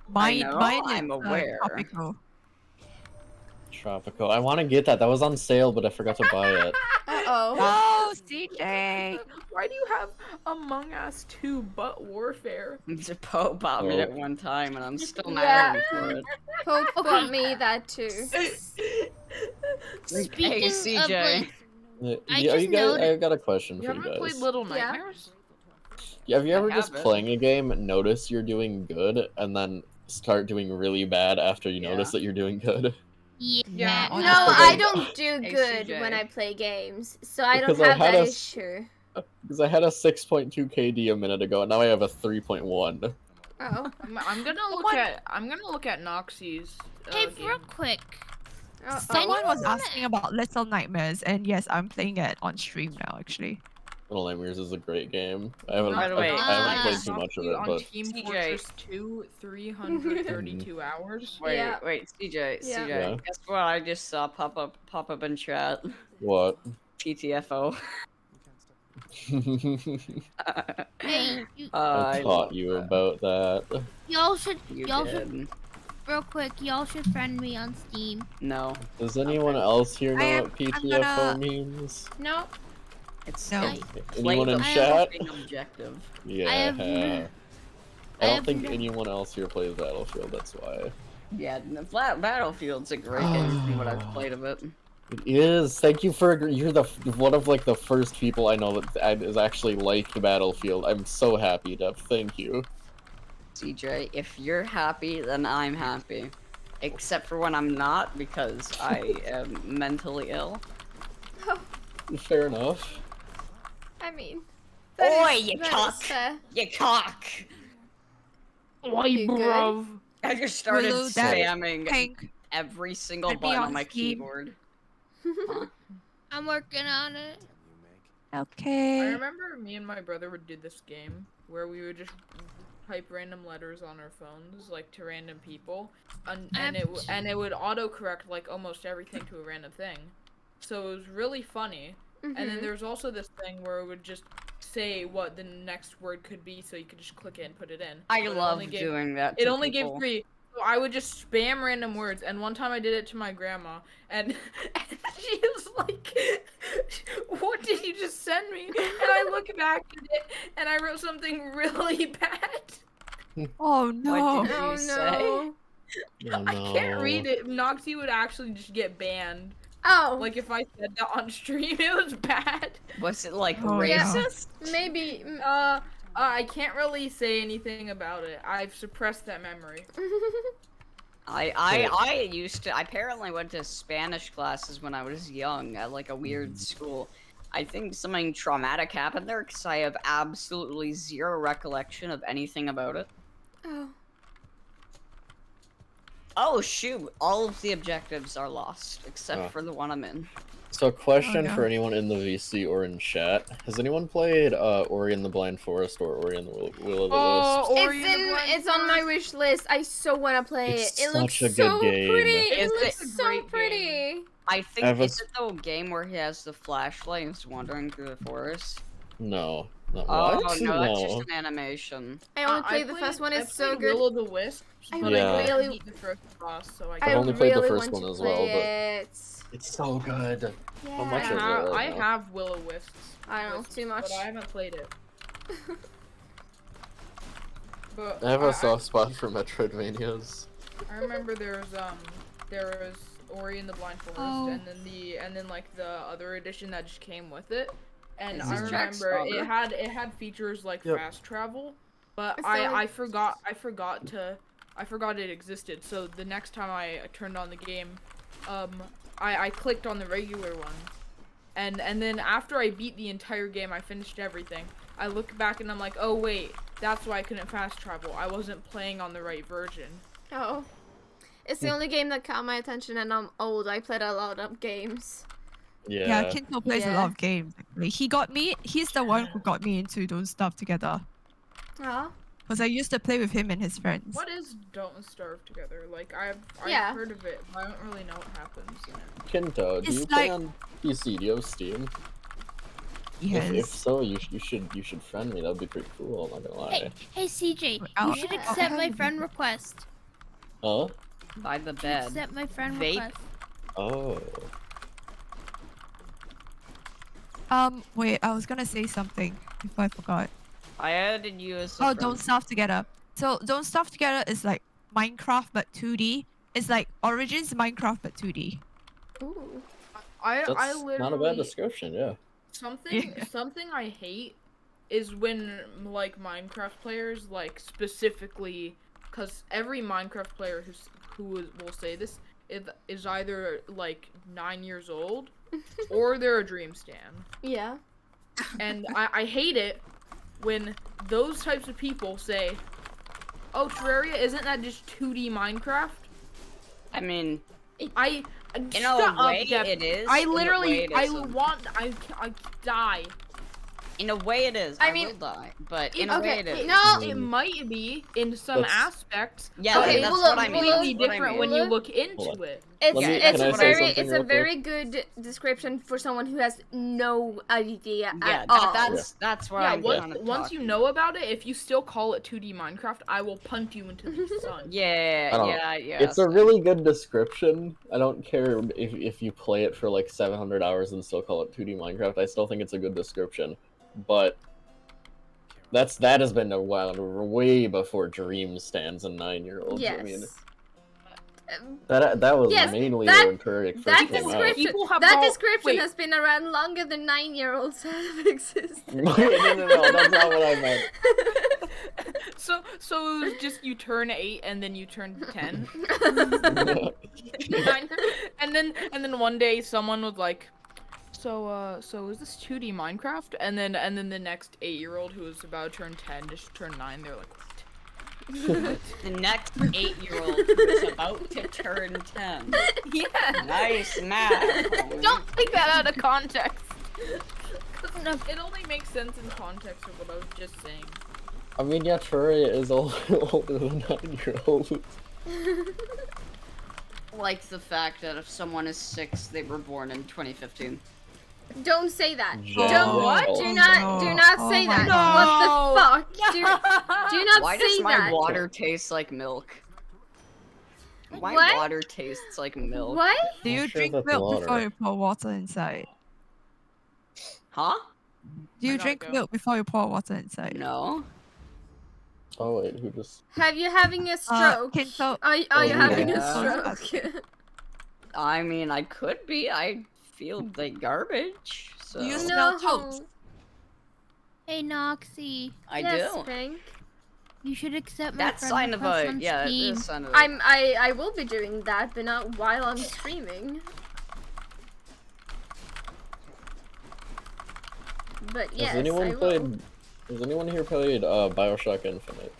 Mine, know, mine I'm is aware. tropical. Tropical. I want to get that. That was on sale, but I forgot to buy it. Uh-oh. Oh, CJ! Why do you have Among Us 2 but Warfare? Poe bought me Oh. at one time, and I'm still mad Yeah. at him for it. Pope bought me that too. Speaking Hey, of CJ. like, I Yeah, just you guys, noticed- I've got a question You for you haven't played guys. Little Yeah. Nightmares? Yeah, have you I ever just haven't. playing a game, notice you're doing good, and then start doing really bad after you Yeah. notice that you're doing good? Yeah, No, honestly. I don't do Hey, good CJ. when I play games, so I don't Because I have had that a- issue. Because I had a 6.2 KD a minute ago, and now I have a 3.1. Oh. I'm gonna look at Noxie's. Hey, game. real quick. Uh-oh. Someone was asking about Little Nightmares, and yes, I'm playing it on stream now, actually. Little Nightmares is a great game. I haven't, By the way, I haven't Ah. played too much of You it, on but Team CJ. Fortress 2, 332 hours. Wait, Yeah. wait, CJ, Yeah. CJ. Yeah. Guess what? I just saw pop up in chat. what? PTFO. Hey, you, I taught you about that. y'all should You y'all did. should real quick. Y'all should friend me on Steam. No, Does anyone else here know I am- what I'm PTFO gonna- means? No. it's No. Anyone in I chat? being objective. Yeah. have- I I don't have think no- anyone else here plays Battlefield, that's why. Yeah, Battlefield's a great game from what I've played of it. It is. Thank you for you're the one of like the first people I know that is actually liked Battlefield. I'm so happy, Deb. Thank you. CJ, if you're happy, then I'm happy. Except for when I'm not, because I am mentally ill. Fair enough. I mean. Oi, you that cock! is fair. You cock! Oi, You good? bruv. I just started Willow, that spamming Pink. every single I'd be button on on my Steam. keyboard. I'm working on it. I Okay. remember me and my brother would do this game where we would just type random letters on our phones, like to random people, and it would autocorrect like almost everything to a random thing. So it was really funny. And then Mhm. there was also this thing where it would just say what the next word could be, so you could just click it and put it in. I But it love only gave- doing that. It to only gave people. 3. So I would just spam random words, and one time I did it to my grandma, and, she was like, "What did you just send me?" And I look back at it, and I wrote something really bad. Oh What no. did Oh you say? no. Oh, I can't no. read it. Noxie would actually just get banned. Oh. Like if I said that on stream, it was bad. Was it like Oh, yeah. racist? Maybe. I can't really say anything about it. I've suppressed that memory. I used to. I apparently went to Spanish classes when I was young at like a weird school. I think something traumatic happened there because I have absolutely zero recollection of anything about it. Oh. Oh shoot! All of the objectives are lost except Oh. for the one I'm in. So, question Oh, no. for anyone in the VC or in chat: has anyone played Ori and the Blind Forest or Ori and the Will of the Wisps? Ori and the Blind It's on my Forest. wish list. I so wanna play It's it. It looks such a good so game. pretty. Is It it- looks It's a so great pretty. game. I think I have a is it the game where he has the flashlight and is wandering through the forest? No. No. Oh What? no, that's just No. an animation. I only played the first one. I It's so played good. Will of the Wisps, I but Yeah. I didn't really- beat the first boss, so I I I've only played the really first want one to as well, play it. It's so good. Yeah. How much I is it have, right I now? have Will of Wisps. I don't know, Wisps, too much. But I haven't played it. But I have a soft spot for Metroidvanias. I remember there was Ori and the Blind Forest, Oh. and then like the other edition that just came with it. And Is I this Jack remember it Stauber? had features like Yep. fast travel, but It's I forgot it existed. So the next time I turned on the game, I clicked on the regular one, and then after I beat the entire game, I finished everything. I look back and I'm like, oh wait, that's why I couldn't fast travel. I wasn't playing on the right version. Oh. It's the only game that caught my attention, and I'm old. I played a lot of games. Yeah, Kinto plays a Yeah. lot of games. Actually. He's the one who got me into Don't Starve Together. Oh. Because I used to play with him and his friends. What is Don't Starve Together? Like I've Yeah. heard of it, but I don't really know what happens in it. Kinto, do It's you play like- on PC? Do you have Steam? Yes. If so, you should friend me. That'd be pretty cool. I'm not gonna lie. Hey, CJ, I'll- you should Yeah. accept my friend request. Huh? By the You should bed. accept my friend Vape? request. Oh. Wait, I was gonna say something before I forgot. I added you as a Oh, friend. Don't Starve Together. So Don't Starve Together is like Minecraft but 2D. It's like Origins Minecraft but 2D. Ooh. I That's literally not a bad description, yeah. something I hate is when like Minecraft players like specifically, because every Minecraft player will say this is either like 9 years old or they're a dream stan. Yeah. And I hate it when those types of people say, oh, Terraria, isn't that just 2D Minecraft? I mean, In in a way it is. I in a way literally, it I isn't. I die. In a way it is. I I mean- will die, but in a way Okay, it is. no. It might be in some That's- aspects. Yeah, Okay, that's well, what look, I mean. well, Completely That's what I different mean. when you Hold look on. into it. It's Let me- it's can I a say very something it's real a quick? very good description for someone who has no idea Yeah, at all. that's what Yeah, I'm once, kind of once you know about it, if you still call it 2D Minecraft, I will punt you into the sun. Yeah, I don't know. yeah. It's a really good description. I don't care if you play it for like 700 hours and still call it 2D Minecraft. I still think it's a good description. But that has been a while, way before Dream stands and 9-year-olds. Yes. I mean, that was Yes, mainly that- when Terraria first that came out. description, People have that all- description wait. has been around longer than 9-year-olds have existed. No, that's not what I meant. So it was just you turn 8 and then you turn 10. and then one day someone was like, so is this 2D Minecraft? And then the next 8-year-old who was about to turn 10 just turned 9. They're like, what? The next 8-year-old who is about to turn 10. Yeah. Nice math. Don't take that out of context. It only makes sense in context of what I was just saying. I mean, yeah, Terraria is older than 9-year-olds. Like the fact that if someone is 6, they were born in 2015. Don't say that. Yeah. Don't. What? Do not Oh say my that. God. What the fuck? Do not Why say does my that. water taste like milk? My What? water tastes like milk. What? Do you I'm sure drink that's milk water. before you pour water inside? Huh? Do you I gotta drink go. milk before you pour water inside? No. Oh wait, who just? Have you having a stroke? Kinto. Are you Oh, having yeah. a stroke? I mean, I could be. I feel like garbage. So You smell toast. Hey, Noxy, I yes, do. Frank. you should accept my That's friend sign of request a on yeah. It Steam. is sign of a. I will be doing that, but not while I'm streaming. But yes, Has anyone I will. played? Has anyone here played BioShock Infinite?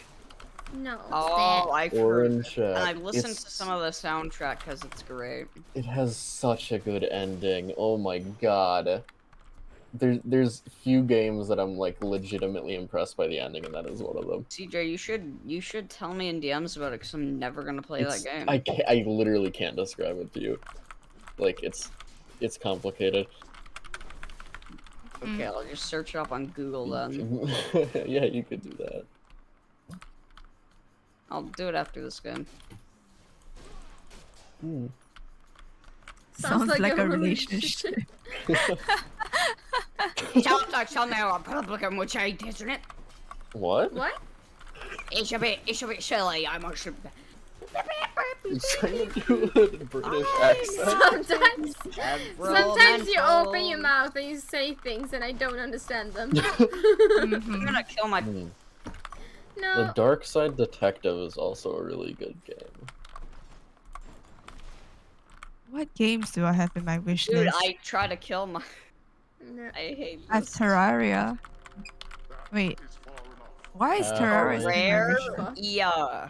No. Oh, I've heard. Orange. And I've listened to some of the soundtrack because it's great. It has such a good ending. Oh my god. There's few games that I'm like legitimately impressed by the ending, and that is one of them. CJ, you should tell me in DMs about it because I'm never gonna play that game. I literally can't describe it to you. Like it's complicated. Okay, I'll just search it up on Google then. Yeah, you could do that. I'll do it after this game. Sounds like a relationship. Tell me how Republican which I isn't it? What? What? It's a bit silly, I must admit. You trying to do a British accent? Sometimes you open your mouth and you say things and I don't understand them. I'm gonna kill my. The No. Dark Side Detective is also a really good game. What games do I have in my wish Dude, list? I try to kill my. No. I hate I have this. Terraria. Wait. Why is Terraria in my Rare? wish list? Yeah.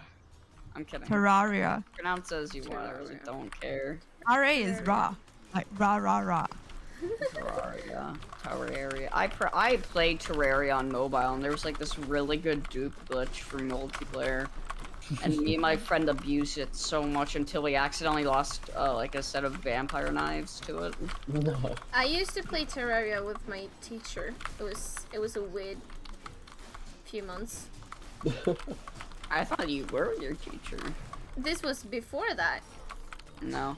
I'm kidding. Terraria. Pronounce as you want. I really don't care. RA is raw. Like rah. Terraria. Terraria. I played Terraria on mobile, and there was like this really good dupe glitch for multiplayer. And me and my friend abused it so much until we accidentally lost like a set of vampire knives to it. No. I used to play Terraria with my teacher. It was a weird few months. I thought you were your teacher. This was before that. No.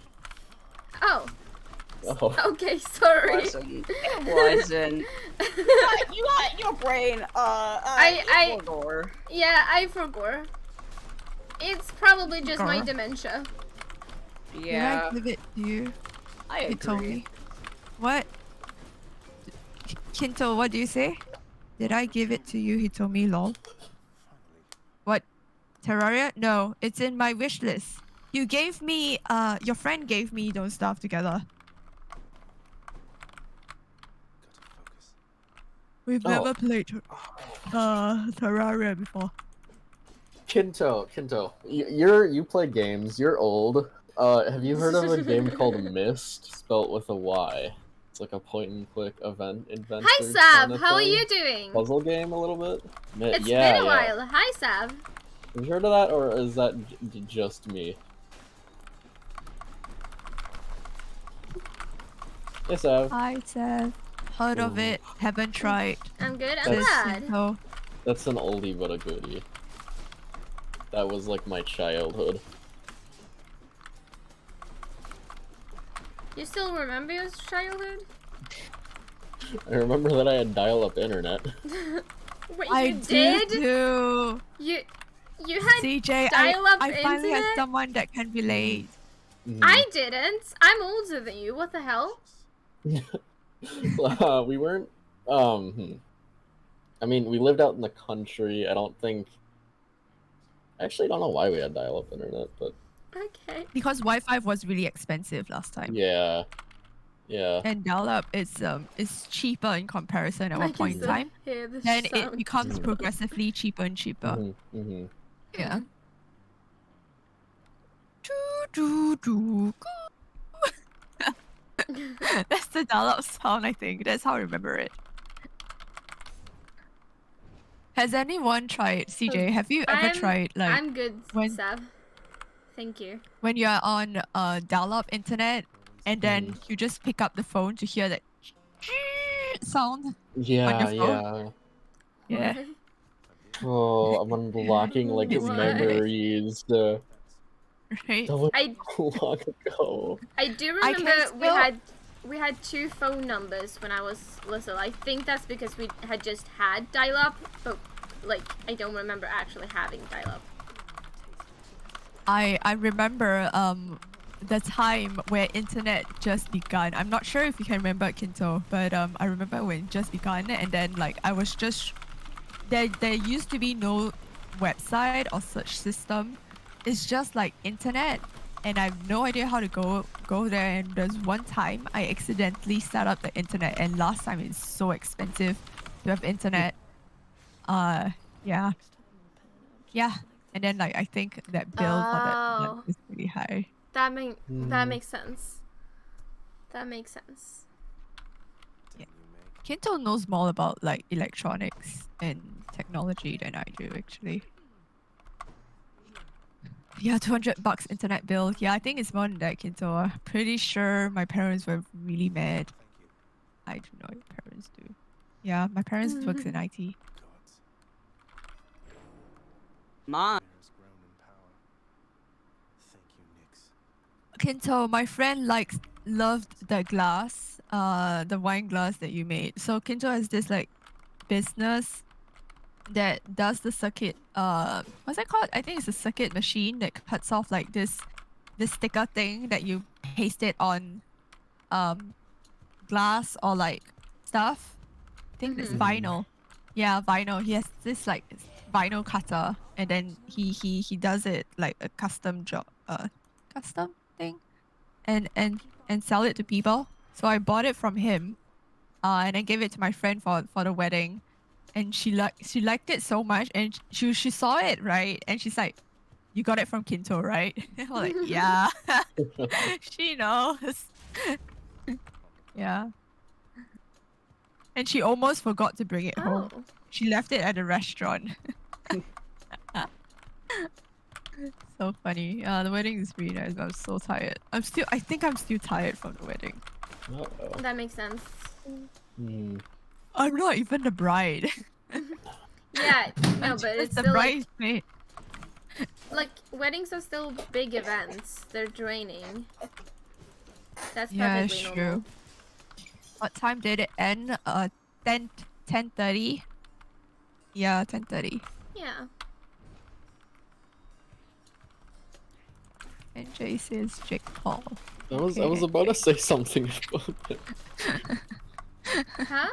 Oh. Oh. Okay, sorry. It wasn't. You got your brain. I forgot. Yeah, I forgot. It's probably just my Forgot? dementia. Yeah. Did I give it to you? I You told agree. me. What? Kinto, what do you say? Did I give it to you? He told me, lol. What? Terraria? No, it's in my wish list. You gave me, your friend gave me those stuff together. We've Oh. never played Terraria before. Kinto, you play games. You're old. Have you heard of a game called Myst, spelt with a Y? It's like a point-and-click event adventure. Hi Sav, kinda how are thing. you doing? Puzzle game a little bit. It's yeah, been a yeah. while. Hi Sav. Have you heard of that, or is that just me? Hey, Sav. Hi, Seth. Heard of it, haven't tried. I'm good. I'm That's- glad. Kinto. That's an oldie but a goodie. That was like my childhood. You still remember your childhood? I remember that I had dial-up internet. What I you did? too. You had CJ, dial-up I finally internet? had someone that can relate. I didn't. I'm older than you. What the hell? We weren't. I mean, we lived out in the country. I don't think. I actually don't know why we had dial-up internet, but Okay. Because Wi-Fi was really expensive last time. yeah, yeah. And dial-up is cheaper in comparison at I one point in can time. hear the Then it sound. becomes progressively cheaper and cheaper. Mm-hmm. Yeah. Doo, doo, doo, goo. That's the dial-up sound, I think. That's how I remember it. Has anyone tried, CJ? Have you ever tried like I'm good, when- Sav. Thank you. when you're on dial-up internet and then you just pick up the phone to hear that sound? Yeah, your phone? yeah. Yeah. Oh, I'm unlocking like Why? memories. Right? That was I so long ago. I do I can remember still- we had 2 phone numbers when I was little. I think that's because we had just had dial-up, but like I don't remember actually having dial-up. I remember the time where internet just begun. I'm not sure if you can remember Kinto, but I remember when it just begun, and then like I was just there used to be no website or such system. It's just like internet, and I have no idea how to go there. And there's one time I accidentally set up the internet, and last time it's so expensive to have internet. Yeah. And then like I think that bill for that Oh. month is pretty high. That makes sense. That makes sense. Kinto knows more about like electronics and technology than I do actually. Yeah, $200 internet bill. Yeah, I think it's more than that, Kinto. I'm pretty sure my parents were really mad. I do know your parents do. Yeah, my parents works in IT. Mom. Kinto, my friend loved the glass, the wine glass that you made. So Kinto has this like business that does the circuit. What's that called? I think it's a circuit machine that cuts off like this sticker thing that you paste it on, glass or like stuff. I think it's vinyl. Yeah, vinyl. He has this like vinyl cutter, and then he does it like a custom job, custom thing, and sell it to people. So I bought it from him, and I gave it to my friend for the wedding, and she liked it so much, and she saw it, right, and she's like, "You got it from Kinto, right?" I'm like, "Yeah." She knows. Yeah. And she almost forgot to bring it home. She left it at the restaurant. So funny. The wedding is really nice, but I'm so tired. I think I'm still tired from the wedding. That makes sense. I'm not even the bride. Yeah, no, but it's the still like, bridesmaid. like weddings are still big events. They're draining. That's Yeah, perfectly it's normal. true. What time did it end? 10:30. Yeah, 10:30. Yeah. And Jay says Jake Paul. I was about to say something about it. Huh?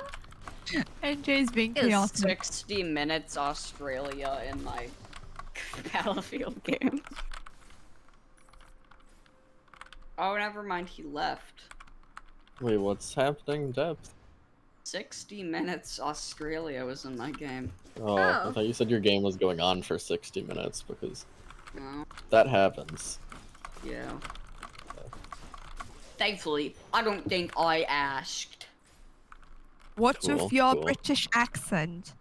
And Jay's being It's chaotic. 60 minutes Australia in my Battlefield game. Oh, never mind, he left. Wait, what's happening, Depth? 60 minutes Australia was in my game. Oh, I thought you said your game was going on for 60 minutes because No. that happens. Yeah. Thankfully, I don't think I asked. What's Cool, with your cool. British accent?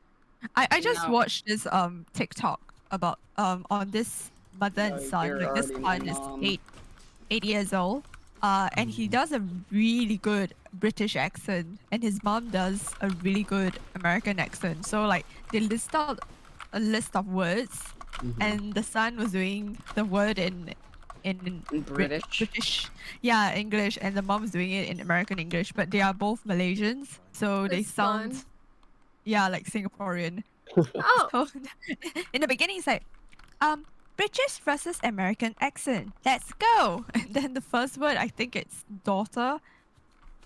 I just No. watched this TikTok about on this mother and No, son. you're Like this already my son is mom. 8 years old. And he does a really good British accent, and his mom does a really good American accent. So like they list out a list of words, and the son was doing the word in British. yeah, English, and the mom's doing it in American English. But they are both Malaysians, so they That's sound fun. yeah like Singaporean. Oh, So in the beginning, it's like, British versus American accent. Let's go. And then the first word, I think it's daughter.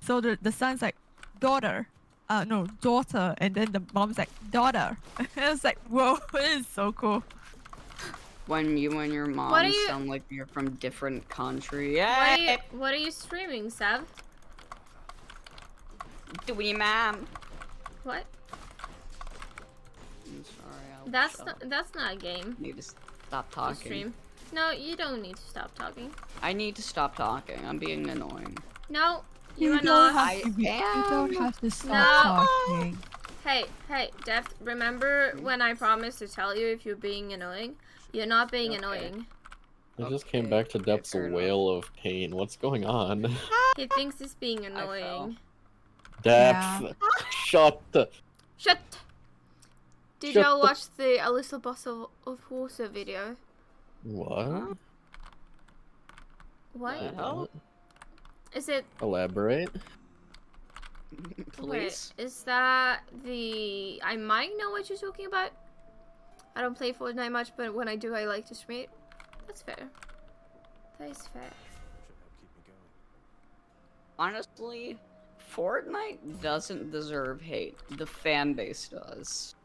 So the son's like, daughter. No, daughter. And then the mom's like, daughter. And I was like, whoa, this is so cool. When you and your mom What are you- sound like you're from different country. what are Yeah. you streaming, Sab? Do we, ma'am? What? I'm sorry. That's not a game. I need to stop To talking. stream. No, you don't need to stop talking. I need to stop talking. I'm being annoying. No, you are don't not. have to be, you don't have to stop No. talking. Hey, Depth, remember when I promised to tell you if you're being annoying? You're not being annoying. I just came Okay, back to Depth's fair enough. wail of pain. What's going on? He thinks he's being annoying. Depth! Shut the... Shut! Did Shut y'all the- watch the A Little Bottle of Water video? What? What? hell? Is it? Elaborate? Please. Wait, is that the? I might know what you're talking about. I don't play Fortnite much, but when I do, I like to stream it. That's fair. That is fair. Honestly, Fortnite doesn't deserve hate. The fan base does.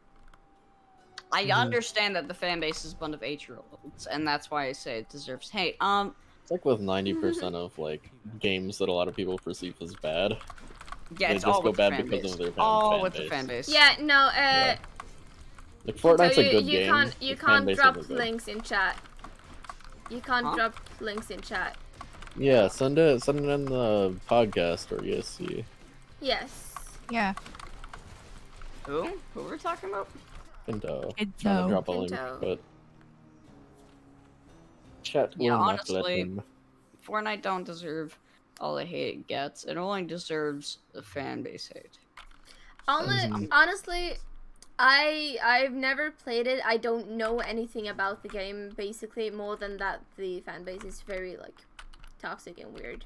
I understand that the fan base is a bunch of 8-year-olds, and that's why I say it deserves hate. It's like with 90% of like games that a lot of people perceive as bad. Yeah, They it's just all go with bad the fan because base. of their all fan with the base. fan base. Yeah, no, Like Fortnite's So a good you game. can't the fan can't base drop isn't good. links in chat. You can't Huh? drop links in chat. Yeah, send it in the podcast or ESC. Yes. Yeah. Who we're talking about? Pinto. Trying to Pinto. drop a link, Pinto. but chat Yeah, will not let honestly, him. Fortnite don't deserve all the hate it gets. It only deserves the fan base hate. Honestly, I've never played it. I don't know anything about the game. Basically, more than that, the fan base is very like toxic and weird.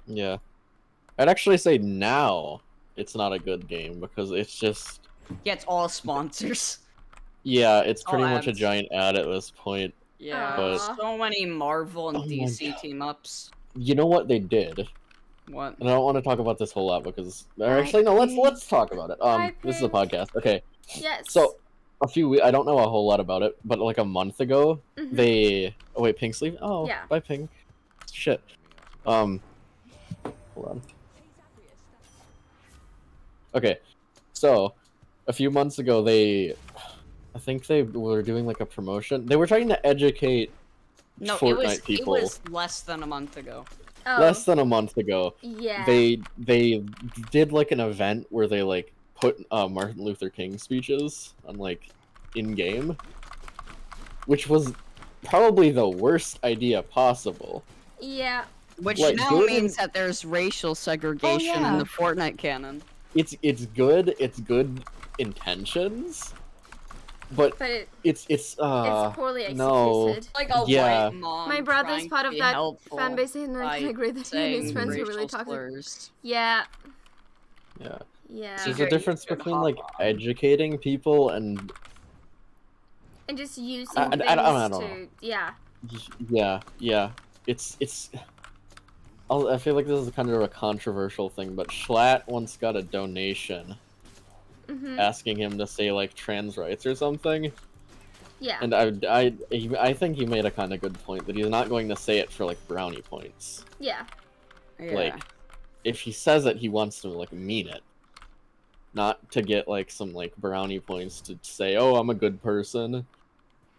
Yeah. I'd actually say now it's not a good game because it's just Gets all sponsors. yeah, it's pretty All much a ads. giant ad at this point. Yeah, But so many Marvel and Oh my DC God. team ups. you know what they did? What? And I don't want to talk about this whole lot because or actually no, let's talk about it. This is a podcast. Okay. Yes. So a few I don't know a whole lot about it, but like a month ago they oh wait, Pink Sleeve? Oh Yeah. bye Pink. Shit. Hold on. Okay. So a few months ago I think they were doing like a promotion. They were trying to educate No, Fortnite people. it was less than a month ago. Oh. Less than a month ago. Yeah. They did like an event where they like put Martin Luther King speeches on like in game, which was probably the worst idea possible. Yeah. Which Like, now good means that there's racial segregation yeah. in the Fortnite canon. It's good intentions, but But it's it's poorly executed. no. Like a Yeah. white mom. My brother's trying part to of be that helpful fan base, and I by can agree that he and his saying friends are really racial toxic. slurs. Yeah. Yeah. Yeah. There's TJ, a difference you should between hop like on. educating people and And just using I things don't know. to yeah. Yeah. It's. I feel like this is kind of a controversial thing, but Schlatt once got a donation asking him to say like trans rights or something, Yeah. and I think he made a kind of good point that he's not going to say it for like brownie points. Yeah. Yeah. Like, if he says it, he wants to like mean it, not to get like some like brownie points to say, "Oh, I'm a good person."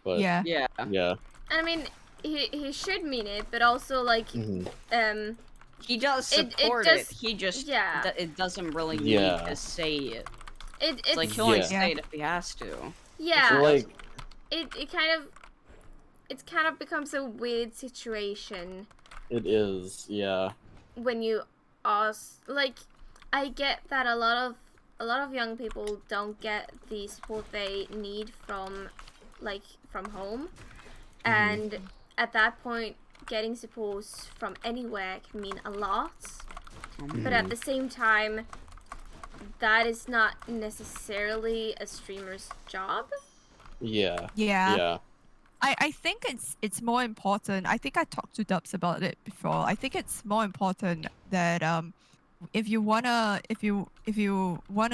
But Yeah. Yeah. yeah. I mean, he should mean it, but also like He does It support does- it. He just yeah. it doesn't really need Yeah. to say it. it's It's like he'll only Yeah. say it if he has to. yeah. Like, It kind of becomes a weird situation it is, yeah. when you ask, like, I get that a lot of young people don't get the support they need from home, and at that point getting support from anywhere can mean a lot, but at the same time that is not necessarily a streamer's job. Yeah. Yeah. I think it's more important. I think I talked to Dubs about it before. I think it's more important that if you wanna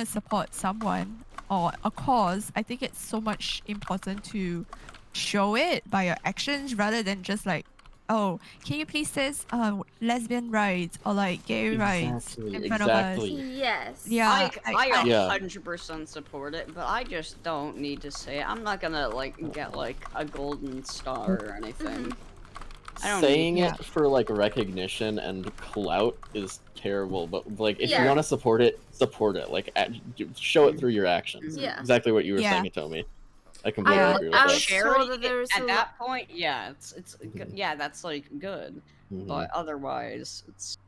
support someone or a cause, I think it's so much important to show it by your actions rather than just like, oh, can you please say lesbian rights or like gay rights in front of us? Yes. Yeah. I Yeah. 100% support it, but I just don't need to say it. I'm not gonna like get like a golden star or anything. I don't Saying need- it for like recognition and clout is terrible, but like if Yeah. you want to support it, like show it through your actions. Yeah. Exactly what you were Yeah. saying, Tomi. I completely I agree with was that. told Charity that there's at a that point, yeah, it's yeah, that's like good, Mhm. but otherwise, it's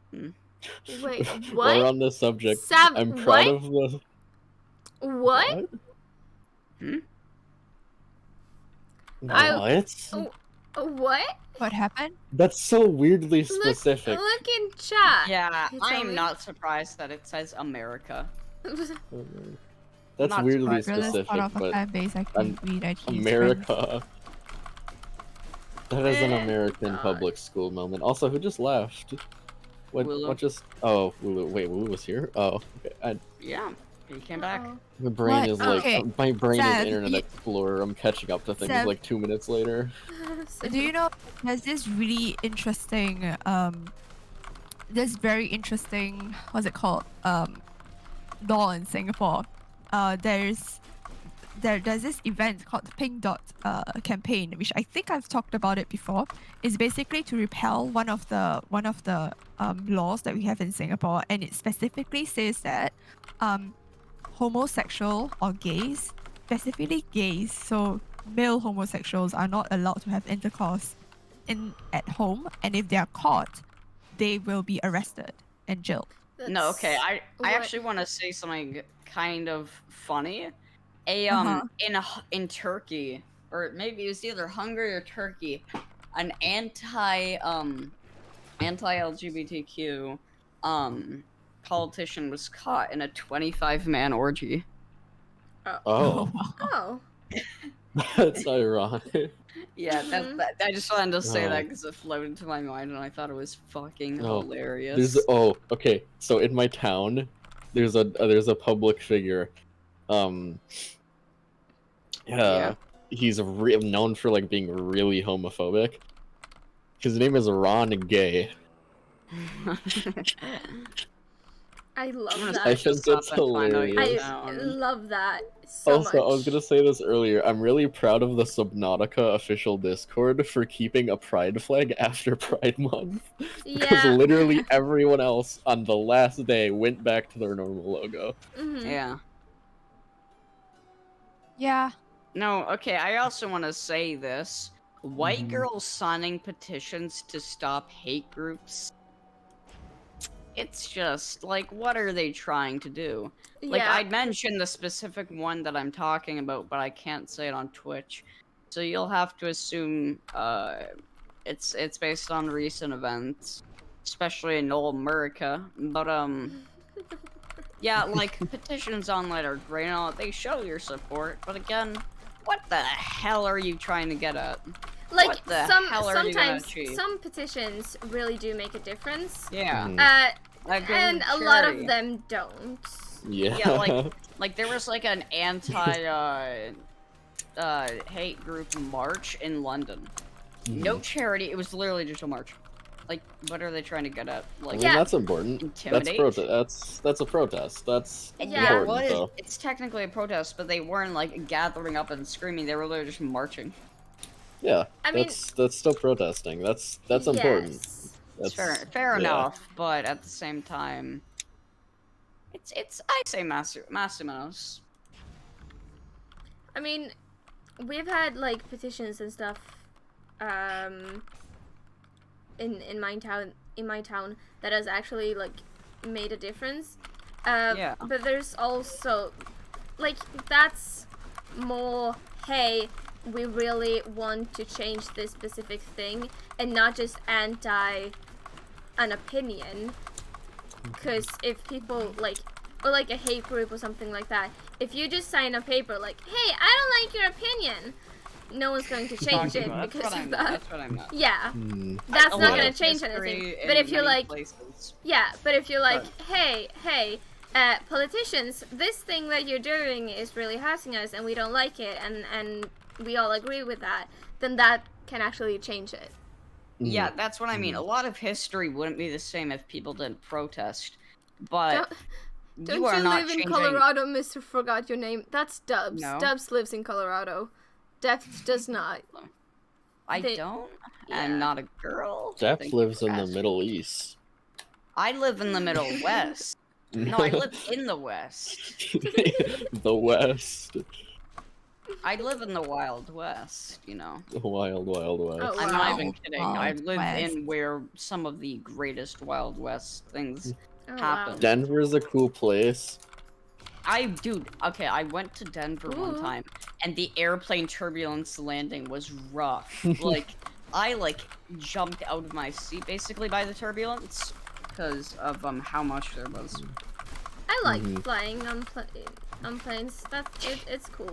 Wait, While we're what? on this subject, Sam, I'm proud what? of the. What? I- What? What? What happened? That's so weirdly specific. Look in chat. yeah. You I tell am me. not surprised that it says America. That's Not weirdly surprised. Really specific, part of a but fan base I can read. I choose friends. America. That is an Eh, American God. public school moment. Also, who just left? Willow. What just? Oh, Willow. Wait, Willow was here. Oh, okay. Yeah, he came back. Uh-oh. My brain What? is like Okay, my brain Seb, is Internet you- Explorer. I'm catching up to things Seb. like 2 minutes later. Do you know there's this really interesting this very interesting what's it called law in Singapore. There's there's this event called the Pink Dot campaign, which I think I've talked about it before. It's basically to repel one of the laws that we have in Singapore, and it specifically says that homosexual or gays, specifically gays, so male homosexuals are not allowed to have intercourse at home, and if they are caught, they will be arrested and jailed. No, okay. I what- actually want to say something kind of funny. In Turkey, or maybe it was either Hungary or Turkey, an anti-LGBTQ politician was caught in a 25-man orgy. Oh, Oh. that's ironic. Yeah, I just wanted to say Oh. that because it floated to my mind and I thought it was fucking Oh, hilarious. Okay. So in my town, there's a public figure. Yeah. He's known for like being really homophobic. His name is Ron Gay. I love gonna that. I think that's hilarious. I love that so much. Also, I was gonna say this earlier. I'm really proud of the Subnautica official Discord for keeping a pride flag after Pride Month. Because Yeah. literally everyone else on the last day went back to their normal logo. Mhm. Yeah. Yeah. No, okay, I also want to say this. White Mhm. girls signing petitions to stop hate groups. It's just, like, what are they trying to do? Like, Yeah. I'd mention the specific one that I'm talking about, but I can't say it on Twitch. So you'll have to assume, it's based on recent events. Especially in old America. But, yeah, like, petitions online are great and all, they show your support, but again, what the hell are you trying to get at? Like What the hell are you gonna sometimes achieve? some petitions really do make a difference. Yeah. Mhm. Like, And a lot of them don't. Yeah. Yeah, like there was like an anti hate group march in London. No charity, it was literally just a march. Like, what are they trying to get at? I Like, mean, that's important. intimidate? That's a protest. That's Yeah. important, though. It's technically a protest, but they weren't like gathering up and screaming. They were literally just marching. Yeah, I mean- that's still protesting. That's important. Yes. It's That's fair yeah. enough, but at the same time, it's I say Massimo's. I mean, we've had like petitions and stuff in my town that has actually like made a difference. Yeah. But there's also like that's more, hey, we really want to change this specific thing and not just anti an opinion. Because if people like, or like a hate group or something like that, if you just sign a paper like, hey, I don't like your opinion, no one's going to change it because of that. That's what I meant. Yeah, Hmm. that's A not lot gonna of change history anything. in But if you're many like, places. yeah, but if you're like, Right. hey, politicians, this thing that you're doing is really hurting us and we don't like it, and we all agree with that, then that can actually change it. Yeah, that's what I mean. A lot of history wouldn't be the same if people didn't protest. But Don't you are you not live in changing... Colorado, Mr. Forgot Your Name? That's Dubs. No. Dubs lives in Colorado. Deft does not. I They- don't. yeah. I'm not a girl. Jeff Thank lives you in for the asking. Middle East. I live in the Middle West. No, I live in the West. The West. I live in the Wild West, you know. The Wild West. Oh, I'm wow. not even kidding. I Wild live West. in where some of the greatest Wild West things Oh, happen. wow. Denver's a cool place. Dude, okay, I went to Denver one Ooh. time, and the airplane turbulence landing was rough. I jumped out of my seat basically by the turbulence because of how much there was. I like Mhm. flying on planes. It's cool.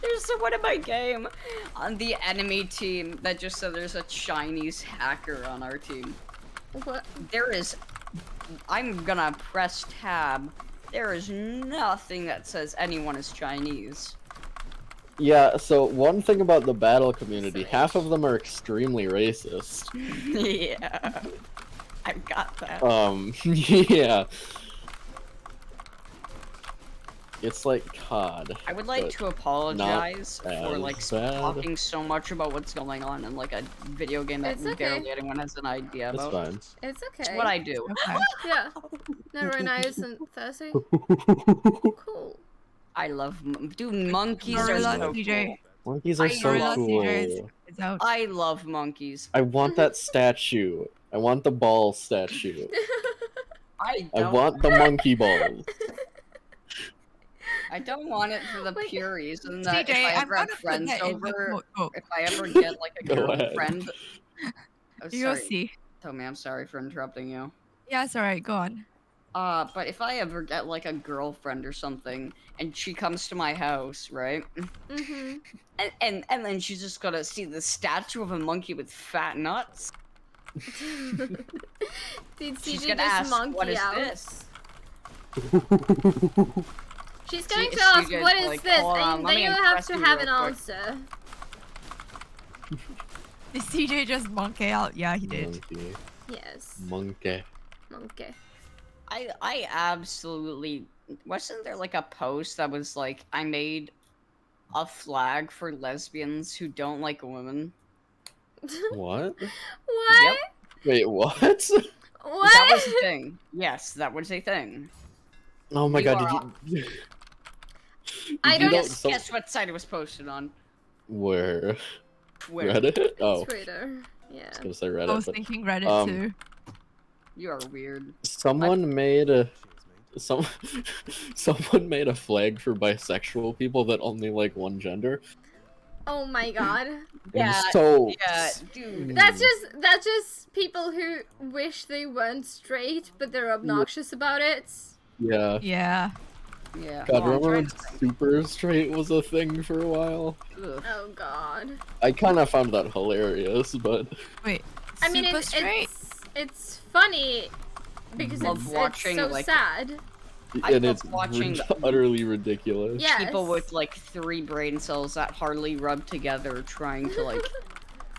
There's someone in my game on the enemy team that just said there's a Chinese hacker on our team. What? There is. I'm gonna press tab. There is nothing that says anyone is Chinese. Yeah, so one thing about the battle community, half of them are extremely racist. Yeah. I've got that. Yeah. It's like COD. I would like but to apologize for as like bad. talking so much about what's going on in like a video game that It's okay. barely anyone has an idea It's about. fine. It's okay. It's what I do. Okay. Yeah. Not very nice and thirsty. Cool. I love dude. Monkeys are Gorilla so CJ. cool. Monkeys are I so love cool. It's out. I love monkeys. I want that statue. I want the ball statue. I I don't. want the monkey balls. I don't want it for the Wait. pure reason that CJ, if I I'm ever gonna have put friends that in the over, notebook. if I ever get like a Go ahead. girlfriend. Oh, You'll sorry, see. Tommy. I'm sorry for interrupting you. Yeah, it's alright. Go on. But if I ever get like a girlfriend or something, and she comes to my house, right? Mm-hmm. And then she's just gonna see the statue of a monkey with fat nuts. Did She's CJ gonna just ask, monkey "What is out? this?" She's going to She ask, goes what is like, this? "Hold on, And let then me you have impress to you have real an quick." answer. Did CJ just monkey out? Yeah, he did. Monkey. Yes. Monkey. Monkey. I absolutely wasn't there like a post that was like I made a flag for lesbians who don't like women. What? What? Yep. Wait, what? What? That was a thing. Yes, that was a thing. Oh my You god, are did you... I You don't- know, Guess what site it was posted on? Where? Twitter. Reddit? Oh, Twitter. Yeah. I was gonna say I Reddit, was but thinking Reddit um, too. You are weird. someone made a... Someone made a flag for bisexual people that only like one gender. Oh my god. Yeah, So... yeah, dude. That's just people who wish they weren't straight, but they're obnoxious about it. Yeah. Yeah. Yeah. God, hold on, remember try when to think. super straight was a thing for a while? Ugh. Oh god. I kind of found that hilarious, but... Wait. I mean, super straight? it's funny because Love it's watching, so like- sad. I and love it's watching utterly ridiculous. Yes. People with like 3 brain cells that hardly rub together trying to like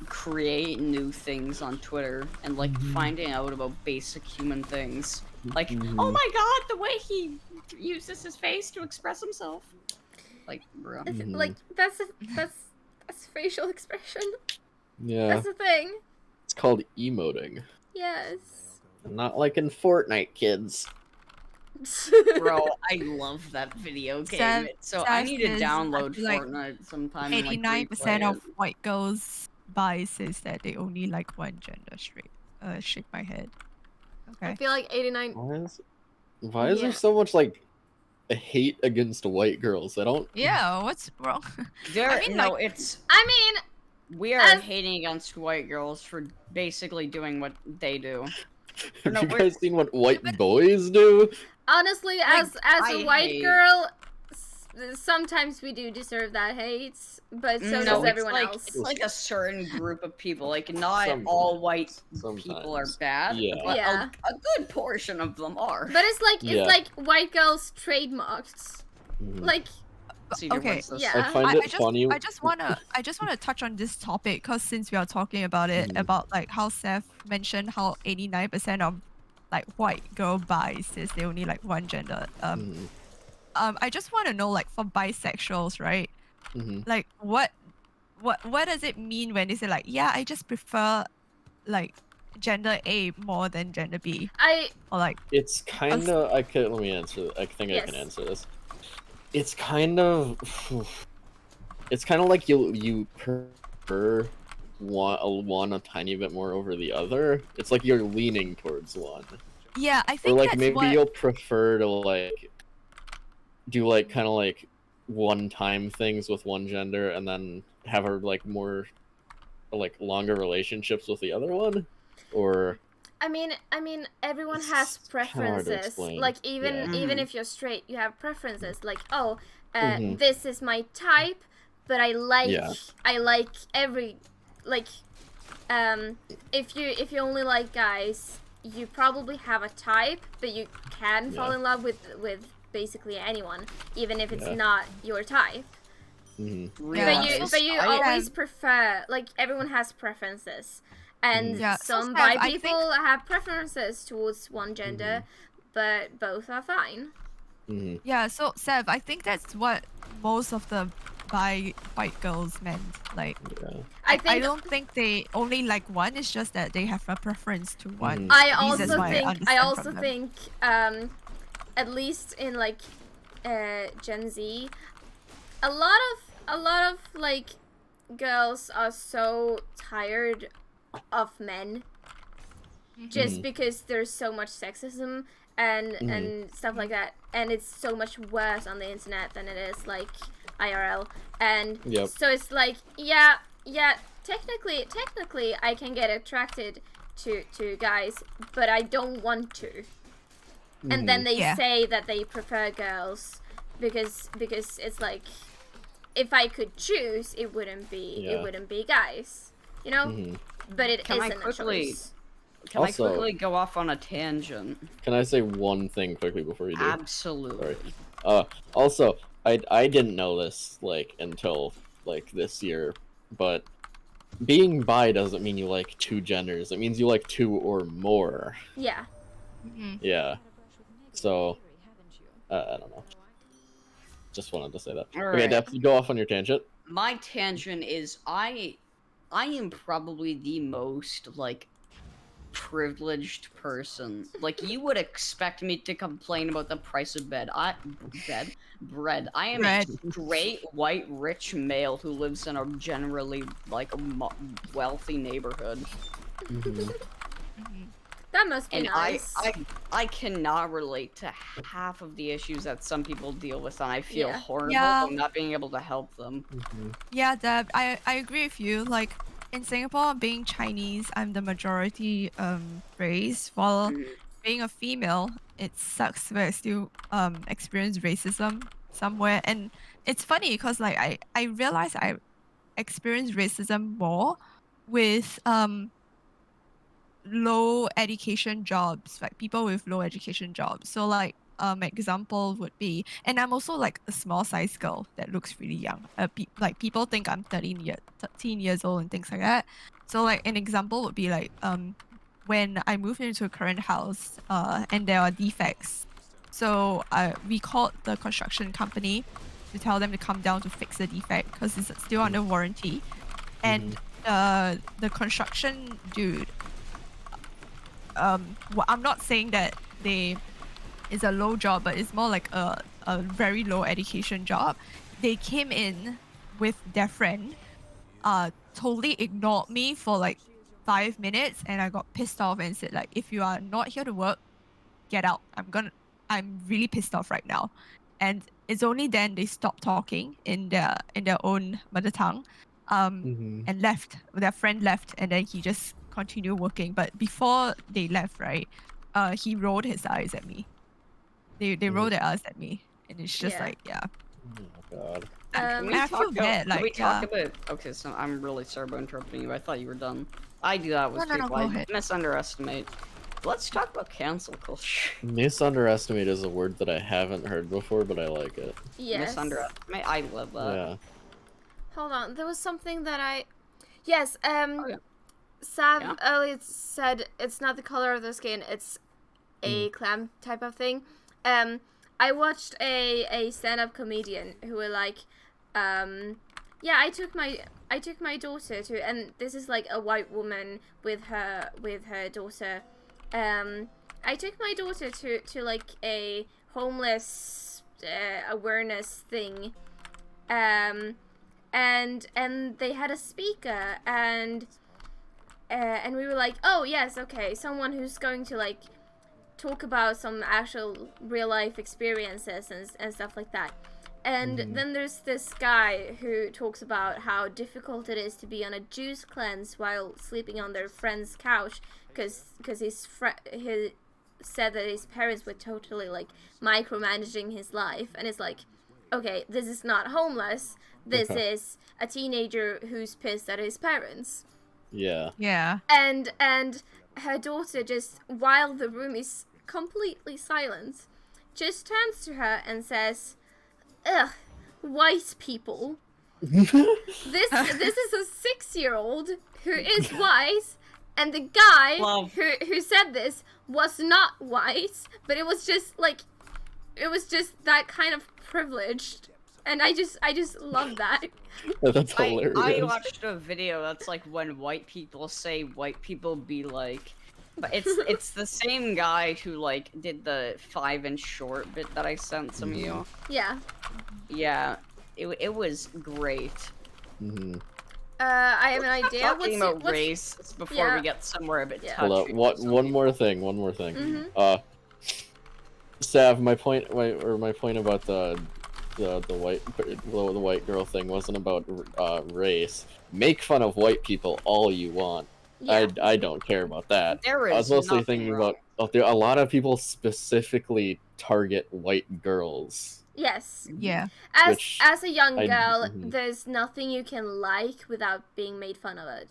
create new things on Twitter and like finding out about basic human things. Like, oh my god, the way he uses his face to express himself. Like, bro. Like that's facial expression. Yeah. That's the thing. It's called emoting. Yes. Not like in Fortnite, kids. Bro, I love that video game. Sad- So I sad need to is, download I feel like Fortnite sometime. and, 89% like, of white girls bi says that they only like one gender straight. Shake my head. I Okay. feel like 89. Why is Yeah. there so much like a hate against white girls? I don't. Yeah, what's wrong? There, I mean, no, like- it's I mean, we are As- hating against white girls for basically doing what they do. Have No, you we're- guys seen what white boys do? honestly, as I a white hate- girl, sometimes we do deserve that hate, but so No, does it's everyone like, else. It's like a certain group of people. Like, not Sometimes. all white people are Sometimes. bad, Yeah. but Yeah. a good portion of them are. But it's Yeah. like white girls trademarked. Mhm. Like, CJ, Okay, what's this? yeah. I find it funny. I just wanna touch on this topic because since we are talking about it, Mhm. about like how Seth mentioned how 89% of like white girl bi says they only like one gender. Mhm. I just want to know, like, for bisexuals, right? Mhm. Like, what does it mean when they say like, yeah, I just prefer like gender A more than gender B, or like, It's kind of. I could. Let me answer. I think I can Yes. answer this. It's kind of. It's kind of like you prefer one a tiny bit more over the other. It's like you're leaning towards one, yeah, I or think like that's maybe what. you'll prefer to like do like kind of like one-time things with one gender and then have her like more like longer relationships with the other one, or I mean, everyone It's has kinda hard to preferences. explain. Like even Yeah. even if you're straight, you have preferences. Like, oh, Mhm. this is my type, but I Yeah. like every like, if you only like guys, you probably have a type, but you can fall Yeah. in love with basically anyone, even if it's Yeah. not your type. Mhm. Yeah. But you I- always prefer, like, everyone has preferences, and Yeah, so some Steph, bi I people have preferences towards one gender, but both are fine. Yeah, so Sev, I think that's what most of the bi white girls meant. Like, Yeah. I don't think they only like one. It's just that they have a preference to one. I At least that's also what think understand from them. at least in like Gen Z, a lot of like girls are so tired of men just because there's so much sexism and stuff like that, and it's so much worse on the internet than it is like IRL, and so it's like yeah technically I can get attracted to guys, but I don't want to. And then they say that they prefer girls because it's like, if I could choose, it wouldn't be guys, you know. But it isn't a choice. Can I quickly go off on a tangent? Can I say one thing quickly before you do? Absolutely. Sorry. Also, I didn't know this like until like this year, but being bi doesn't mean you like two genders. It means you like two or more. Yeah. Yeah. So, I don't know. Just wanted to say that. All Okay, right. Depth, go off on your tangent. My tangent is I am probably the most like privileged person. Like, you would expect me to complain about the price of bread. I am a straight white rich male who lives in a generally like wealthy neighborhood. That must be nice. I cannot relate to half of the issues that some people deal with, and I feel horrible for not being able to help them. Yeah, Deb, I agree with you. Like, in Singapore, being Chinese, I'm the majority race. While being a female, it sucks, but I still experience racism somewhere. And it's funny because like I realize I experience racism more with low education jobs, like people with low education jobs. So like example would be, and I'm also like a small size girl that looks really young. Like people think I'm 13 years old and things like that. So like an example would be like when I moved into a current house and there are defects. So we called the construction company to tell them to come down to fix the defect because it's still under warranty. And the construction dude, well, I'm not saying that it's a low job, but it's more like a very low education job. They came in with their friend, totally ignored me for like 5 minutes, and I got pissed off and said like, if you are not here to work, get out. I'm really pissed off right now. And it's only then they stopped talking in their own mother tongue, and left. Their friend left, and then he just continue working. But before they left, right, he rolled his eyes at me. They rolled their eyes at me, and it's just like, yeah. Oh my god. I feel bad. Like, can we talk about? Okay, so I'm really sorry about interrupting you. I thought you were done. I do that with people. Go I ahead. misunderestimate. Let's talk about cancel culture. Misunderestimate is a word that I haven't heard before, but I like it. Yes. Misunderestimate. I love that. Yeah. Hold on, there was something that I... Yes, Sav earlier said it's not the color of the skin, it's a clam type of thing. I watched a stand-up comedian who were like, yeah, I took my daughter to, and this is like a white woman with her daughter. I took my daughter to like a homeless awareness thing, and they had a speaker, and we were like, oh yes, okay, someone who's going to like talk about some actual real life experiences and stuff like that. And then there's this guy who talks about how difficult it is to be on a juice cleanse while sleeping on their friend's couch, because he said that his parents were totally like micromanaging his life. And it's like, okay, this is not homeless, this is a teenager who's pissed at his parents. Yeah. And her daughter, just while the room is completely silent, just turns to her and says, ugh, white people. This is a 6-year-old who is white, and the guy who said this was not white, but it was just like it was just that kind of privileged, and I just love that. That's I hilarious. watched a video that's like when white people say white people be like, but it's the same guy who like did the 5-inch short bit that I sent some of you. Yeah. Yeah, it was great. I have an idea. Talking about race before we get somewhere a bit touchy. Hold up. One more thing. Sav, my point about the white girl thing wasn't about race. Make fun of white people all you want. Yeah. I don't care about that. There I was is mostly nothing thinking wrong. about a lot of people specifically target white girls. Yes. Yeah. As a young girl, mhm. there's nothing you can like without being made fun of it.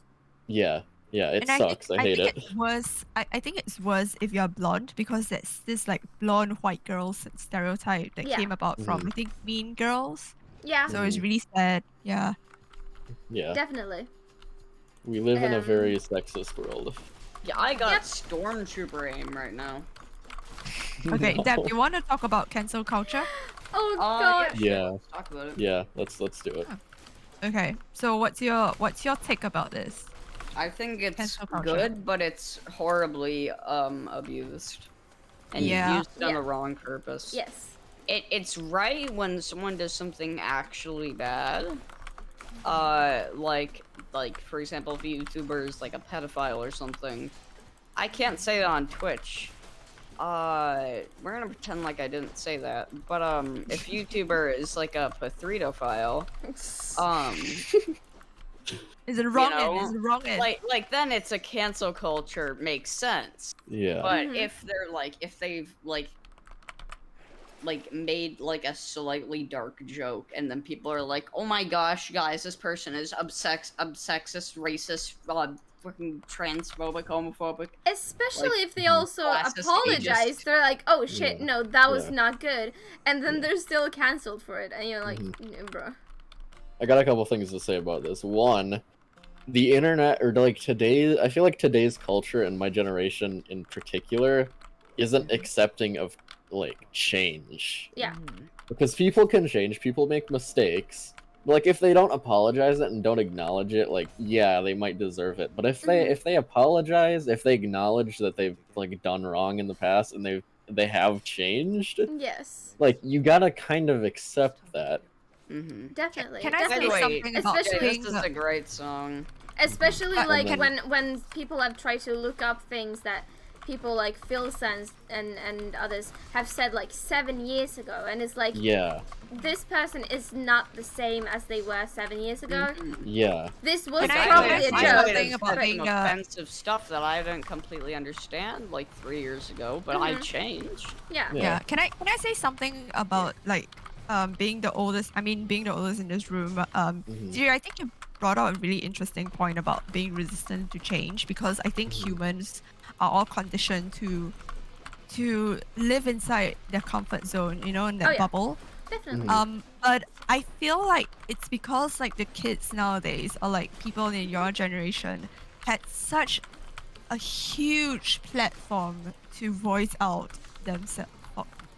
Yeah, it And sucks. I hate think it. it's worse. I think it's worse if you're blonde because there's this like blonde white girls stereotype that Yeah. came about from I think Mean Girls. Yeah. So it's really sad. Yeah. Yeah. Definitely. We live in a very sexist world. Yeah, I got stormtrooper aim right now. Okay, No. Deb, you want to talk about cancel culture? Oh god. Yeah. Let's talk about it. Yeah, let's do it. Okay, so what's your take about this? I think it's Cancel culture. good, but it's horribly abused and Yeah. used on the wrong purpose. Yes. It's right when someone does something actually bad. Like for example, if a YouTuber is like a pedophile or something. I can't say that on Twitch. We're gonna pretend like I didn't say that. But if YouTuber is like a pathredophile, Is it wrong? know, Is it wrong? like then it's a cancel culture makes sense. Yeah. But if they're like if they've like made like a slightly dark joke and then people are like, oh my gosh guys, this person is sexist, racist, fucking transphobic, homophobic. Especially if they also classist, apologize. ageist. They're like, oh shit, Yeah. no, that was Yeah. not good. And then they're still cancelled for it. And you're like, bro. I got a couple things to say about this. One, the internet, or like I feel like today's culture and my generation in particular isn't accepting of like change. Yeah. Because people can change, people make mistakes. But, like if they don't apologize it and don't acknowledge it, like yeah, they might deserve it. But if they apologize, if they acknowledge that they've like done wrong in the past and they have changed, Yes. like you gotta kind of accept that. Definitely. Can I say definitely. something about Especially- being This is a great song. Especially But like can- when people have tried to look up things that people like Phil Sands and others have said like 7 years ago, and it's like Yeah. this person is not the same as they were 7 years ago. Yeah. This was Can I probably a say joke. something about Some being offensive stuff that I didn't completely understand like 3 years ago, but I changed. Yeah. Yeah. Can I say something about like being the oldest? I mean, being the oldest in this room. Ziri, I think you brought out a really interesting point about being resistant to change because I think humans are all conditioned to live inside their comfort zone, you know, in that bubble. Definitely. But I feel like it's because like the kids nowadays or like people in your generation had such a huge platform to voice out themselves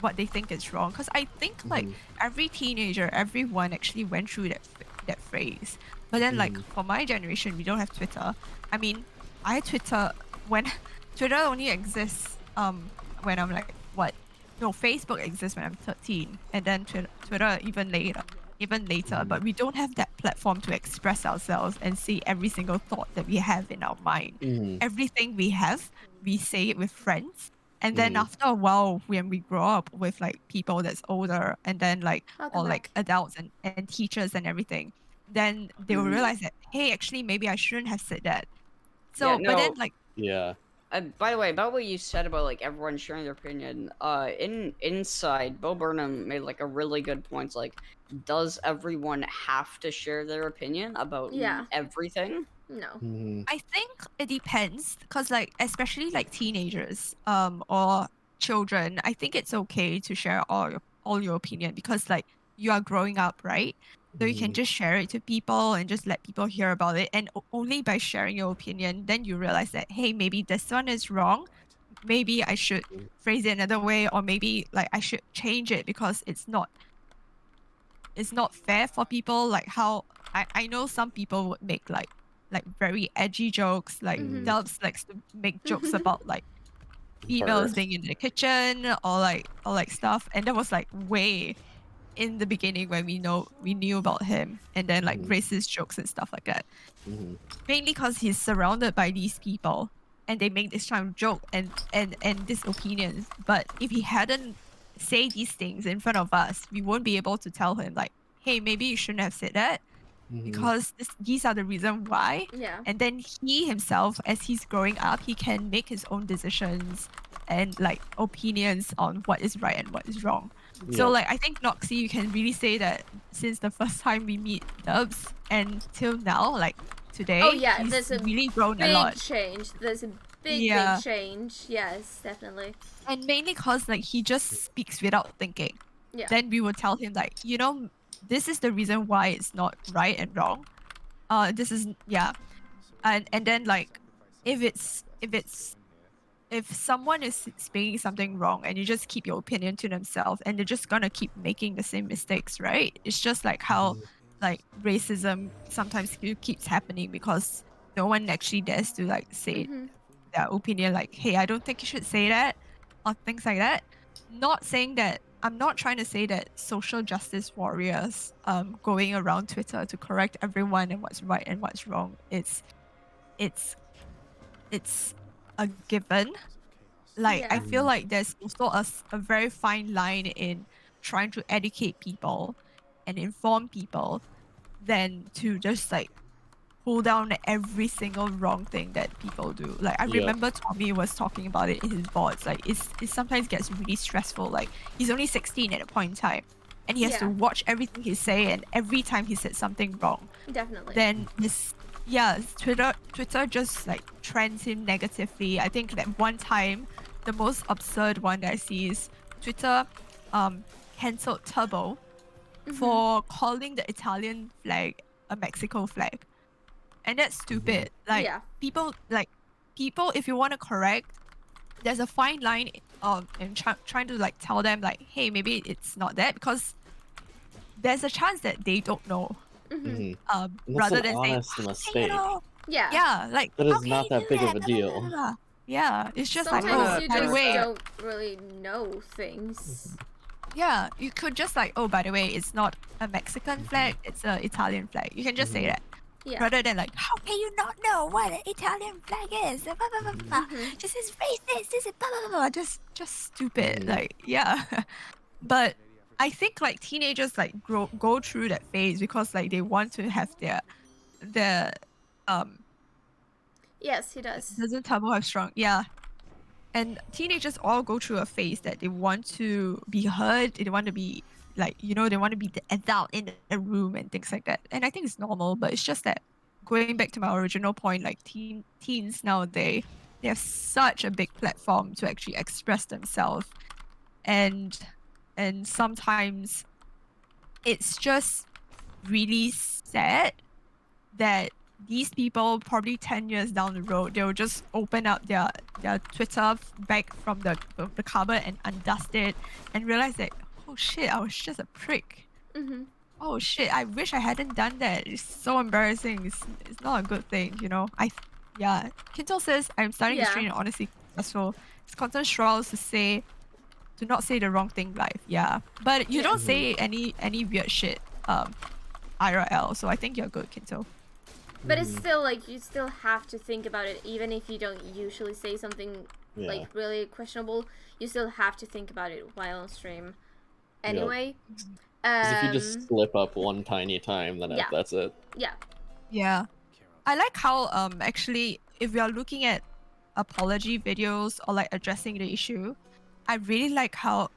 what they think is wrong. Because I think like every teenager, everyone actually went through that phase. But then like for my generation, we don't have Twitter. I mean, I Twitter when Twitter only exists when I'm like what? No, Facebook exists when I'm 13, and then Twitter even later. But we don't have that platform to express ourselves and say every single thought that we have in our mind. Everything we have, we say it with friends. And then after a while, when we grow up with like people that's older, and then like or like adults and teachers and everything, then they will realize that hey, actually maybe I shouldn't have said that. So, but then like Yeah. By the way, about what you said about like everyone sharing their opinion, inside Bo Burnham made like a really good point. It's like, does everyone have to share their opinion about everything? No. I think it depends, because like especially like teenagers or children, I think it's okay to share all your opinion because like you are growing up, right? So you can just share it to people and just let people hear about it. And only by sharing your opinion, then you realize that, hey, maybe this one is wrong. maybe I should phrase it another way, or maybe like I should change it because it's not fair for people. Like how I know some people would make like very edgy jokes, like Dubs likes to make jokes about like females Birth. being in the kitchen or like stuff, and that was like way in the beginning when we knew about him, and then like racist jokes and stuff like that. Mainly because he's surrounded by these people and they make this kind of joke and these opinions. But if he hadn't say these things in front of us, we won't be able to tell him like, hey, maybe you shouldn't have said that because these are the reason why. Yeah. And then he himself, as he's growing up, he can make his own decisions and like opinions on what is right and what is wrong. So like I think Noxy, you can really say that since the first time we meet Dubs and till now, like today, Oh yeah, he's there's a really grown big a lot. change. There's a big change. Yes, definitely. And mainly because like he just speaks without thinking. Yeah. Then we would tell him like, you know, this is the reason why it's not right and wrong. This is and then like if someone is saying something wrong and you just keep your opinion to themselves and they're just gonna keep making the same mistakes, right? It's just like how like racism sometimes keeps happening because no one actually dares to like say their opinion, like, hey, I don't think you should say that, or things like that. Not saying that I'm not trying to say that social justice warriors going around Twitter to correct everyone and what's right and what's wrong. It's a given. Like I feel like there's also a very fine line in trying to educate people and inform people than to just like pull down every single wrong thing that people do. Like I remember Tommy was talking about it in his boards. Like it sometimes gets really stressful. Like he's only 16 at a point in time and he has to watch everything he say, and every time he said something wrong, Definitely. then Twitter just like trends him negatively. I think that one time the most absurd one that I see is Twitter cancelled Turbo for calling the Italian flag a Mexico flag. And that's stupid. Like people if you want to correct, there's a fine line in trying to like tell them like, hey, maybe it's not that, because there's a chance that they don't know. Rather than saying, mistake. Like that is how not can that you big do of a that? deal. Yeah, it's just Sometimes like, you by the just way, don't really know things. yeah, you could just like, oh, by the way, it's not a Mexican flag, it's an Italian flag. You can just say that. Yeah. Rather than like, how can you not know what an Italian flag is? Blah, blah, blah, blah. This is racist. This is blah, blah, blah, blah. Just stupid. Like, yeah. But I think like teenagers like go through that phase because like they want to have their Yes, he does. Doesn't Turbo have strong? Yeah. And teenagers all go through a phase that they want to be heard. They want to be like, you know, they want to be the adult in the room and things like that. And I think it's normal, but it's just that going back to my original point, like teens nowadays, they have such a big platform to actually express themselves. And sometimes it's just really sad that these people probably 10 years down the road, they'll just open up their Twitter bag from the cupboard and undust it and realize that, oh shit, I was just a prick. Oh shit, I wish I hadn't done that. It's so embarrassing. It's not a good thing, you know. Kintel says, I'm starting to stream honestly successful. It's constant struggles to not say the wrong thing live. Yeah. But you don't say any weird shit IRL, so I think you're good, Kintel. But it's still like you still have to think about it, even if you don't usually say something like really questionable. You still have to think about it while on stream. Anyway, because if you just slip up one tiny time, then that's it. Yeah. I like how actually if we are looking at apology videos or like addressing the issue, I really like how,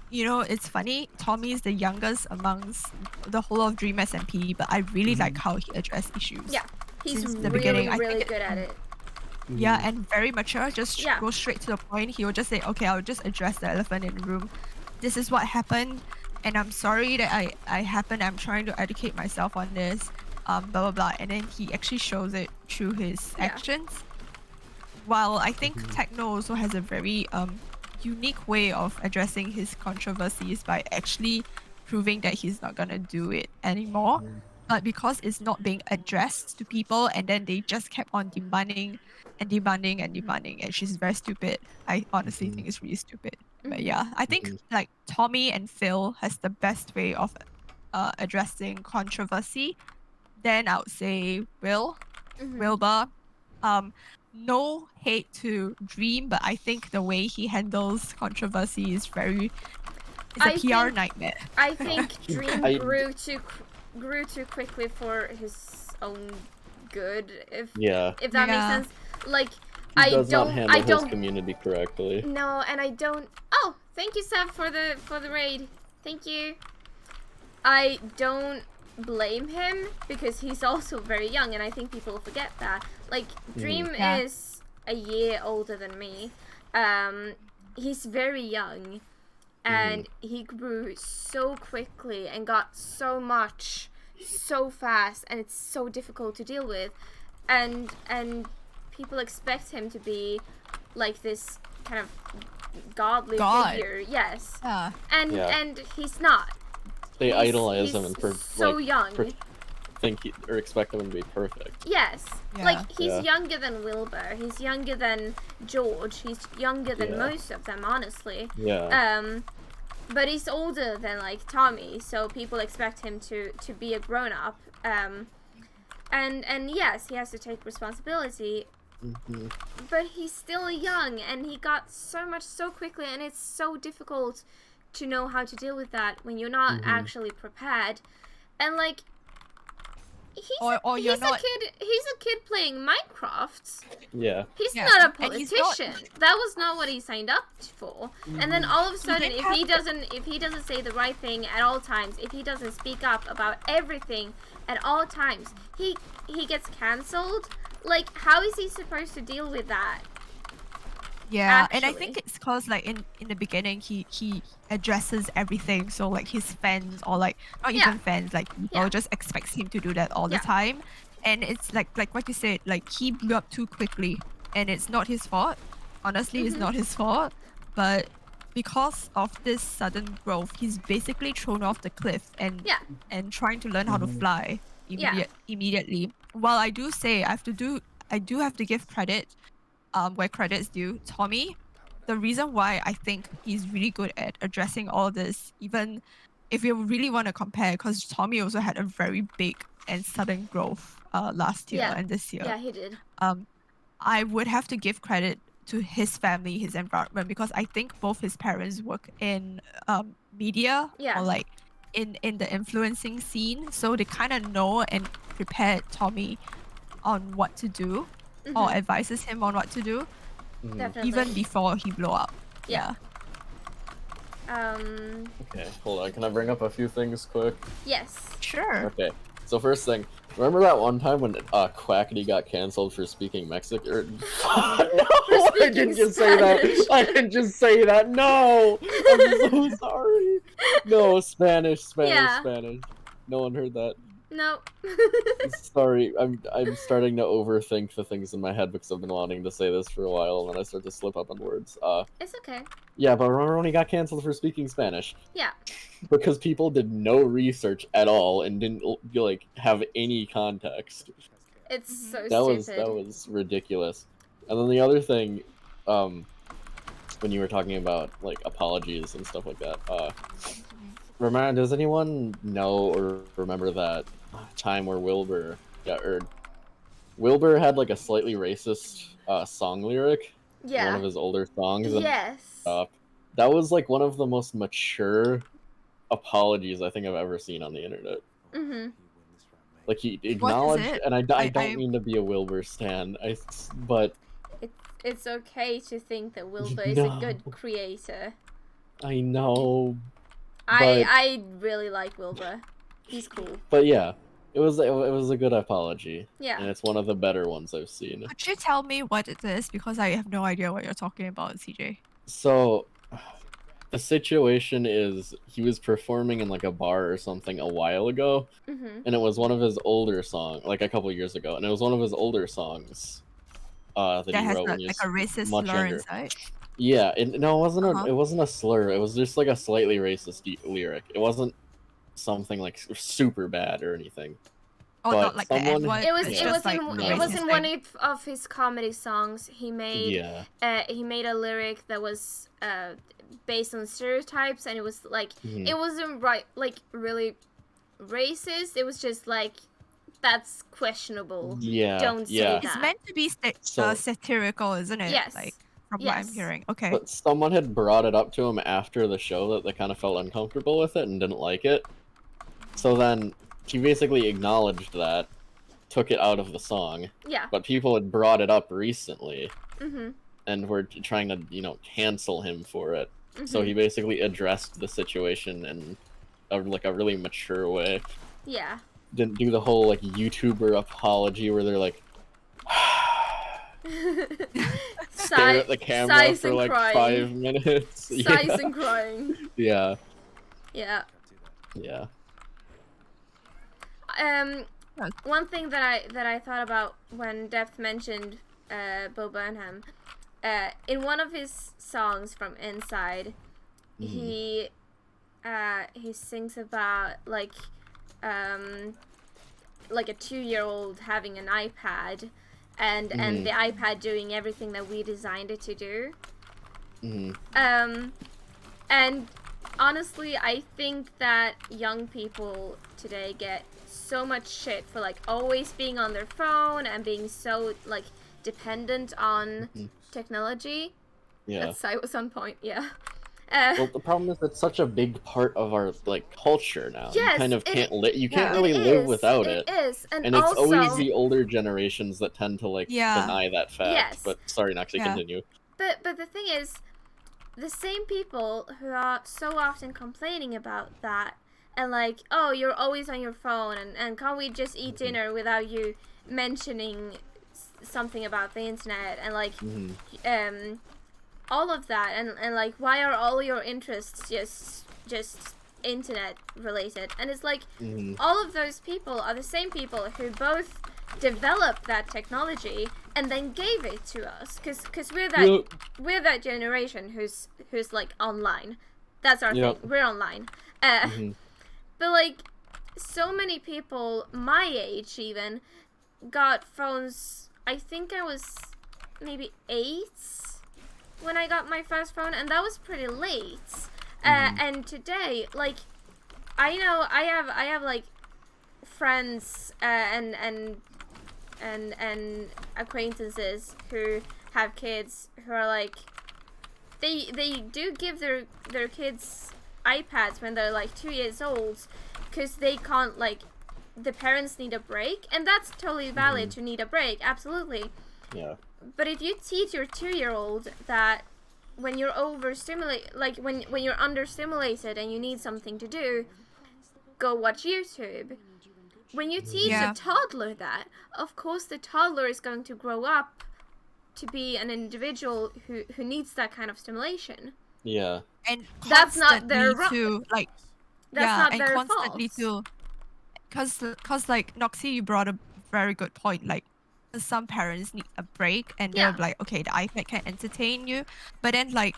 you know, it's funny, Tommy is the youngest amongst the whole of Dream SMP, but I really like how he addressed issues. Yeah, he's since the really, beginning. really good at it. Yeah, and very mature, just go straight to the point. He will just say, okay, I'll just address the elephant in the room. This is what happened, and I'm sorry that I happened. I'm trying to educate myself on this, blah, blah, blah. And then he actually shows it through his actions. while I think Techno also has a very unique way of addressing his controversies by actually proving that he's not gonna do it anymore. But because it's not being addressed to people, and then they just kept on demanding and demanding and demanding, and she's very stupid. I honestly think it's really stupid. But yeah, I think like Tommy and Phil has the best way of addressing controversy. Then I would say Wilbur. No hate to Dream, but I think the way he handles controversy is it's a PR nightmare. I think Dream grew too quickly for his own good. If that makes sense. Like he does not handle his community correctly. No, and I don't. Oh, thank you, Seb, for the raid. Thank you. I don't blame him because he's also very young, and I think people forget that. Like Dream is a year older than me. He's very young, and he grew so quickly and got so much so fast, and it's so difficult to deal with, and people expect him to be like this kind of godly figure. Yes. And he's not. They idolize him and so young. Expect him to be perfect. Yes. Like he's younger than Wilbur. He's younger than George. He's younger than most of them, honestly. Yeah. But he's older than like Tommy, so people expect him to be a grown up. And yes, he has to take responsibility. But he's still young, and he got so much so quickly, and it's so difficult to know how to deal with that when you're not actually prepared. And like he's a kid playing Minecraft. Yeah. He's not a politician. That was not what he signed up for. And then all of a sudden, if he doesn't say the right thing at all times, if he doesn't speak up about everything at all times, he gets cancelled. Like, how is he supposed to deal with that? Yeah, and I think it's cause like in the beginning he addresses everything, so like his fans or like not even fans, like people just expects him to do that all the time, and it's like what you said, like he blew up too quickly, and it's not his fault. Honestly, it's not his fault, but because of this sudden growth, he's basically thrown off the cliff and trying to learn how to fly immediately. While I do say I do have to give credit where credit's due. Tommy, the reason why I think he's really good at addressing all this, even if you really want to compare, because Tommy also had a very big and sudden growth last year and this year. Yeah, he did. I would have to give credit to his family, his environment, because I think both his parents work in media or like in the influencing scene, so they kind of know and prepared Tommy on what to do. Or advises him on what to do, even before he blow up. Yeah. Okay, hold on. Can I bring up a few things quick? Yes. Sure. Okay. So first thing, remember that one time when Quackity got canceled for speaking Mexican? No, I didn't just say that. I didn't just say that. No, I'm so sorry. No, Spanish. No one heard that. No. Sorry, I'm starting to overthink the things in my head because I've been wanting to say this for a while, and then I start to slip up on words. It's okay. Yeah, but remember when he got canceled for speaking Spanish? Yeah. Because people did no research at all and didn't like have any context. It's so stupid. That was ridiculous. And then the other thing, when you were talking about like apologies and stuff like that, remember? Does anyone know or remember that time where Wilbur had like a slightly racist song lyric? Yeah. One of his older songs. Yes. That was like one of the most mature apologies I think I've ever seen on the internet. Like he acknowledged, and I don't mean to be a Wilbur stan, but it's okay to think that Wilbur is a good creator. I know. I really like Wilbur. He's cool. But yeah, it was a good apology. Yeah. And it's one of the better ones I've seen. Could you tell me what it is? Because I have no idea what you're talking about, CJ. So, the situation is he was performing in like a bar or something a while ago, and it was one of his older songs, like a couple years ago, and it was one of his older songs. that That he has wrote when a, he like was a racist much slur younger. inside. Yeah, no, Uh-huh. it wasn't a slur. It was just like a slightly racist lyric. It wasn't something like super bad or anything. Oh, But not like the someone, N-word. It was It's it just was like in the it was racist in one thing. of his comedy songs. He made yeah, a lyric that was based on stereotypes, and it was like mhm. it wasn't really racist. It was just like that's questionable. Yeah, Don't say yeah. that. It's meant to be So- satirical, isn't it? Yes. Like from what I'm Yes. hearing. Okay. But someone had brought it up to him after the show that they kind of felt uncomfortable with it and didn't like it. So then he basically acknowledged that, took it out of the song. Yeah. But people had brought it up recently Mhm. and were trying to, cancel him for it. Mhm. So he basically addressed the situation in a really mature way. Yeah. Didn't do the whole like YouTuber apology where they're like stare at the camera for like crying. 5 minutes. Sighs and crying. Yeah. Yeah. Yeah. One thing that I thought about when Depth mentioned Bo Burnham, in one of his songs from Inside, he sings about like a 2-year-old having an iPad, and the iPad doing everything that we designed it to do. And honestly, I think that young people today get so much shit for like always being on their phone and being so like dependent on technology. Yeah. That site was on point. Yeah. Well, the problem is it's such a big part of our like culture now. Yes, you kind of can't you yeah, can't really it live is, without it. It is, and it's also, always the older generations that tend to like deny that fact. Yes. But sorry, Noxie, continue. But the thing is, the same people who are so often complaining about that and like, oh, you're always on your phone, and can't we just eat dinner without you mentioning something about the internet, and like all of that, and like, why are all your interests just internet related? And it's like all of those people are the same people who both developed that technology and then gave it to us, because we're that generation who's like online. That's our thing. We're online. But like, so many people my age even got phones. I think I was maybe 8 when I got my first phone, and that was pretty late. And today, like, I know I have like friends and acquaintances who have kids who are like, they do give their kids iPads when they're like 2 years old, because they can't, like, the parents need a break, and that's totally valid to need a break, absolutely. Yeah. But if you teach your 2-year-old that when you're overstimulated, like when you're understimulated and you need something to do, go watch YouTube. When you teach a toddler that, of course the toddler is going to grow up to be an individual who needs that kind of stimulation. Yeah. And that's not their to like that's not their constantly fault. to cause like Noxie, you brought a very good point. Like, some parents need a break, and they're like, okay, the iPad can entertain you, but then like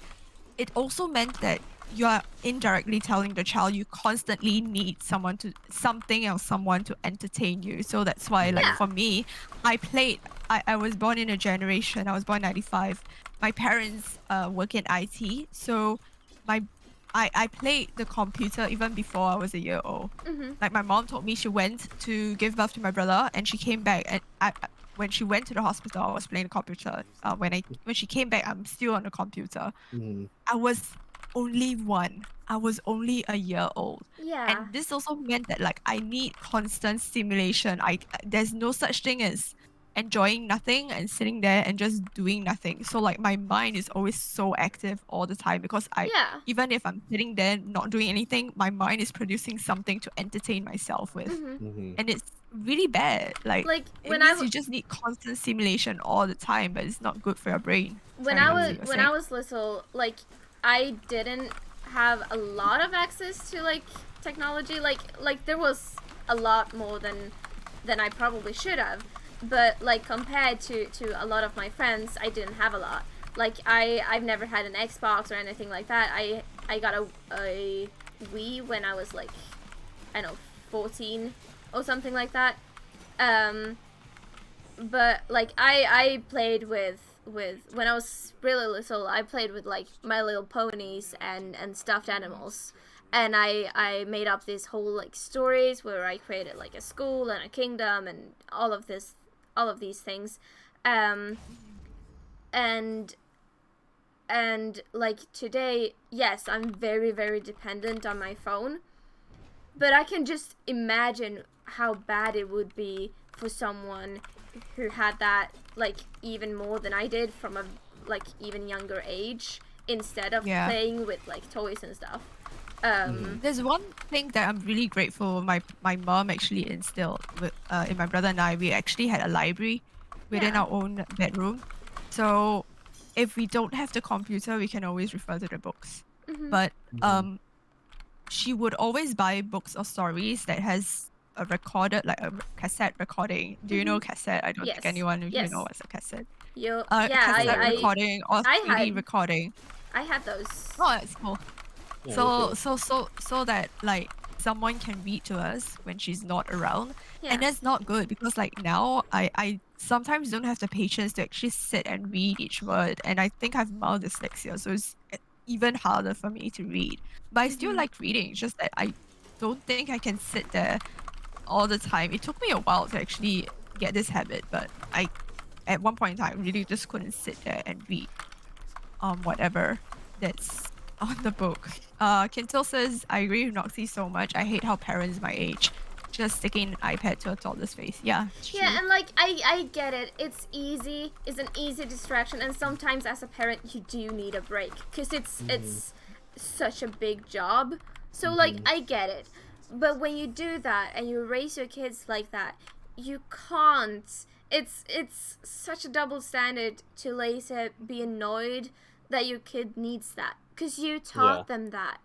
it also meant that you are indirectly telling the child you constantly need something or someone to entertain you. So that's why, like, for me, I was born in a generation, I was born in 95. My parents work in IT, so I played the computer even before I was a year old. Like, my mom told me she went to give birth to my brother, and she came back, and when she went to the hospital, I was playing the computer. When she came back, I'm still on the computer. I was only 1. I was only a year old. Yeah. And this also meant that, like, I need constant stimulation. There's no such thing as enjoying nothing and sitting there and just doing nothing. So like, my mind is always so active all the time, because even if I'm sitting there not doing anything, my mind is producing something to entertain myself with. And it's really bad. Like it means you just need constant stimulation all the time, but it's not good for your brain. When I was little, like, I didn't have a lot of access to like technology. Like there was a lot more than I probably should have. but like compared to a lot of my friends, I didn't have a lot. Like I've never had an Xbox or anything like that. I got a Wii when I was like, I don't know, 14 or something like that. But like I played with when I was really little, I played with like My Little Ponies and stuffed animals. And I made up these whole like stories where I created like a school and a kingdom and all of these things. And like today, yes, I'm very, very dependent on my phone. But I can just imagine how bad it would be for someone who had that like even more than I did from a like even younger age, instead of playing with like toys and stuff. There's one thing that I'm really grateful my mom actually instilled with in my brother and I. We actually had a library within our own bedroom. So if we don't have the computer, we can always refer to the books. But she would always buy books or stories that has a recorded, like a cassette recording. Do you know cassette? I don't think anyone of you know what's a cassette. Cassette recording or CD recording. I had those. Oh, that's cool. Yeah, So that like someone can read to us when she's not around. And that's not good because like now I sometimes don't have the patience to actually sit and read each word, and I think I have mild dyslexia, so it's even harder for me to read. But I still like reading, it's just that I don't think I can sit there all the time. It took me a while to actually get this habit, but I at one point in time really just couldn't sit there and read whatever that's on the book. Kintil says, I agree with Noxie so much. I hate how parents my age just sticking an iPad to a toddler's face. Yeah, it's true. And like I get it. It's easy. It's an easy distraction, and sometimes as a parent you do need a break because it's such a big job. So like I get it. But when you do that and you raise your kids like that, you can't. It's such a double standard to later be annoyed that your kid needs that, because you taught them that.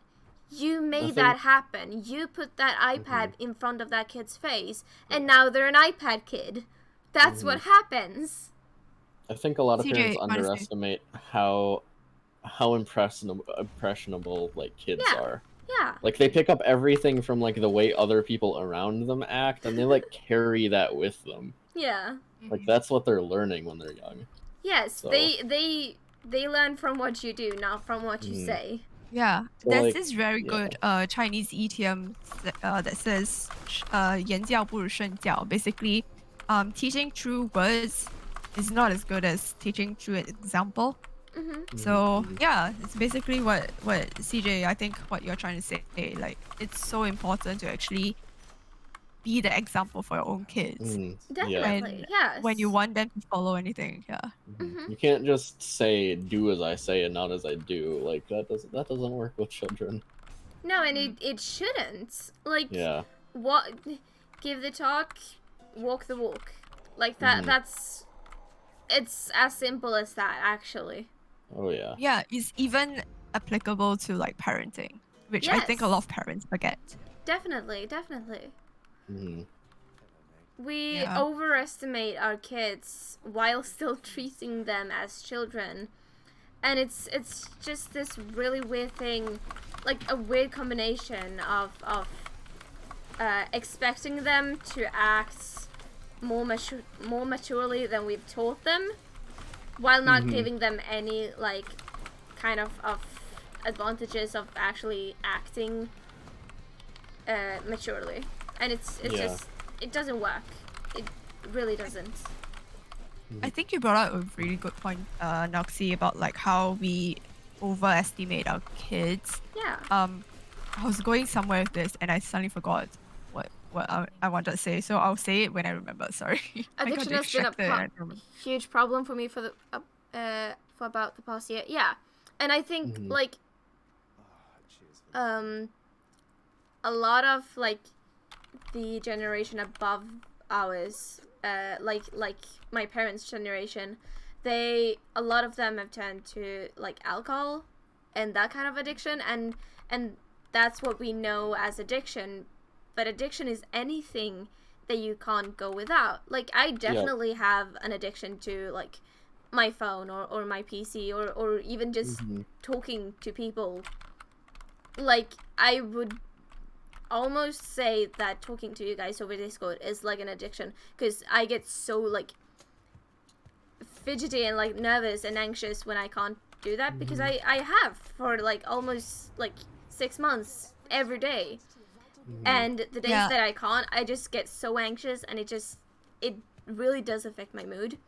You made that happen. You put that iPad in front of that kid's face, and now they're an iPad kid. That's what happens. I think a lot of CJ, parents honestly. underestimate how impressionable like kids are. Yeah. Like they pick up everything from like the way other people around them act, and they like carry that with them. Yeah. Like that's what they're learning when they're young. Yes, So. they learn from what you do, not from what you say. Yeah, So, there's like, this very good Chinese idiom that says 言教不如身教. Basically, teaching through words is not as good as teaching through an example. So yeah, it's basically what CJ, I think what you're trying to say. Like it's so important to actually be the example for your own kids. Definitely, yes. When you want them to follow anything, You can't just say do as I say and not as I do. Like that doesn't work with children. No, and it shouldn't. Like what? Give the talk, walk the walk. Like that. It's as simple as that, actually. Oh yeah. Yeah, it's even applicable to like parenting, which I think a lot of parents forget. Definitely. We overestimate our kids while still treating them as children, and it's just this really weird thing, like a weird combination of expecting them to act more maturely than we've taught them, while not giving them any like kind of advantages of actually acting maturely. And it's just, it doesn't work. It really doesn't. I think you brought up a really good point, Noxie, about like how we overestimate our kids. Yeah. I was going somewhere with this and I suddenly forgot what I wanted to say. So I'll say it when I remember. Sorry. Addiction has been a huge problem for me for about the past year. Yeah, and I think like a lot of like the generation above ours, like my parents' generation, a lot of them have turned to like alcohol and that kind of addiction, and that's what we know as addiction. But addiction is anything that you can't go without. Like, I definitely have an addiction to, like, my phone or my PC or even just talking to people. Like, I would almost say that talking to you guys over Discord is like an addiction, because I get so, like, fidgety and, like, nervous and anxious when I can't do that, because I have for, like, almost, like, 6 months every day. And the days that I can't, I just get so anxious, and it really does affect my mood.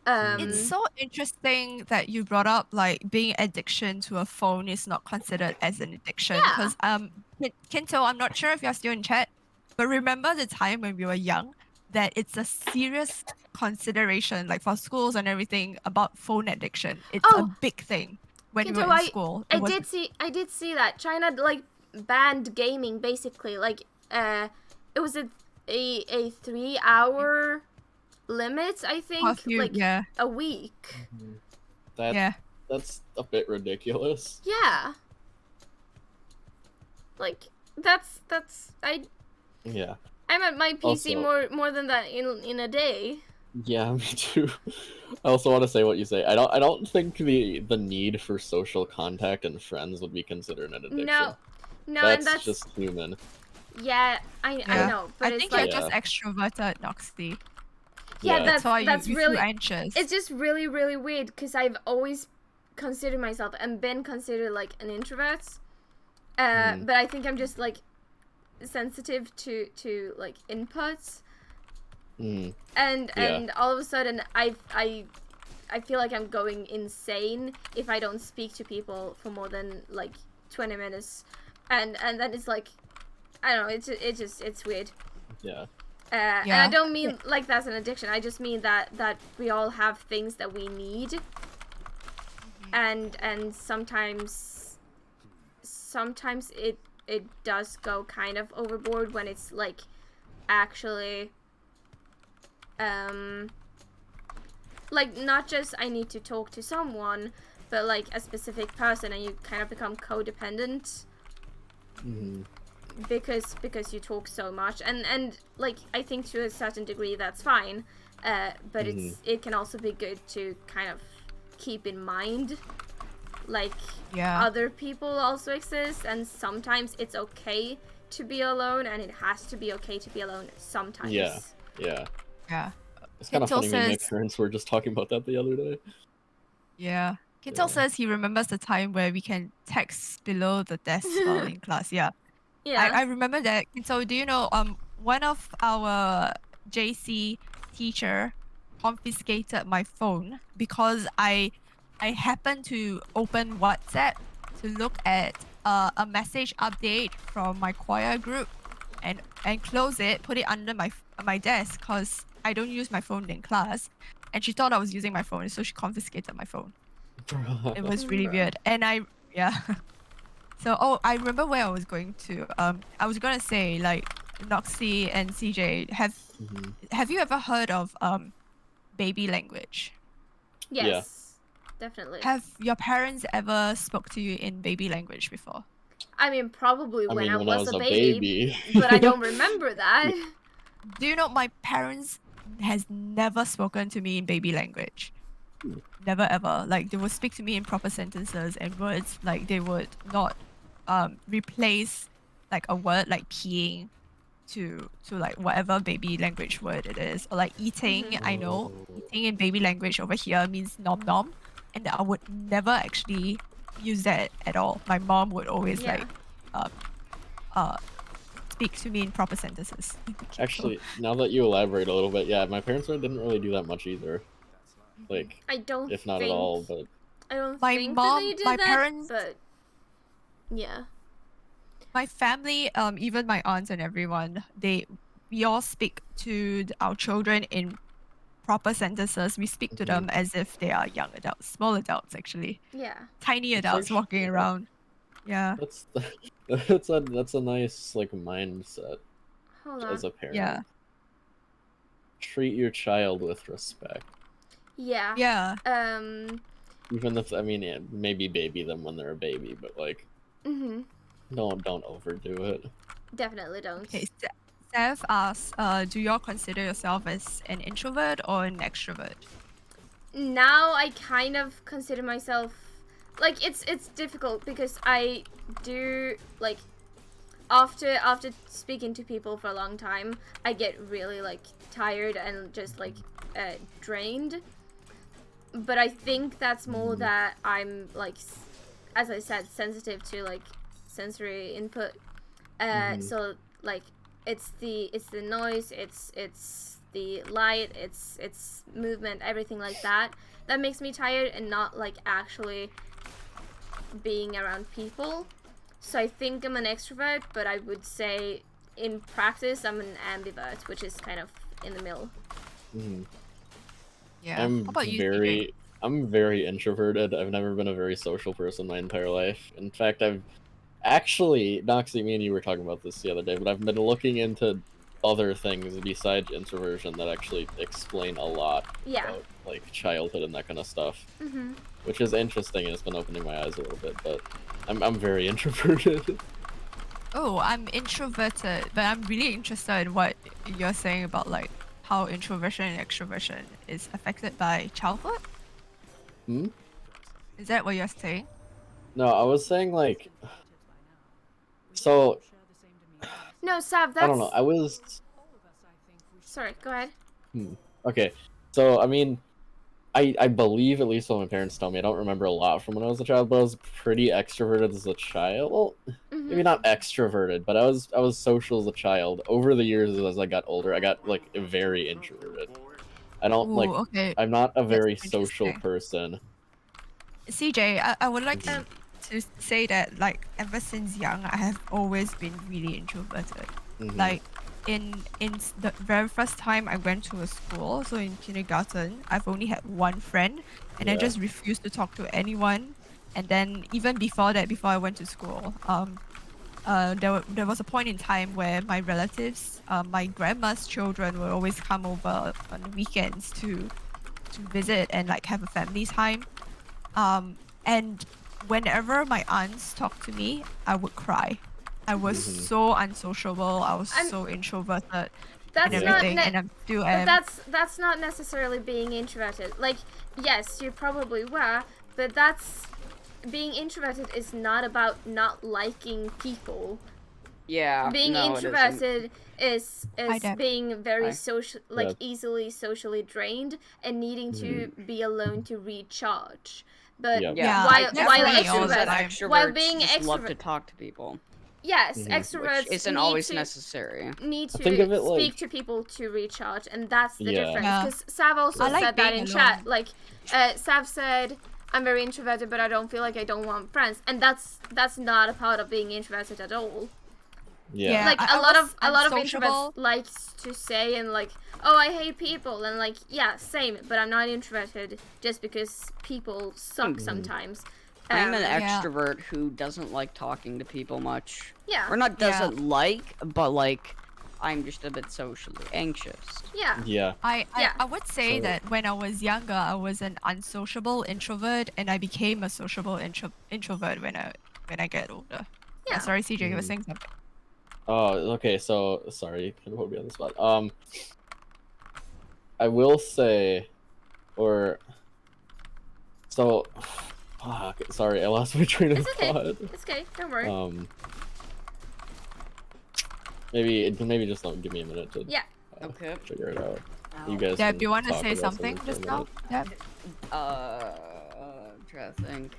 It's so interesting that you brought up like being addiction to a phone is not considered as an addiction, because Kinto, I'm not sure if you're still in chat, but remember the time when we were young that it's a serious consideration, like for schools and everything, about phone addiction. It's a big thing when Kinto, we were in school. I did see that China, like, banned gaming basically. Like, it was a 3-hour limit, I think, a week. That's a bit ridiculous. Yeah. Like, I'm at my PC also, more than that in a day. Yeah, me too. I also want to say what you say. I don't think the need for social contact and friends would be considered an addiction. No, that's just human. Yeah, I know, but I it's think like you're just extroverted, Noxy. Yeah, that's why that's you really feel anxious. It's just really, really weird, because I've always considered myself and been considered like an introvert. But I think I'm just like sensitive to like inputs. And all of a sudden I feel like I'm going insane if I don't speak to people for more than like 20 minutes. And then it's like, I don't know, it's weird. Yeah. And I don't mean like that's an addiction. I just mean that we all have things that we need, and sometimes it does go kind of overboard when it's like actually like not just I need to talk to someone, but like a specific person, and you kind of become codependent. Because you talk so much, and like I think to a certain degree that's fine, but it can also be good to kind of keep in mind like other people also exist, and sometimes it's okay to be alone, and it has to be okay to be alone sometimes. Yeah. It's kind of funny. My parents were just talking about that the other day. Yeah. Kintel says he remembers the time where we can text below the desk while in class. Yeah. I remember that. So do you know one of our JC teacher confiscated my phone because I happened to open WhatsApp to look at a message update from my choir group and close it, put it under my desk because I don't use my phone in class, and she thought I was using my phone, so she confiscated my phone. It was really weird. And So, I remember where I was going to. I was gonna say, like, Noxy and CJ, have you ever heard of baby language? Yes, definitely. Have your parents ever spoke to you in baby language before? I mean, probably when I was a baby, but I don't remember that. Do you know my parents has never spoken to me in baby language? Never ever. Like, they would speak to me in proper sentences and words. Like, they would not replace like a word like peeing to like whatever baby language word it is, or like eating. I know eating in baby language over here means nom nom, and I would never actually use that at all. My mom would always like speak to me in proper sentences. Actually, now that you elaborate a little bit, my parents didn't really do that much either. Like, I don't if not at all, but I don't my think mom, that they did my that, parents, but yeah. My family, even my aunts and everyone, we all speak to our children in proper sentences. We speak to them as if they are young adults, small adults actually. Yeah. Tiny adults walking around. Yeah. That's a nice like mindset as a parent. Yeah. Treat your child with respect. Yeah. Yeah. Even if maybe baby them when they're a baby, but like don't overdo it. Definitely don't. Okay, Steph asks, do y'all consider yourself as an introvert or an extrovert? Now I kind of consider myself like it's difficult because I do like after speaking to people for a long time, I get really like tired and just like drained. But I think that's more that I'm like, as I said, sensitive to like sensory input. So like it's the noise, it's the light, it's movement, everything like that makes me tired, and not like actually being around people. So I think I'm an extrovert, but I would say in practice I'm an ambivert, which is kind of in the middle. Yeah. I'm How about you, very I'm very introverted. I've never been a very social person my entire life. In fact, I've actually, Noxie, me and you were talking about this the other day, but I've been looking into other things besides introversion that actually explain a lot about like childhood and that kind of stuff, which is interesting, and it's been opening my eyes a little bit. But I'm very introverted. Oh, I'm introverted, but I'm really interested in what you're saying about like how introversion and extroversion is affected by childhood. Is that what you're saying? No, I was saying like, so No, Sav, that's... I don't know. I was. Sorry, go ahead. Okay, so I mean, I believe, at least what my parents tell me, I don't remember a lot from when I was a child, but I was pretty extroverted as a child. Well, maybe not extroverted, but I was social as a child. Over the years, as I got older, I got like very introverted. I don't okay. I'm not a That's very social interesting. person. CJ, I would like to say that like ever since young, I have always been really introverted. Like in the very first time I went to a school, so in kindergarten, I've only had one friend, and I just refused to talk to anyone. And then even before that, before I went to school, there was a point in time where my relatives, my grandma's children, would always come over on the weekends to visit and like have a family time. And whenever my aunts talked to me, I would cry. I was so unsociable. I was so introverted and everything, and I'm still am. But that's not necessarily being introverted. Like, yes, you probably were, but that's being introverted is not about not liking people. Yeah. Being introverted is being very social, like easily socially drained and needing to be alone to recharge. But while being extroverts love to talk to people. Yes, extroverts which isn't always necessary. Need to speak to people to recharge, and that's the difference. Because Sav also said that in chat. Like, Sav said, "I'm very introverted, but I don't feel like I don't want friends," and that's not a part of being introverted at all. Yeah. Like a lot of introverts like to say and like, "Oh, I hate people," and like, yeah, same. But I'm not introverted just because people suck sometimes. I'm an extrovert who doesn't like talking to people much. Yeah. Or not doesn't like, but like, I'm just a bit socially anxious. Yeah. Yeah. I would say that when I was younger, I was an unsociable introvert, and I became a sociable introvert when I get older. Yeah. Sorry, CJ, you were saying something. Oh, okay. So sorry, kind of put me on the spot. I will say, fuck. Sorry, I lost my train of thought. It's okay. Don't worry. Maybe just give me a minute to figure it out. You guys. Deb, do you want to say something just now? Deb? I'm trying to think.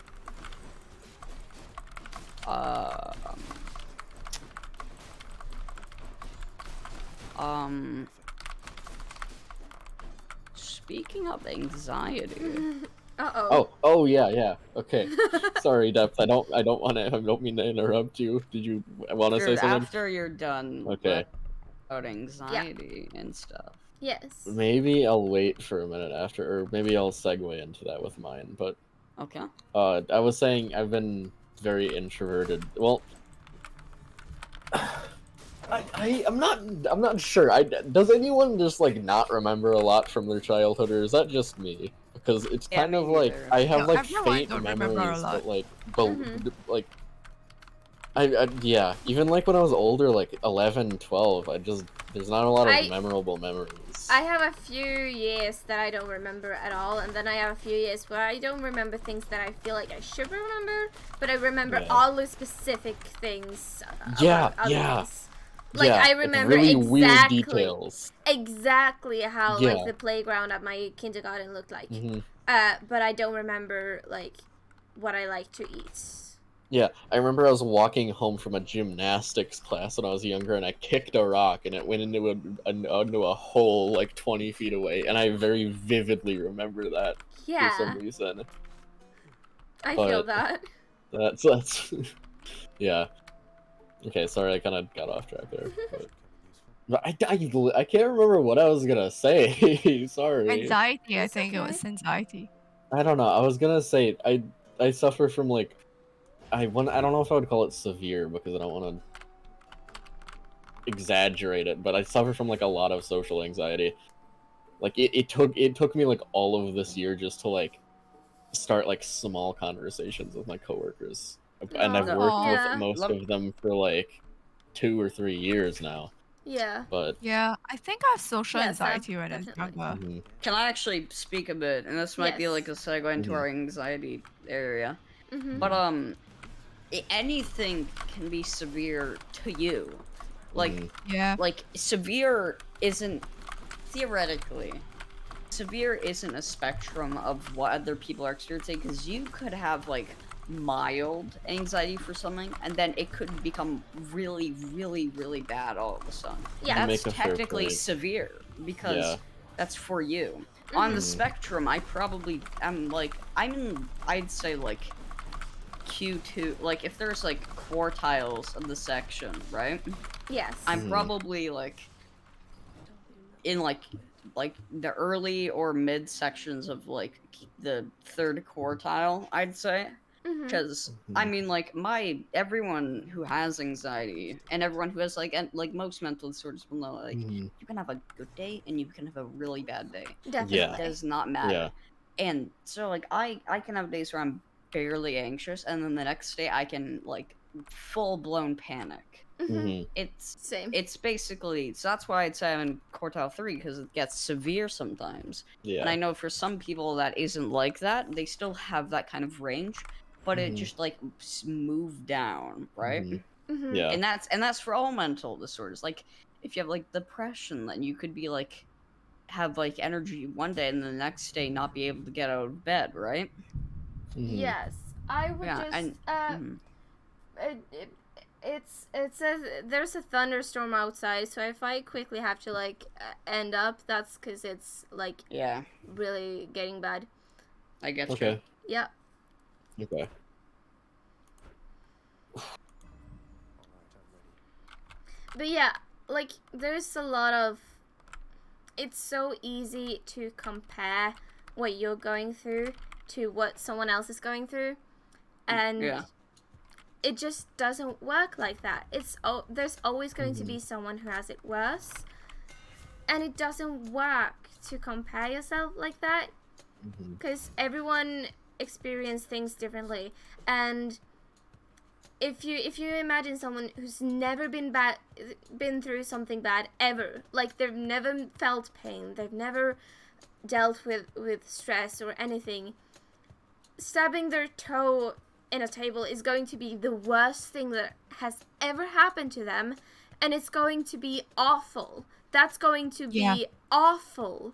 Speaking of anxiety. Oh yeah. Okay. Sorry, Depth. I don't mean to interrupt you. Did you want to say something? After you're done. Okay. About anxiety and stuff. Yes. Maybe I'll wait for a minute after, or maybe I'll segue into that with mine. But okay. I was saying I've been very introverted. Well, I'm not sure. Does anyone just like not remember a lot from their childhood, or is that just me? Because it's kind of like I have like faint memories, but like, yeah. Even like when I was older, like 11, 12, I just There's not a lot of I- memorable memories. I have a few years that I don't remember at all, and then I have a few years where I don't remember things that I feel like I should remember, but I remember Yeah. all the specific things. Yeah, about other yeah. things. Like Yeah, I remember really weird exactly, details. exactly how Yeah. like the playground at my kindergarten looked like. Hmm. But I don't remember like what I like to eat. Yeah, I remember I was walking home from a gymnastics class when I was younger, and I kicked a rock, and it went into a hole like 20 feet away, and I very vividly remember that for Yeah, some reason. I feel but- that. That's yeah. Okay, sorry, I kind of got off track there. But I can't remember what I was gonna say. Sorry. Anxiety, I It's think it okay. was anxiety. I don't know. I was gonna say I suffer from like I don't know if I would call it severe because I don't want to exaggerate it, but I suffer from like a lot of social anxiety. Like it took me like all of this year just to like start like small conversations with my coworkers, and I've Aw. worked Yeah. with most of them for like 2 or 3 years now. Yeah. But Yeah, I think I have social Yeah, Sam, anxiety when I was definitely. younger. mhm. Can I actually speak a bit? And this might be Yes. like a segue into Mhm. our anxiety area. Mm-hmm. But anything can be severe to you. Like Mhm. Yeah. like severe isn't theoretically severe isn't a spectrum of what other people are experiencing, because you could have like mild anxiety for something and then it could become really really really bad all of a sudden. Yeah. You That's make a fair technically point. severe because Yeah. that's for you. On the Mhm. spectrum, I probably am like I'd say like Q2, like if there's like quartiles of the section, right? Yes. I'm Mhm. probably like in like the early or mid sections of like the third quartile, I'd say. Mm-hmm. Because I mean, like everyone who has anxiety and everyone who has like most mental disorders will know, like Mhm. you can have a good day and you can have a really bad day. Definitely. It does not matter. Yeah. And so like I can have days where I'm barely anxious, and then the next day I can like full blown panic. Mm-hmm. Mhm. Same. It's basically, so that's why I'd say I'm in quartile 3, because it gets severe sometimes. Yeah. And I know for some people that isn't like that, they still have that kind of range, but it Mhm. just like moved down, right? Mhm. Mm-hmm. Yeah. And that's for all mental disorders. Like if you have like depression, then you could be like have like energy one day and the next day not be able to get out of bed, right? Mhm. Yes. I would Yeah, just and mhm. it's there's a thunderstorm outside, so if I quickly have to like end up, that's because it's like Yeah, really getting bad. I get you. Okay. Yeah. Okay. But yeah, like there's a lot of, it's so easy to compare what you're going through to what someone else is going through, and Yeah. it just doesn't work like that. There's always going to be someone who has it worse, and it doesn't work to compare yourself like that, Mhm. because everyone experiences things differently. And if you imagine someone who's never been through something bad ever, like they've never felt pain, they've never dealt with stress or anything, stabbing their toe in a table is going to be the worst thing that has ever happened to them, and it's going to be awful. That's going to be Yeah. awful.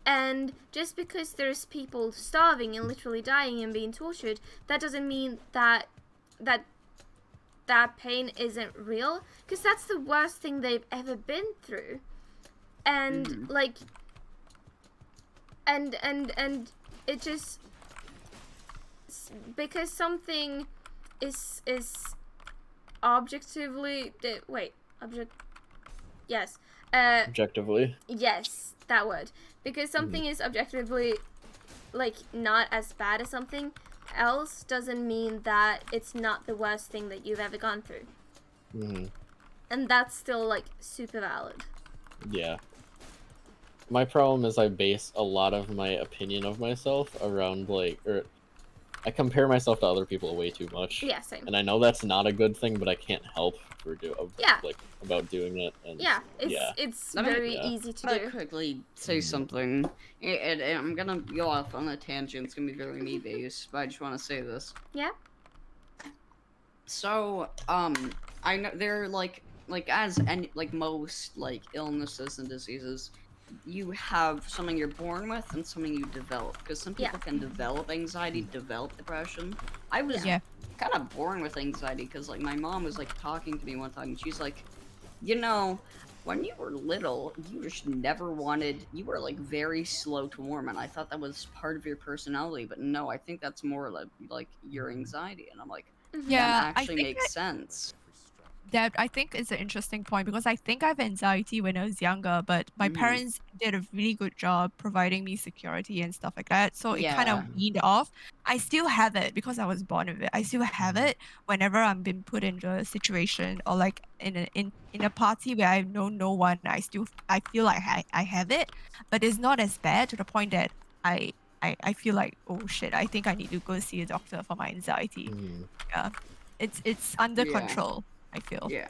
And just because there's people starving and literally dying and being tortured, that doesn't mean that pain isn't real, because that's the worst thing they've ever been through. And like and it just, because something is objectively Objectively. yes, that word, because something is objectively like not as bad as something else, doesn't mean that it's not the worst thing that you've ever gone through. Mhm. And that's still like super valid. Yeah. My problem is I base a lot of my opinion of myself around like, or I compare myself to other people way too much. Yeah, same. And I know that's not a good thing, but I can't help Yeah. about doing it. And Yeah, it's Let me- very easy to I'll do. quickly say something, and I'm gonna go off on a tangent. It's gonna be very me based, but I just want to say this. Yeah. So, I know they're like as any like most like illnesses and diseases, you have something you're born with and something you develop. Because some people can develop anxiety, develop depression. I was kind of born with anxiety because like my mom was like talking to me one time, and she's like, you know, when you were little, you just never wanted. You were like very slow to warm, and I thought that was part of your personality. But no, I think that's more like your anxiety. And I'm like, Yeah, that I actually think makes sense. that I think is an interesting point because I think I have anxiety when I was younger, but my parents did a really good job providing me security and stuff like that. So it kind of weaned off. I still have it because I was born with it. I still have it whenever I'm being put into a situation or like in a party where I know no one. I feel like I have it, but it's not as bad to the point that I feel like, oh shit, I think I need to go see a doctor for my anxiety. Yeah. It's under control, I feel. Yeah.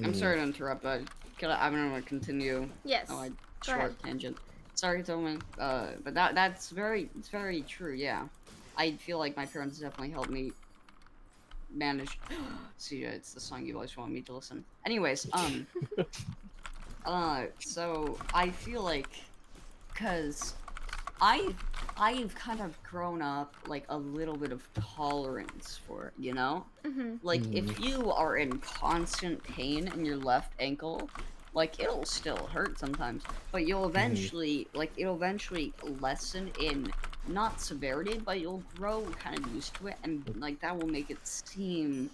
I'm sorry to interrupt, but I'm gonna continue. Yes. Oh, I Go short ahead. tangent. Sorry, Tillman. But that's it's very true. Yeah, I feel like my parents definitely helped me manage. See, it's the song you always want me to listen. Anyways, so I feel like, cause I've kind of grown up like a little bit of tolerance for it, you know? Like if you are in constant pain in your left ankle, like it'll still hurt sometimes, but you'll eventually it'll eventually lessen in not severity, but you'll grow kind of used to it, and like that will make it seem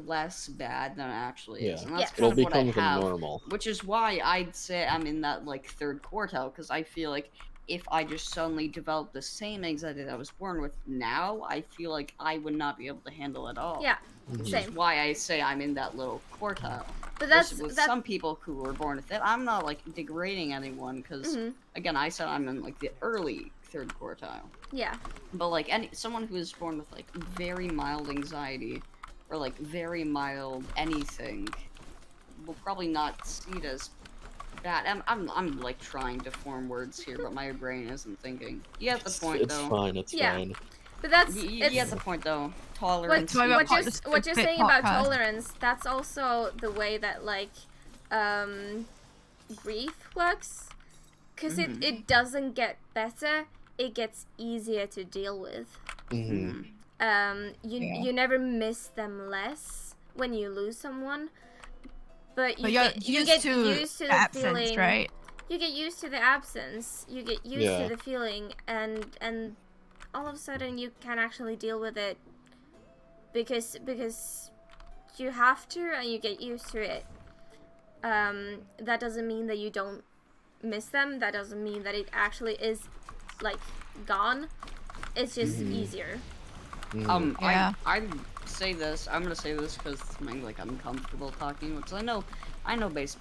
less bad than it actually is. And that's kind of what I have, normal. which is why I'd say I'm in that like third quartile, because I feel like if I just suddenly developed the same anxiety that I was born with now, I feel like I would not be able to handle it all. Yeah, Which same. is why I say I'm in that little quartile. But that's with some people who were born with it. I'm not like degrading anyone, because again, I said I'm in like the early third quartile. Yeah. But like someone who is born with like very mild anxiety or like very mild anything will probably not see it as bad. I'm like trying to form words here, but my brain isn't thinking. You get the point, though. It's fine. It's fine. But that's you get the point, though. Tolerance. What you're saying about tolerance, that's also the way that like grief works, because it doesn't get better, it gets easier to deal with. You never miss them less when you lose someone, but you get used to the absence, feeling, right? You get used to the absence, you get used to the feeling, and all of a sudden you can actually deal with it because you have to, and you get used to it. That doesn't mean that you don't miss them. That doesn't mean that it actually is like gone. It's just easier. I say this. I'm gonna say this because like I'm comfortable talking, because I know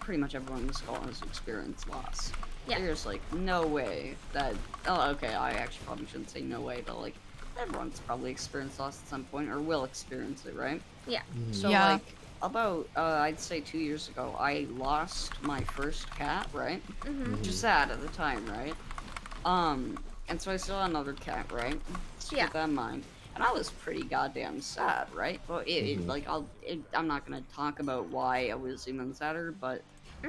pretty much everyone in this call has experienced loss. Yeah. There's like no way that. Oh, okay. I actually probably shouldn't say no way, but like everyone's probably experienced loss at some point or will experience it, right? Yeah. So like about I'd say 2 years ago, I lost my first cat, right? Which is sad at the time, right? And so I still had another cat, right? So keep that in mind. And I was pretty goddamn sad, right? But I'm not gonna talk about why I was even sadder, but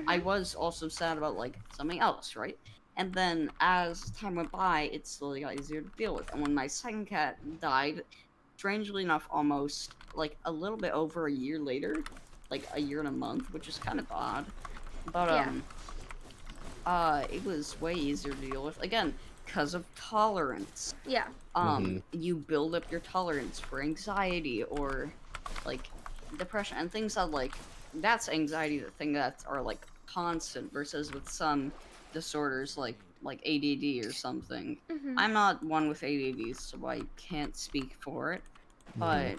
I was also sad about like something else, right? And then as time went by, it slowly got easier to deal with. And when my second cat died, strangely enough, almost like a little bit over a year later, like a year and a month, which is kind of odd. But it was way easier to deal with. Again, because of tolerance. Yeah. You build up your tolerance for anxiety or like depression and things that like that's anxiety, the thing that are like constant, versus with some disorders like ADD or something. I'm not one with ADD, so I can't speak for it, but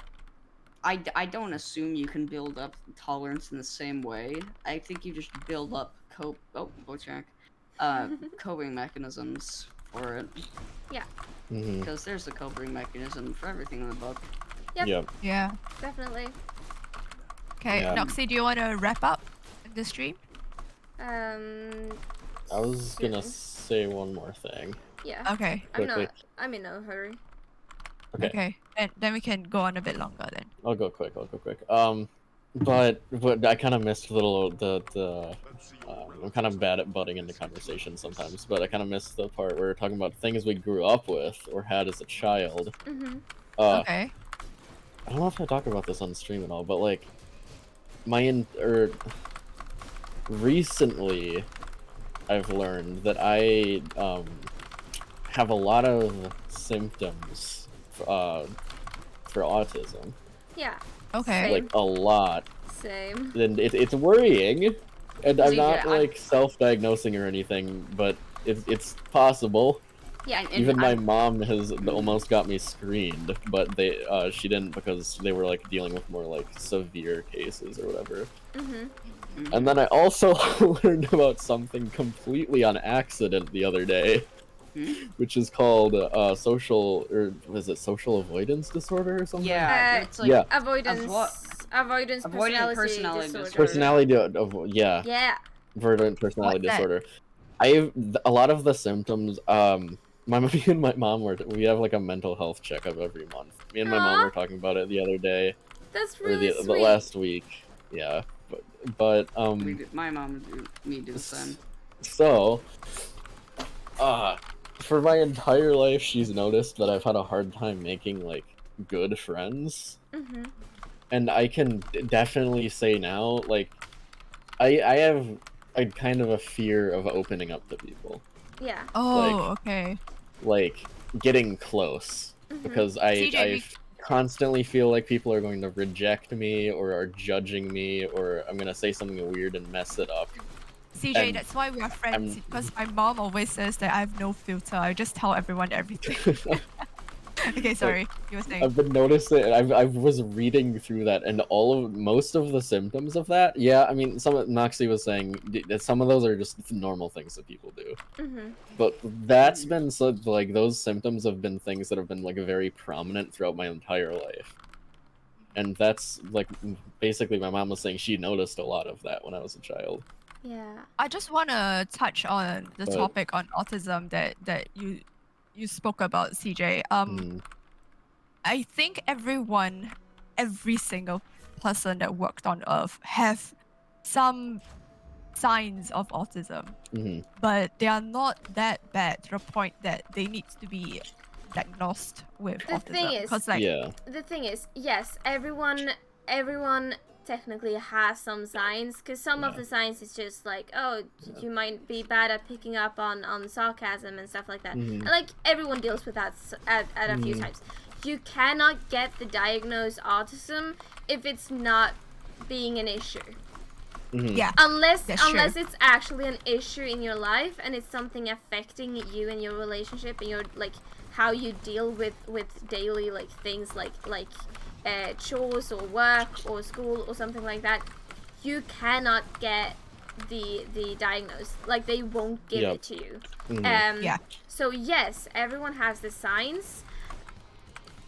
I don't assume you can build up tolerance in the same way. I think you just build up coping mechanisms for it. Yeah. Because there's a coping mechanism for everything in the book. Yep. Yeah. Definitely. Okay, Yeah. Noxie, do you want to wrap up the stream? I was gonna say one more thing. Yeah. Okay. Quickly. I'm in no hurry. Okay. And then we can go on a bit longer then. I'll go quick. But I kind of missed I'm kind of bad at butting into conversation sometimes, but I kind of missed the part where we're talking about things we grew up with or had as a child. Okay. I don't know if I talk about this on stream at all, but like recently I've learned that I have a lot of symptoms for autism. Yeah. Okay. Like a lot. Same. And it's worrying. And I'm not CJ, like self-diagnosing or anything, but it's possible. Yeah. And Even my mom has almost got me screened, but she didn't because they were like dealing with more like severe cases or whatever. And then I also learned about something completely on accident the other day, which is called social avoidance disorder or something. Yeah, it's like Avoidance personality disorder. Yeah. Avoidant personality disorder. A lot of the symptoms. Me and my mom we have like a mental health checkup every month. Me and my mom were talking about it the other day. That's really sweet. The last week. Yeah, but my mom and me do the same. So, for my entire life, she's noticed that I've had a hard time making like good friends. And I can definitely say now, like, I have a kind of a fear of opening up to people. Yeah. Oh, okay. Like getting close because I constantly feel like people are going to reject me or are judging me or I'm gonna say something weird and mess it up. CJ, And that's why we are friends, because my mom always says that I have no filter. I just tell everyone everything. Okay, sorry. You were saying. I've been noticing. I was reading through that, and most of the symptoms of that. Yeah, I mean, Noxie was saying that some of those are just normal things that people do. But that's been like those symptoms have been things that have been like very prominent throughout my entire life, and that's like basically my mom was saying she noticed a lot of that when I was a child. Yeah. I just want to touch on the topic on autism that you spoke about, CJ. I think every single person that worked on Earth have some signs of autism, but they are not that bad to the point that they need to be diagnosed with autism. The thing is, yes, everyone technically has some signs, because some of the signs is just like, oh, you might be bad at picking up on sarcasm and stuff like that. And like everyone deals with that at a few times. You cannot get the diagnosed autism if it's not being an issue. Yeah. Unless it's actually an issue in your life and it's something affecting you and your relationship and your like how you deal with daily like things like chores or work or school or something like that, you cannot get the diagnosis. Like they won't give it to you. So yes, everyone has the signs,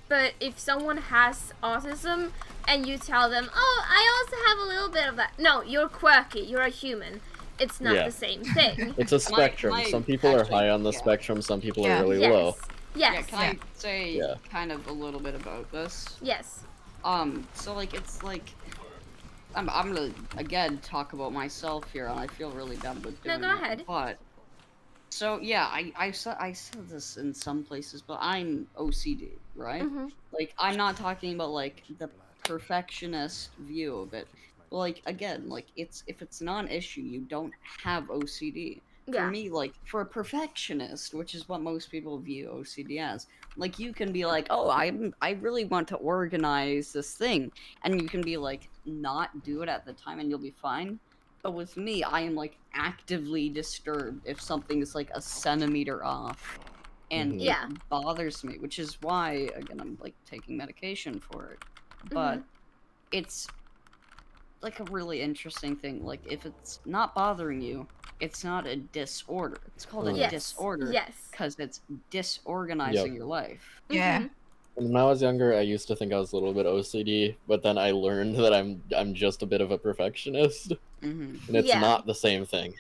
but if someone has autism and you tell them, oh, I also have a little bit of that, no, you're quirky, you're a human, it's not the same thing. It's a spectrum. Some people are high on the spectrum, some people are really low. Yeah, can I say kind of a little bit about this? Yes. So like it's like I'm gonna again talk about myself here, and I feel really bad about doing No, go ahead. But so yeah, I said this in some places, but I'm OCD, right? Like I'm not talking about like the perfectionist view of it. But, like again, like if it's not an issue, you don't have OCD. For me, like, for a perfectionist, which is what most people view OCD as, like, you can be like, oh, I really want to organize this thing, and you can be like, not do it at the time, and you'll be fine. But with me, I am, like, actively disturbed if something is, like, a centimeter off, and it bothers me, which is why, again, I'm, like, taking medication for it. But it's, like, a really interesting thing. Like, if it's not bothering you, it's not a disorder. It's called a Yes. disorder Yes. because it's disorganizing your life. Yeah. Mhm. When I was younger, I used to think I was a little bit OCD, but then I learned that I'm just a bit of a perfectionist, Mm-hmm. and it's Yeah. not the same thing.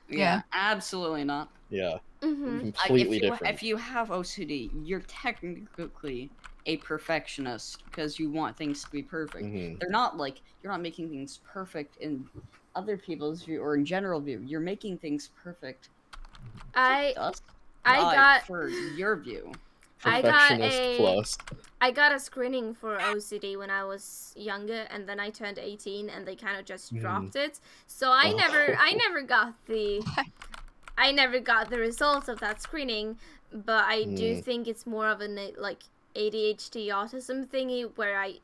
Yeah, absolutely not. Yeah, Mhm. completely if different. you have OCD, you're technically a perfectionist because you want things to be perfect. Mhm. They're not like you're not making things perfect in other people's view or in general view. You're making things perfect I us, got for your view. I got Perfectionist a plus. I got a screening for OCD when I was younger, and then I turned 18, and they kind of just dropped it. So I never got the results of that screening. But I do think it's more of an like ADHD autism thingy where I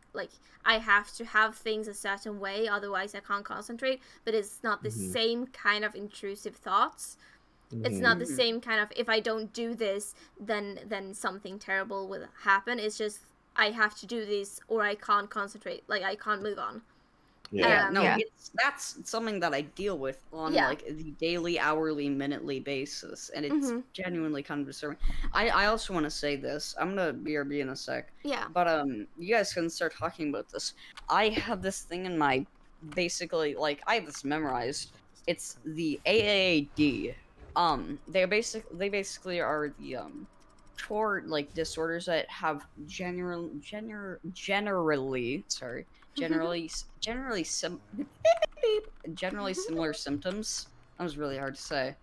have to have things a certain way, otherwise I can't concentrate. But it's not the same kind of intrusive thoughts. It's not the same kind of, if I don't do this, then something terrible will happen. It's just I have to do this or I can't concentrate. Like I can't move on. Yeah, no, Yeah. that's something that I deal with on Yeah. like the daily, hourly, minutely basis, and it's genuinely kind of disturbing. I also want to say this. I'm gonna BRB in a sec. Yeah. But you guys can start talking about this. I have this thing in my, basically, like I have this memorized. It's the AAD. They basically are the 4 like disorders that have generally generally similar symptoms. That was really hard to say.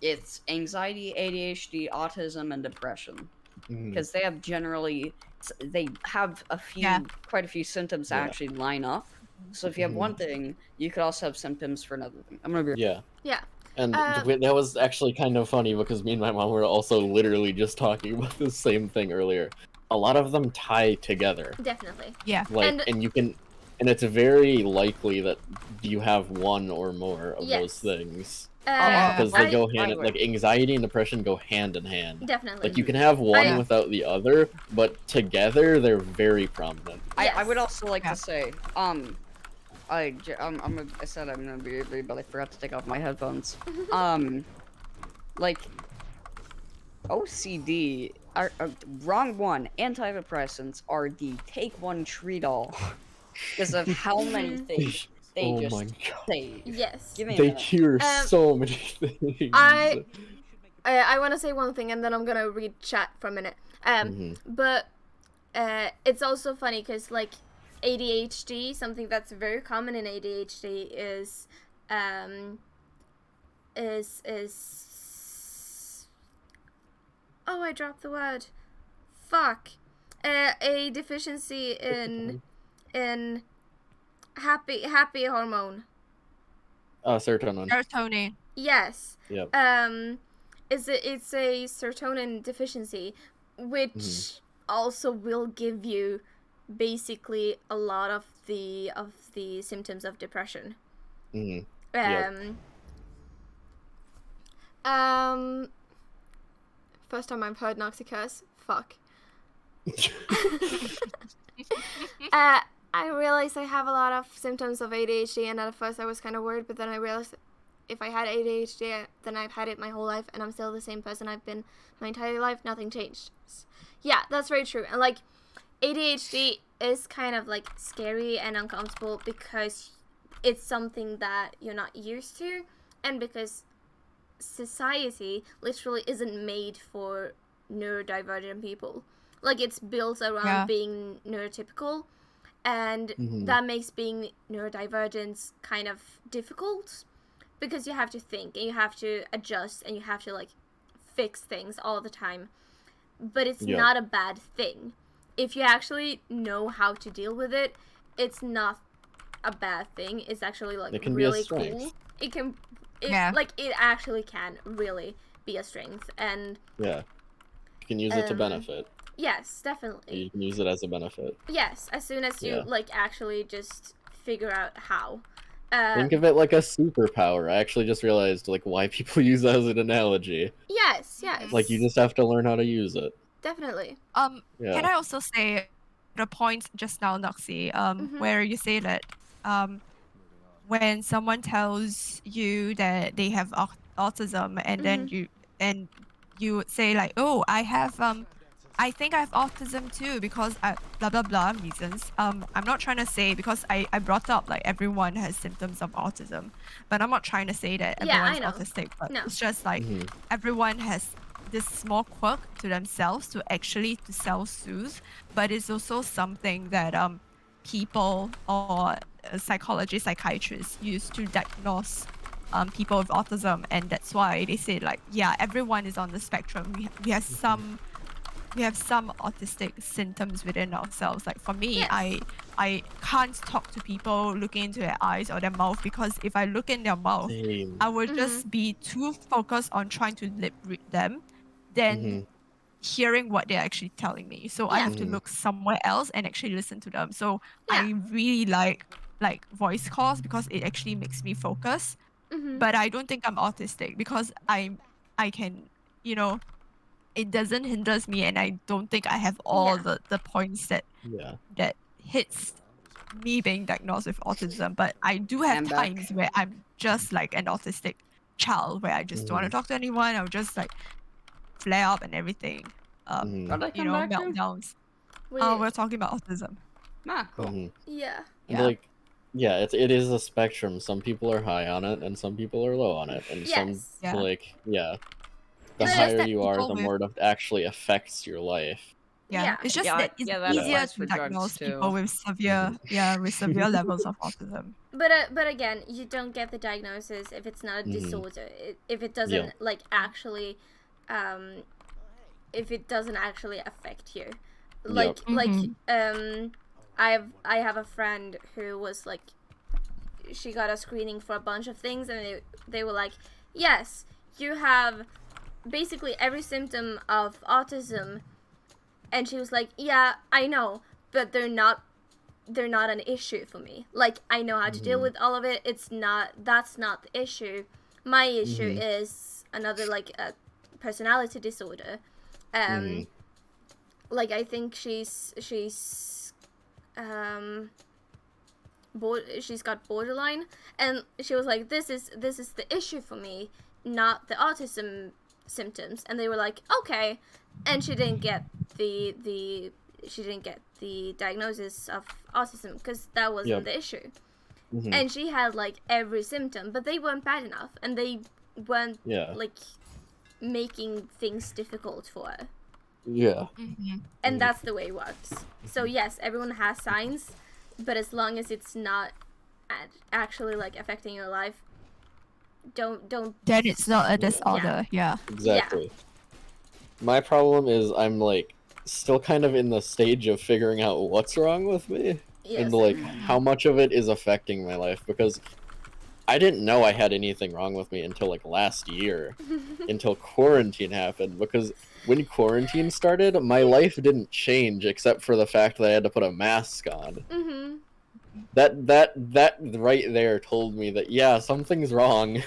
It's anxiety, ADHD, autism, and depression. Because they have quite a few symptoms that actually line up. So if you have one thing, you could also have symptoms for another thing. I'm gonna be Yeah. Yeah. And that was actually kind of funny because me and my mom were also literally just talking about the same thing earlier. A lot of them tie together. Definitely. Yeah. Like, and it's very likely that you have one or more of those things. Because they go hand like anxiety and depression go hand in hand. Definitely. Like you can have one without the other, but together they're very prominent. I would also like to say, I said I'm gonna be, but I forgot to take off my headphones. Like OCD are wrong one. Antidepressants are the take one treat all because of how many things they save. Yes. Give me a They minute. cure so many things. I want to say one thing and then I'm gonna read chat for a minute. But it's also funny because like ADHD, something that's very common in ADHD is oh, I dropped the word. Fuck. A deficiency in happy hormone. Serotonin. Serotonin. Yes. Yep. It's a serotonin deficiency, which also will give you basically a lot of the symptoms of depression. First time I've heard Noxy curse. Fuck. I realized I have a lot of symptoms of ADHD, and at first I was kind of worried, but then I realized if I had ADHD, then I've had it my whole life, and I'm still the same person I've been my entire life. Nothing changed. Yeah, that's very true. And like, ADHD is kind of like scary and uncomfortable because it's something that you're not used to, and because society literally isn't made for neurodivergent people. Like, it's built around being neurotypical, and that makes being neurodivergent kind of difficult because you have to think and you have to adjust and you have to like fix things all the time. But it's not a bad thing. If you actually know how to deal with it, it's not a bad thing. It's actually like it can really be a strength. cool. It actually can really be a strength. And you can use it to benefit. Yes, definitely. You can use it as a benefit. Yes, as soon as you like actually just figure out how. Think of it like a superpower. I actually just realized like why people use that as an analogy. Yes. Like you just have to learn how to use it. Definitely. Can I also say the point just now, Noxy, where you say that when someone tells you that they have autism, and then you would say like, oh, I think I have autism too because I blah blah blah reasons. I'm not trying to say, because I brought up like everyone has symptoms of autism, but I'm not trying to say that Yeah, I everyone's know. autistic. But No. it's just like everyone has this small quirk to themselves to actually to self-soothe, but it's also something that people or psychiatrists use to diagnose people with autism, and that's why they say like, yeah, everyone is on the spectrum. We have some autistic symptoms within ourselves. Like for me, Yes. I can't talk to people looking into their eyes or their mouth, because if I look in their mouth, Same. I would just be too focused on trying to lip read them than hearing what they're actually telling me. So I have to look somewhere else and actually listen to them. So I really like voice calls because it actually makes me focus. But I don't think I'm autistic because I can, you know, it doesn't hinders me, and I don't think I have all the points that that hits me being diagnosed with autism. But I do have times where I'm just like an autistic child, where I just don't want to talk to anyone. I'll just like flare up and everything. How'd I You come know, back to? meltdowns. We're talking about autism. Ah, cool. Yeah. And like, yeah, it is a spectrum. Some people are high on it, and some people are low on it, and Yes. like, the It's just higher that you are, people the with- more it actually affects your life. Yeah, it's just Yeah, that it's that easier applies to for drugs, diagnose too. people with severe, with severe levels of autism. But again, you don't get the diagnosis if it's not a disorder. If it doesn't like actually, if it doesn't actually affect you, like I have a friend who was like, she got a screening for a bunch of things, and they were like, yes, you have basically every symptom of autism, and she was like, yeah, I know, but they're not an issue for me. Like, I know how to deal with all of it. That's not the issue. My issue is another, like, a personality disorder. Like, I think she's got borderline, and she was like, this is the issue for me, not the autism symptoms. And they were like, okay, and she didn't get the diagnosis of autism because that wasn't the issue. And she had like every symptom, but they weren't bad enough, and they weren't like making things difficult for her. And that's the way it works. So yes, everyone has signs, but as long as it's not actually like affecting your life, don't then it's not a disorder. Exactly. My problem is I'm like still kind of in the stage of figuring out what's wrong with me and like how much of it is affecting my life, because I didn't know I had anything wrong with me until like last year, until quarantine happened. Because when quarantine started, my life didn't change except for the fact that I had to put a mask on. That right there told me that yeah, something's wrong.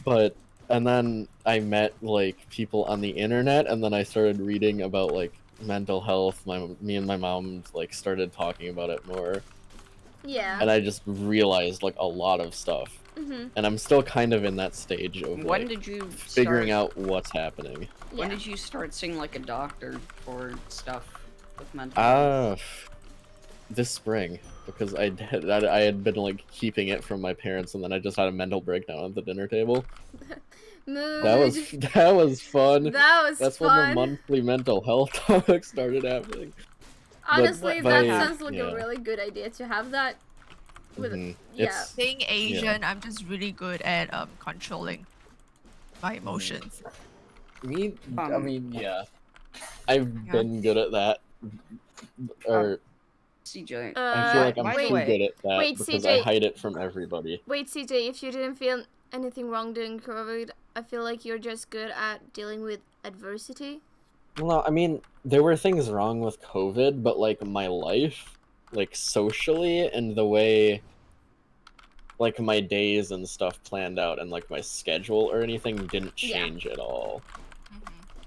But and then I met like people on the internet, and then I started reading about like mental health. Me and my mom like started talking about it more. And I just realized like a lot of stuff. And I'm still kind of in that stage of When like, did you figuring out what's happening. When did you start seeing like a doctor for stuff with mental health? This spring, because I had been like keeping it from my parents, and then I just had a mental breakdown at the dinner table. That was fun. That's when the monthly mental health talk started happening. Honestly, that sounds like a really good idea to have that. With Being Asian, I'm just really good at controlling my emotions. I mean, I've been good at that. Or CJ, I feel like I'm too good at that because CJ, I hide it from everybody. Wait, CJ, if you didn't feel anything wrong during COVID, I feel like you're just good at dealing with adversity. Well, I mean, there were things wrong with COVID, but like my life, like socially, and the way like my days and stuff planned out, and like my schedule or anything didn't change at all.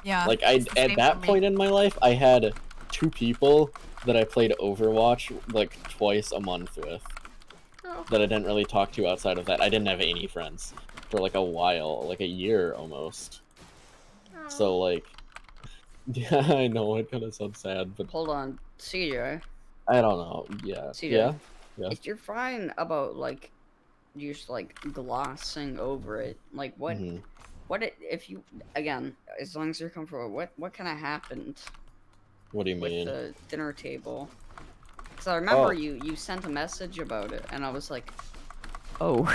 Like at that point in my life, I had 2 people that I played Overwatch like twice a month with. Oh. that I didn't really talk to outside of that. I didn't have any friends for like a while, like a year almost. So like, yeah, I know it kind of sounds sad, but Hold on, CJ. I don't know. Yeah, CJ. yeah. If you're fine about like just like glossing over it, like what if you again, as long as you're comfortable, what kind of happened What do you with mean? the dinner table? Because I remember you sent a message about it, and I was like, oh.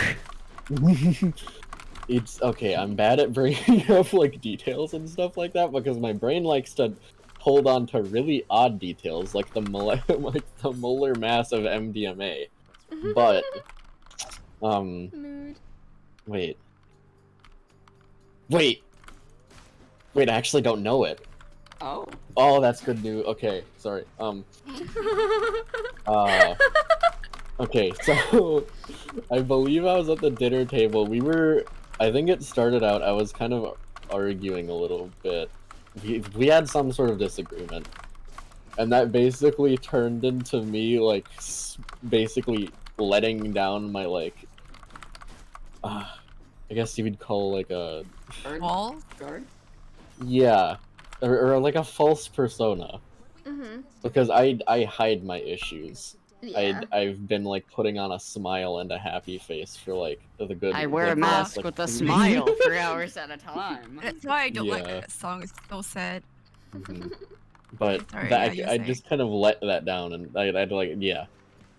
It's okay. I'm bad at bringing up like details and stuff like that because my brain likes to hold on to really odd details, like the molar mass of MDMA. But wait. I actually don't know it. Oh. Oh, that's good news. Okay, sorry. Okay, so I believe I was at the dinner table. I think it started out, I was kind of arguing a little bit. We had some sort of disagreement. And that basically turned into me, like, basically letting down my, like, I guess you would call, like, a... Wall? Guard? Yeah. Or like a false persona. Because I hide my issues. Yeah. I've been like putting on a smile and a happy face for like the good. I wear a like, mask like, with a 3 smile 3 hours at a time. That's why I don't like Yeah. that song. It's so sad. But Sorry, that, yeah, you I say. just kind of let that down, and I'd like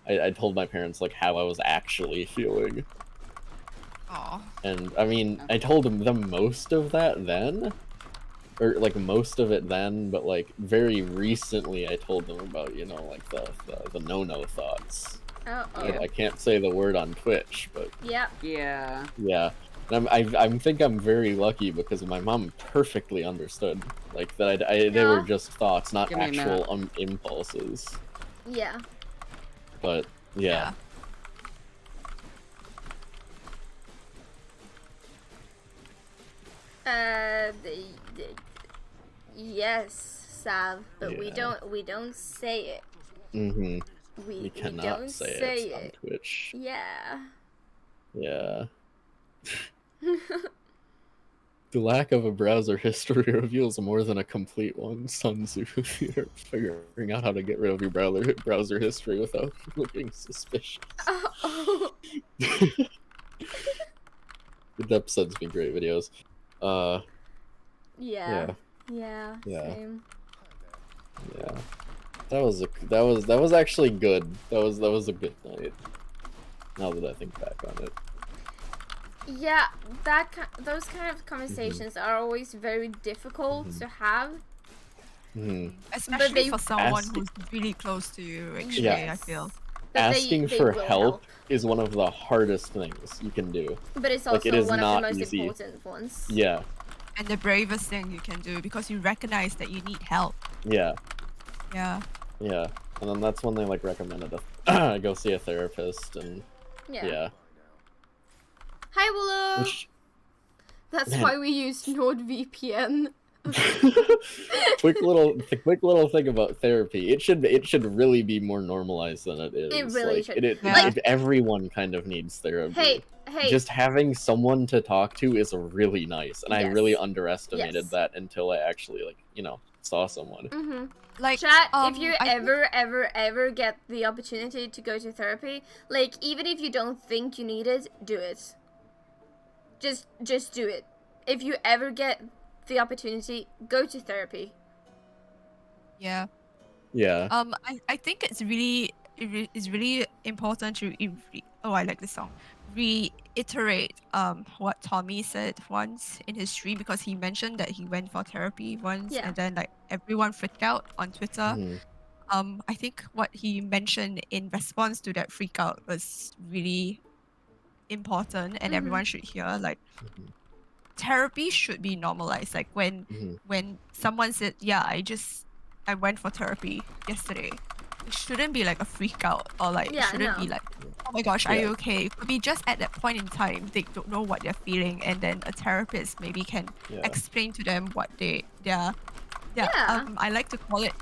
I told my parents like how I was actually feeling. Aw. And I mean, I told them most of that then, or like most of it then, but like very recently I told them about, you know, like the no thoughts. Like, I can't say the word on Twitch, but Yep. Yeah. yeah. And I think I'm very lucky because my mom perfectly understood, like that they were just thoughts, not Give me a minute. actual impulses. Yeah. But yeah. Yes, Sav, but we Yeah. don't say it. Mm-hmm. We cannot don't say say it on Twitch. Yeah. Yeah. The lack of a browser history reveals more than a complete one. Sun Tzu, you're figuring out how to get rid of your browser history without looking suspicious. Oh. The episode's been great videos. Yeah. Yeah. Same. Yeah. That was actually good. That was a good night. Now that I think back on it. Yeah, those kind of conversations are always very difficult to have. Especially they- for someone who's really close to you, actually, I feel. Asking they for will help is one of the hardest things you can do. But it's Like, also it is one of not the most easy. important ones. Yeah. And the bravest thing you can do because you recognize that you need help. Yeah. Yeah. Yeah. And then that's when they like recommended a go see a therapist and yeah. Hi, Willow. That's Man. why we use NordVPN. quick little thing about therapy. It should really be more normalized than it is. It really like, should. Like, everyone kind of needs therapy. Hey. Just having someone to talk to is really nice, and I really underestimated that until I actually saw someone. Like, chat, if you ever get the opportunity to go to therapy, like, even if you don't think you need it, do it. Just do it. If you ever get the opportunity, go to therapy. Yeah. Yeah. I think it's really important to I like this song. Reiterate what Tommy said once in his stream, because he mentioned that he went for therapy once and then like everyone freaked out on Twitter. I think what he mentioned in response to that freak out was really important and everyone should hear. Like, therapy should be normalized. Like when someone said, I went for therapy yesterday, it shouldn't be like a freak out or like it shouldn't be like, oh my gosh, are you okay? It could be just at that point in time they don't know what they're feeling, and then a therapist maybe can explain to them what I like to call it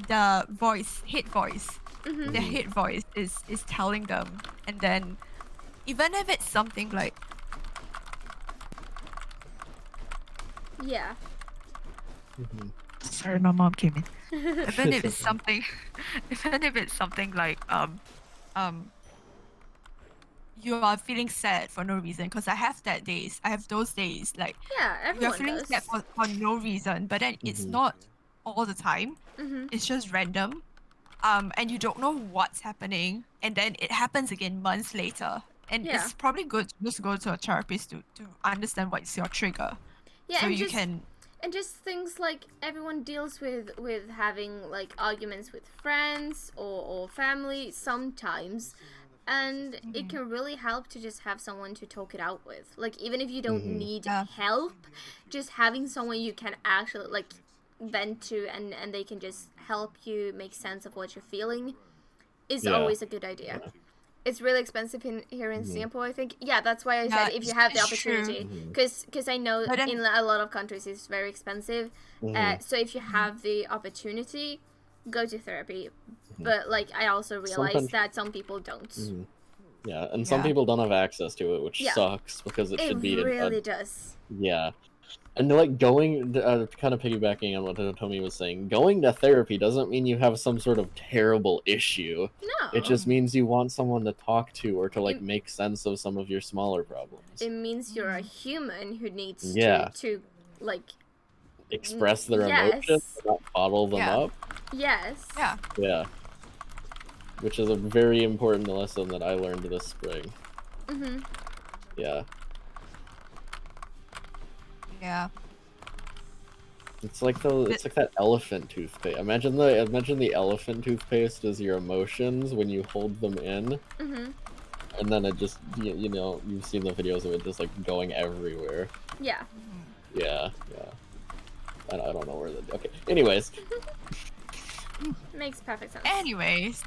the voice, head voice. their head voice is telling them, and then even if it's something like Yeah. sorry, my mom came in. Even if it's something, even if it's something like you are feeling sad for no reason, because I have those days, like Yeah, you're everyone feeling does. sad for no reason, but then it's not all the time. It's just random. And you don't know what's happening, and then it happens again months later. And Yeah. it's probably good to just go to a therapist to understand what's your trigger. Yeah, So and you just can and just things like everyone deals with having like arguments with friends or family sometimes, and it can really help to just have someone to talk it out with. Like even if you don't need Yeah. help, just having someone you can actually like vent to, and they can just help you make sense of what you're feeling is always a good idea. It's really expensive here in Singapore, I think. Yeah, that's why I said if you have the it's true. opportunity, because I know But then- in a lot of countries it's very expensive. So if you have the opportunity, go to therapy. But like I also realize Sometimes- that some people don't. Yeah, and some people don't have access to it, which Yeah. sucks because it should be really does. yeah. And like going, kind of piggybacking on what Tomi was saying, going to therapy doesn't mean you have some sort of terrible issue. No. It just means you want someone to talk to or to like make sense of some of your smaller problems. It means you're a human who needs Yeah. to like Express their yes. emotions, not bottle them Yeah. up. yes. Yeah. Yeah. Which is a very important lesson that I learned this spring. Yeah. Yeah. It's like that elephant toothpaste. Imagine the elephant toothpaste as your emotions when you hold them in, and then it just you know you've seen the videos of it just like going everywhere. Yeah. Yeah. I don't know where the okay. Anyways. Makes perfect sense. Anyways.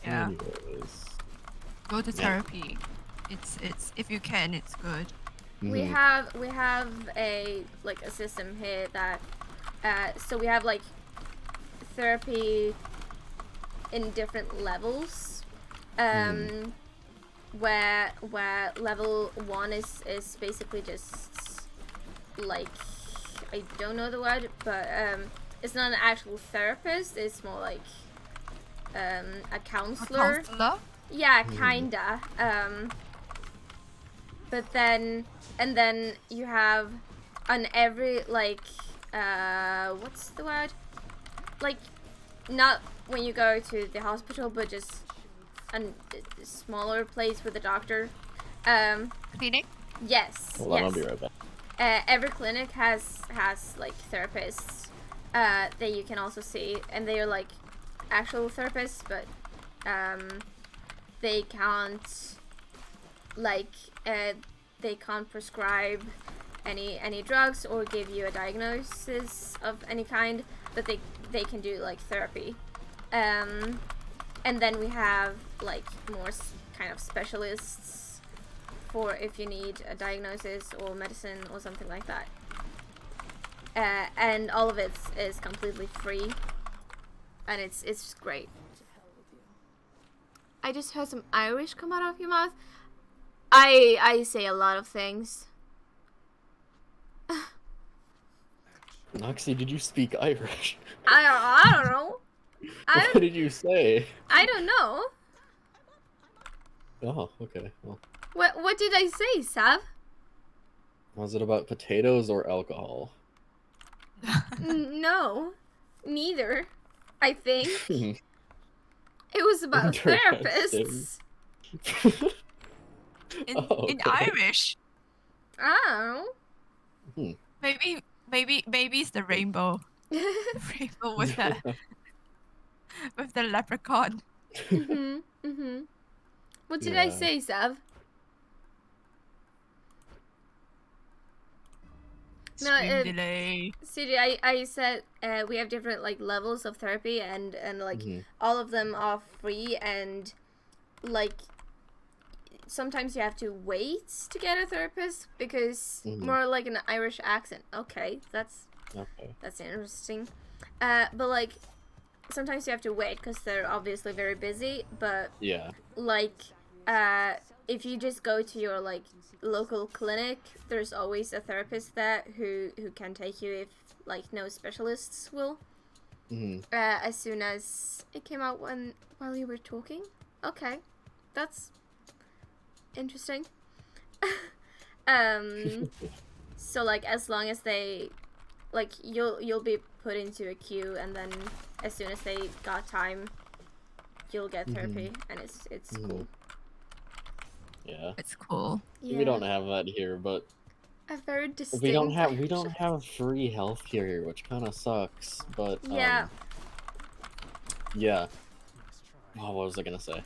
Yeah. Anyways. Go to therapy. It's if you can, it's good. We have a like a system here that so we have like therapy in different levels, where level 1 is basically just like I don't know the word, but it's not an actual therapist. It's more like a counselor. A counselor? Yeah, kinda. But then you have on every like what's the word? Like not when you go to the hospital, but just a smaller place with a doctor. Clinic? Yes. Hold on, yes. I'll be right back. Every clinic has like therapists that you can also see, and they are like actual therapists, but they can't like they can't prescribe any drugs or give you a diagnosis of any kind, but they can do like therapy. And then we have like more kind of specialists for if you need a diagnosis or medicine or something like that. And all of it is completely free, and it's just great. I just heard some Irish come out of your mouth. I say a lot of things. Noxie, did you speak Irish? I don't know. What did you say? I don't know. Oh, okay. Well, What did I say, Sav? was it about potatoes or alcohol? No, neither. I think Hmm. it was about Interesting. therapists. In okay. Irish. I Maybe it's the rainbow. Rainbow with the leprechaun. don't know. What did I Yeah. say, Sav? No, Screen delay. CJ, I said we have different like levels of therapy, and like all of them are free, and like sometimes you have to wait to get a therapist because more like an Irish accent. Okay, that's interesting. But like sometimes you have to wait because they're obviously very busy. But Yeah. like, if you just go to your like local clinic, there's always a therapist there who can take you if like no specialists will. As soon as it came out while you were talking. Okay, that's interesting. So like as long as they like you'll be put into a queue, and then as soon as they got time, you'll get therapy, and it's cool. Yeah. It's cool. Yeah. We don't have that here, but A very distinct. we don't have free healthcare here, which kind of sucks. But Yeah. yeah. Oh, what was I gonna say?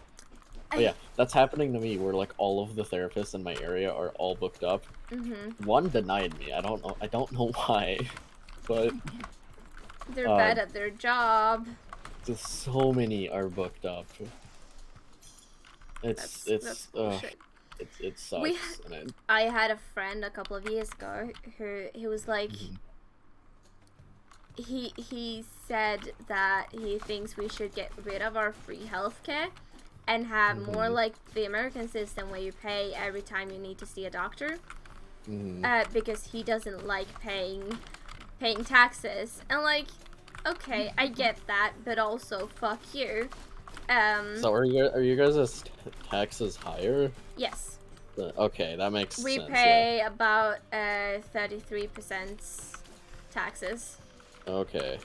Oh yeah, that's happening to me. Where like all of the therapists in my area are all booked up. One denied me. I don't know why, but They're bad at their job. just so many are booked up. That's bullshit. It sucks. I had a friend a couple of years ago who he was like, he said that he thinks we should get rid of our free healthcare and have more like the American system where you pay every time you need to see a doctor, because he doesn't like paying taxes. And like, okay, I get that, but also fuck you. So are you guys' taxes higher? Yes. Okay, that makes sense. We pay about 33% taxes. Okay.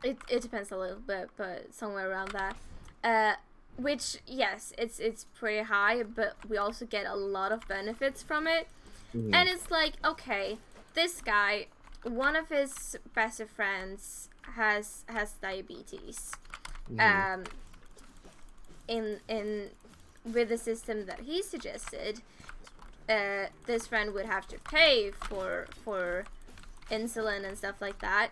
It depends a little bit, but somewhere around that. Which yes, it's pretty high, but we also get a lot of benefits from it. And it's like, okay, this guy, one of his best friends has diabetes. In with the system that he suggested, this friend would have to pay for insulin and stuff like that,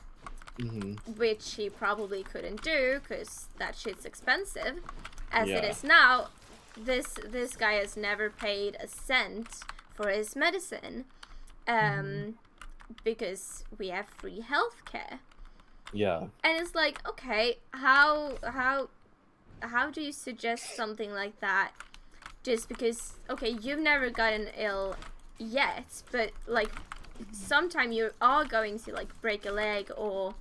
which he probably couldn't do because that shit's expensive. As it is now, this guy has never paid a cent for his medicine, because we have free healthcare. Yeah. And it's like, okay, how do you suggest something like that? Just because, okay, you've never gotten ill yet, but like sometime you are going to like break a leg or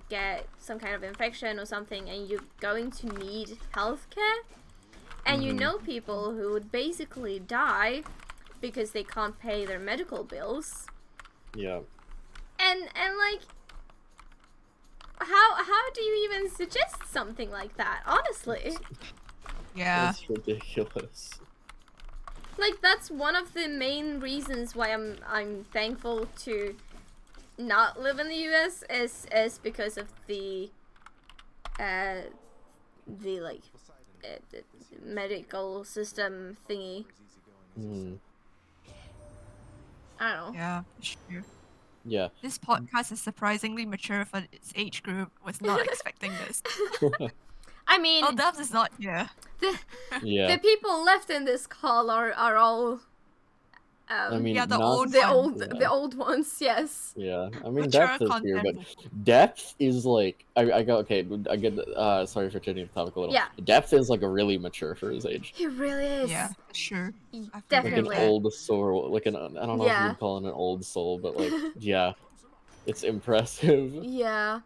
get some kind of infection or something, and you're going to need healthcare. And you know people who would basically die because they can't pay their medical bills. Yeah. And like, how do you even suggest something like that, honestly? Yeah. That's ridiculous. Like, that's one of the main reasons why I'm thankful to not live in the US is because of the medical system thingy. I don't know. Yeah, sure. Yeah. This podcast is surprisingly mature for its age group. Was not expecting this. I mean, Oh, Dubs is not here. Yeah. the people left in this call are all I mean, yeah, the not- old the old ones, yes. Yeah, I mean, Mature depth is here, but content. depth is like I go okay. I get sorry for changing the topic a little. Yeah. Depth is like a really mature for his age. He really is. Yeah, sure. I feel Like Definitely. an old soul, like an I don't know if Yeah. you'd call it an old soul, but like yeah, it's impressive. Yeah.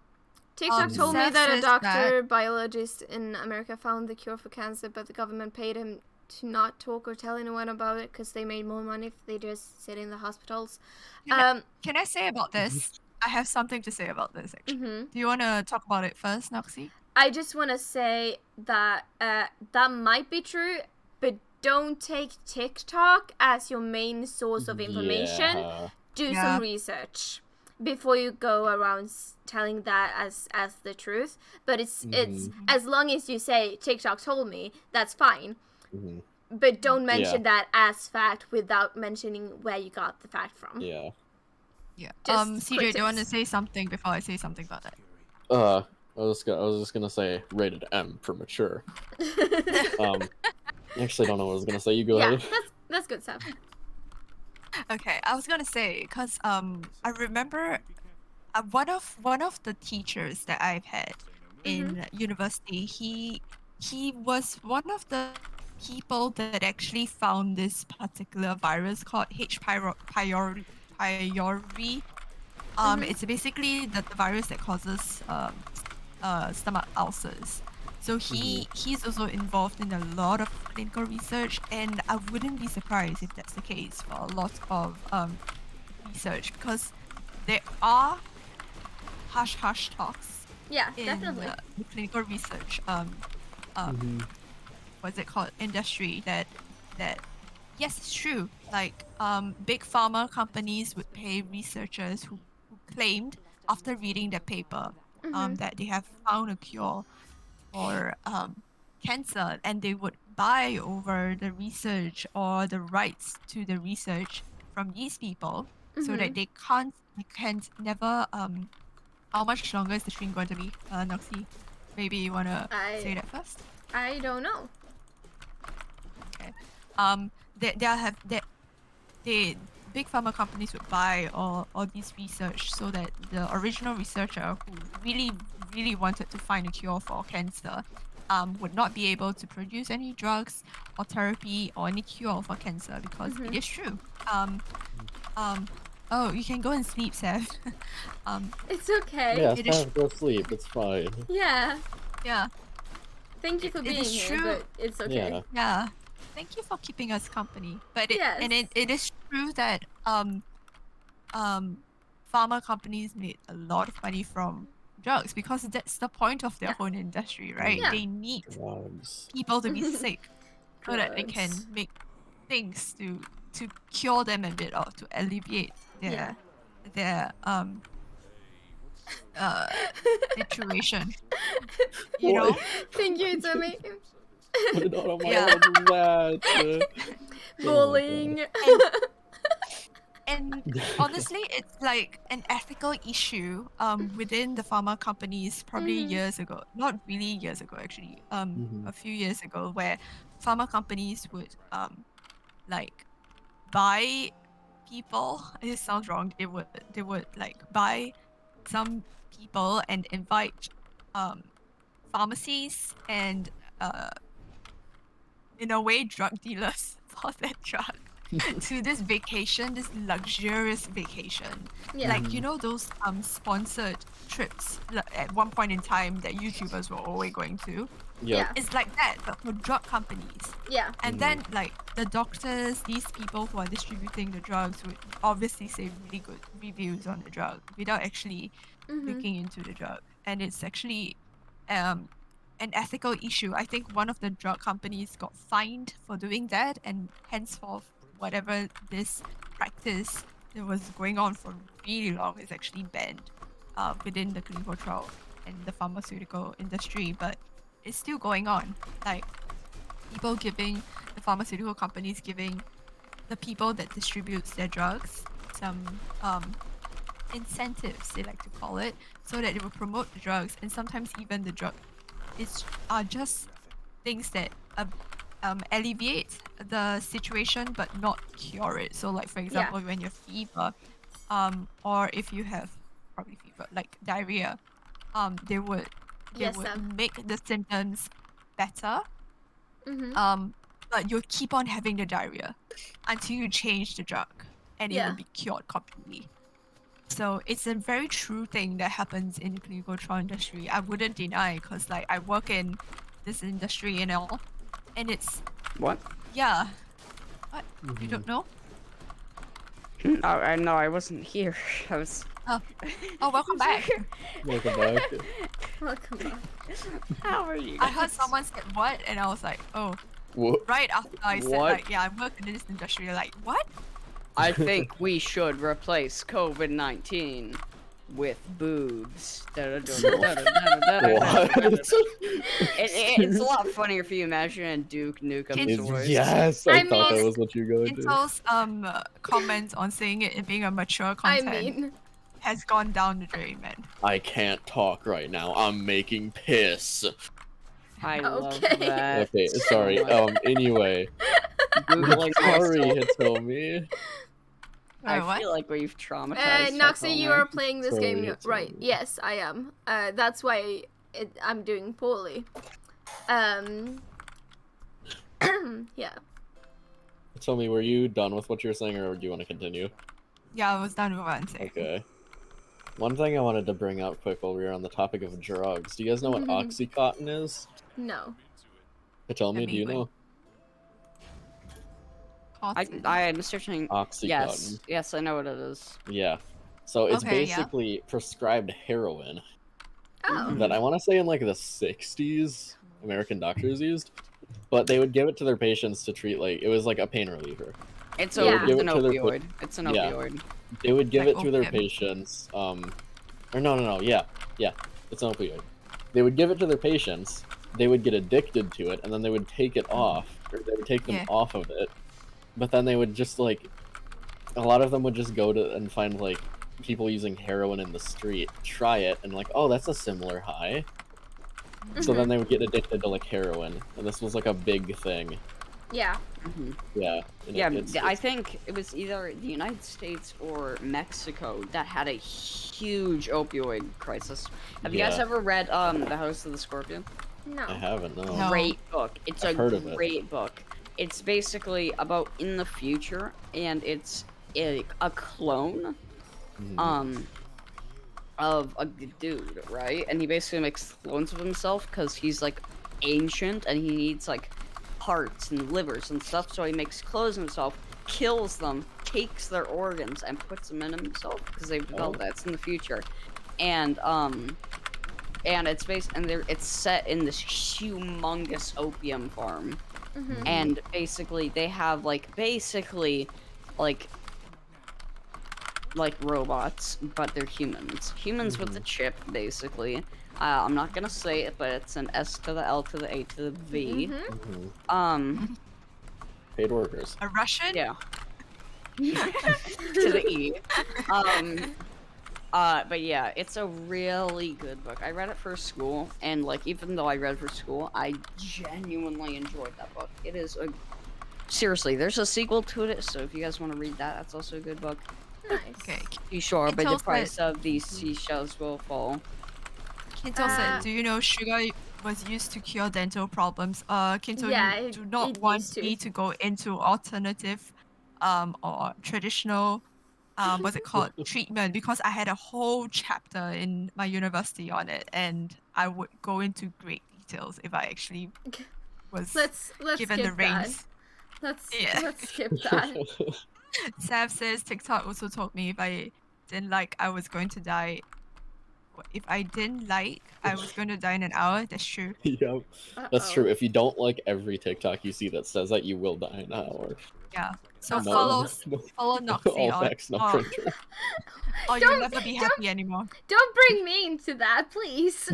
TikTok told me Seth that a says doctor, biologist in America found the cure for cancer, but the government paid him to not talk or tell anyone about it because they made more money if they just sit in the hospitals. Can I say about this? I have something to say about this, actually. Mhm. Do you want to talk about it first, Noxie? I just want to say that that might be true, but don't take TikTok as your main source of information. Yeah. Do Yeah. some research before you go around telling that as the truth. But it's as long as you say TikTok told me, that's fine. But don't mention that as fact without mentioning where you got the fact from. Yeah. Yeah. Just CJ, quick do you want to tips. say something before I say something about that? I was just gonna say rated M for mature. Actually, I don't know what I was gonna say. You go Yeah, ahead. that's good stuff. Okay, I was gonna say, cause I remember one of the teachers that I've had in university, he was one of the people that actually found this particular virus called H. pylori. It's basically the virus that causes stomach ulcers. So he's also involved in a lot of clinical research, and I wouldn't be surprised if that's the case for a lot of research, because there are hush talks Yeah, in definitely. the clinical research what's it called, industry, that yes, it's true, like big pharma companies would pay researchers who claimed after reading the paper that they have found a cure for cancer, and they would buy over the research or the rights to the research from these people, so that they can't never how much longer is the stream going to be, Noxie? Maybe you wanna say that first? I don't know. Okay. The big pharma companies would buy all these research, so that the original researcher who really wanted to find a cure for cancer would not be able to produce any drugs or therapy or any cure for cancer, because it is true. Oh, you can go and sleep, Seth. It's okay. Yeah, Seth, go sleep. It's fine. Yeah. Yeah. Thank you for being here, but it's okay. Yeah. Thank you for keeping us company. But it is true that pharma companies made a lot of money from drugs, because that's the point of their own industry, right? Yeah. They need Drugs. people to be sick so that they can Drugs. make things to cure them a bit, or to alleviate their situation. You know? Thank you, Tommy. Put it on my own that. Bullying. And honestly, it's like an ethical issue within the pharma companies probably years ago. Not really years ago, actually. A few years ago, where pharma companies would like buy people. It sounds wrong. They would like buy some people and invite pharmacies and in a way drug dealers for that drug to this vacation, this luxurious vacation. Yeah. Like, you know, those sponsored trips at one point in time that YouTubers were always going to. Yeah. It's like that, but for drug companies. Yeah. And then, like, the doctors, these people who are distributing the drugs would obviously say really good reviews on the drug without actually looking into the drug. And it's actually an ethical issue. I think one of the drug companies got fined for doing that, and henceforth, whatever this practice that was going on for really long is actually banned within the clinical trial and the pharmaceutical industry. But it's still going on. Like, people giving, the pharmaceutical companies giving the people that distributes their drugs some incentives, they like to call it, so that they will promote the drugs. And sometimes even the drug are just things that alleviate the situation but not cure it. So, like, for example, when you have fever, or if you have probably fever, like diarrhea, they would make the symptoms better. But you'll keep on having the diarrhea until you change the drug, and it will be cured completely. So it's a very true thing that happens in the clinical trial industry. I wouldn't deny, because like I work in this industry and all, and it's What? yeah. What? You don't know? I know I wasn't here. I was. Oh, welcome back. Welcome back. Welcome back. How are you? I heard someone said what, and I was like, oh. What? Right after I said, What? like, yeah, I work in this industry. You're like, what? I think we should replace COVID-19 with boobs. It's a lot funnier if you imagine Duke Nukem Swords. Yes, I thought that was what you were going to do. Intel's comment on saying it being a mature content has gone down the drain, man. I can't talk right now. I'm making piss. I love that. Okay, sorry. Anyway. Googling Sorry, myself. Hitomi. I feel like we've traumatized. Noxie, you are playing this Sorry, game, it's right? fine. Yes, I am. That's why I'm doing poorly. Yeah. Tell me, were you done with what you were saying, or do you want to continue? Yeah, I was done with what I'm saying. Okay. One thing I wanted to bring up quick while we were on the topic of drugs. Do you guys know what Oxycontin is? No. Tell me, do you Amazing. know? I'm searching. Oxycontin. Yes, I know what it is. Yeah. So it's Okay, yeah. basically prescribed heroin Oh. that I want to say in like the 60s American doctors used, but they would give it to their patients to treat like it was like a pain reliever. It's Yeah. an Give it to their opioid. It's an Yeah. opioid. They would give Like it to their opium. patients. Or no, yeah, it's an opioid. They would give it to their patients. They would get addicted to it, and then they would take it off, or they would take them Yeah. off of it. But then they would just like, a lot of them would just go to and find like people using heroin in the street, try it, and like, oh, that's a similar high. So then they would get addicted to like heroin, and this was like a big thing. Yeah. Yeah. and Yeah, it's- I think it was either the United States or Mexico that had a huge opioid crisis. Have you guys Yeah. ever read The House of the Scorpion? No. I haven't. No. No. Great book. It's I've a heard of it. great book. It's basically about in the future, and it's a clone Mhm. of a dude, right? And he basically makes clones of himself because he's like ancient and he needs like hearts and livers and stuff. So he makes clones of himself, kills them, takes their organs, and puts them in himself because they've developed that. It's in the future, and it's it's set in this humongous opium farm, and basically they have like robots, but they're humans. Humans with a chip, basically. I'm not gonna say it, but it's an S to the L to the A to the V. Paid workers. A Russian? Yeah. To the E. But yeah, it's a really good book. I read it for school, and like, even though I read it for school, I genuinely enjoyed that book. It is seriously, there's a sequel to it, so if you guys want to read that, that's also a good book. Nice. Okay. Be sure, It but the tells price of these seashells will fall. Kinto said, do you know sugar was used to cure dental problems? Kinto, Yeah, you it- do not it want used to. me to go into alternative or traditional what's it called, treatment, because I had a whole chapter in my university on it, and I would go into great details if I actually was Let's given the skip that. reins. Let's Yeah. skip that. Sav says TikTok also told me if I didn't like, I was going to die. If I didn't like, I was going to die in an hour. That's true. Yep. That's true. If you don't like every TikTok you see that says that, you will die in an hour. Yeah. So No- follow Noxie all on. facts, no or printer. you'll never be happy anymore. Don't bring me into that, please.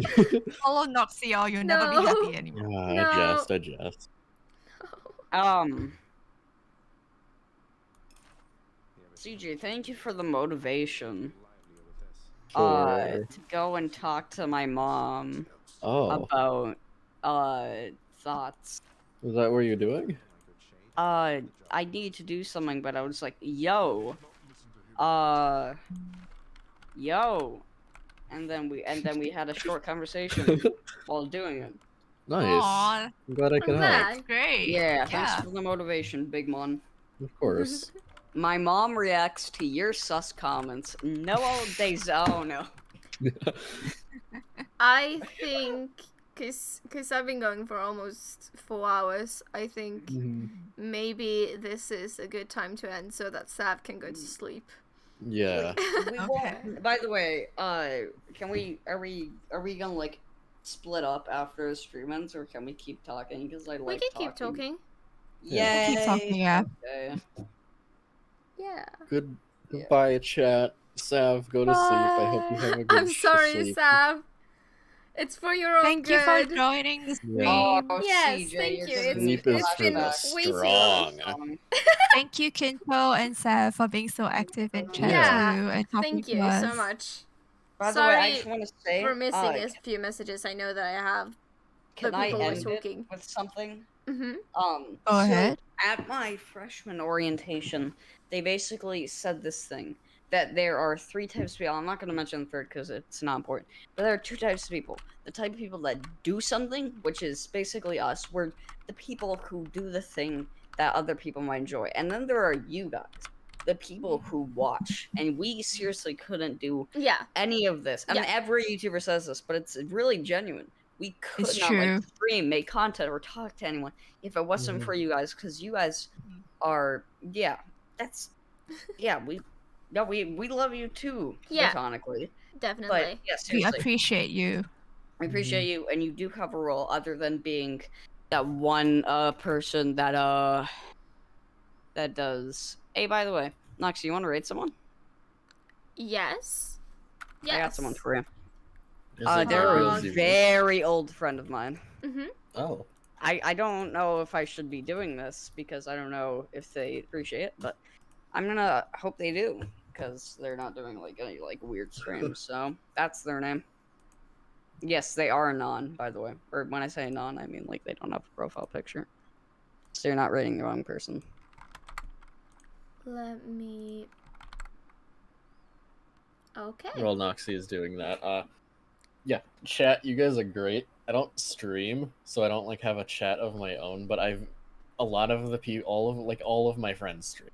Follow Noxie or you'll never be happy anymore. No. I jest. CJ, thank you for the motivation. Sure. To go and talk to my mom Oh, about thoughts. is that what you're doing? I need to do something, but I was like, yo, and then we had a short conversation while doing it. Nice. Aw, I'm glad I can help. glad. great. Yeah, thanks for the motivation, big man. Of course. My mom reacts to your sus comments. No old days. Oh no. I think, cause I've been going for almost 4 hours. I think Mhm. maybe this is a good time to end so that Sav can go to sleep. Yeah. We Okay. won't. By the way, can we? Are we gonna like split up after the stream ends, or can we keep talking? Because I like We can keep talking. Yeah. Keep talking, yeah. Okay. Yeah. Goodbye, chat. Sav, go to sleep. I hope you have a good I'm sorry, sleep. Sav. It's for your own Thank good. you for joining the stream. Oh, Yes, CJ, thank you're you. giving me Sleep is it's been for the way too strong. Thank you, Kinto and Sav, for being so active in chat Yeah, too and talking Thank to you us. so much By the way, I Sorry just want to say for missing a few messages. I know that I have. Can but I people were end talking. it with something? Mm-hmm. Go ahead. at my freshman orientation, they basically said this thing that there are 3 types of people. I'm not going to mention the third because it's not important, but there are 2 types of people. The type of people that do something, which is basically us. We're the people who do the thing that other people might enjoy. And then there are you guys, the people who watch. And we seriously couldn't do any of this. I mean, every YouTuber says this, but it's really genuine. We could It's not like true. stream, make content, or talk to anyone if it wasn't for you guys, because you guys are we love you too, platonically. Definitely. But yeah, We seriously, appreciate you. we appreciate you, and you do have a role other than being that one person that does. Hey, by the way, Nox, you want to raid someone? Yes. I got someone for you. Is it They're a Rose? very old friend of mine. Oh. I don't know if I should be doing this because I don't know if they appreciate it, but I'm gonna hope they do because they're not doing like any like weird streams. So that's their name. Yes, they are non, by the way. Or when I say non, I mean like they don't have a profile picture. So you're not rating the wrong person. Let me. Okay. Well, Noxie is doing that. Yeah, chat. You guys are great. I don't stream, so I don't like have a chat of my own. But a lot of the people, all of my friends stream,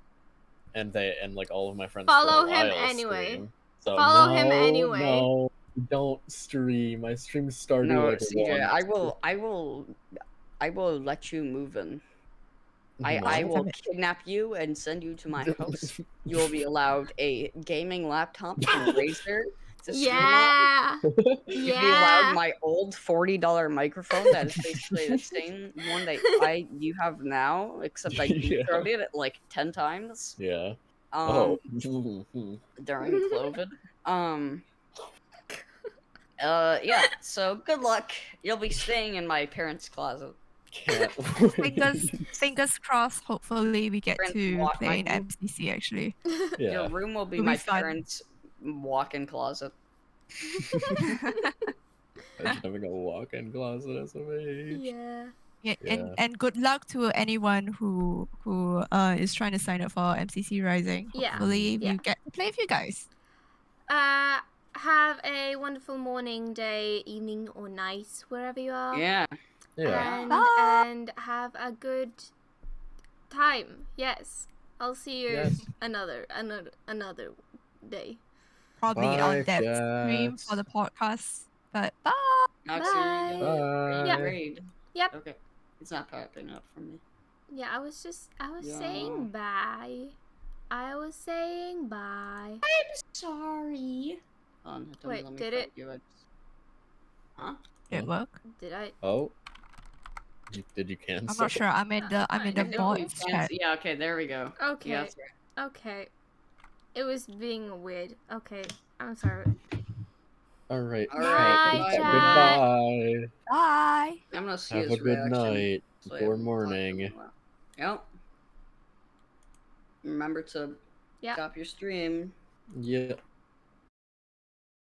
and like all of my friends Follow for a him while anyway. stream. So Follow him anyway. No, don't stream. I stream Stardew No, like CJ, once. I will let you move in. I will kidnap you and send you to my house. You will be allowed a gaming laptop and Razer to stream on. You'd be allowed my old $40 microphone that is basically the same one that you have now, except I deep-throated it like 10 times. Yeah. During COVID. Yeah, so good luck. You'll be staying in my parents' closet. Fingers crossed. Hopefully, we get to play in my- MCC. Actually, Your room will be It'll be my fun. parents' walk-in closet. Imagine having a walk-in closet as a mage. Yeah. Yeah, and good luck to anyone who is trying to sign up for MCC Rising. Yeah, Hopefully, yeah. we get to play with you guys. Have a wonderful morning, day, evening, or night wherever you are. Yeah. And have a good time. Yes. I'll see you another day. Probably Bye, on that Jess. stream for the podcast. But bye. Bye. Yeah. Raid. Yep. Okay. It's not popping up for me. Yeah, I was saying bye. I was saying bye. I'm sorry. Wait, did it? Huh? Did it work? Did I? Oh. Did you cancel? I'm not sure. I'm in the bots chat. Yeah, okay, there we go. Okay. Yeah, that's right. Okay. It was being weird. Okay. I'm sorry. All right. Bye, chat. Goodbye. Bye. I'm gonna see Have his a good reaction. night So, or morning. Yep. Remember to stop your stream. Yep.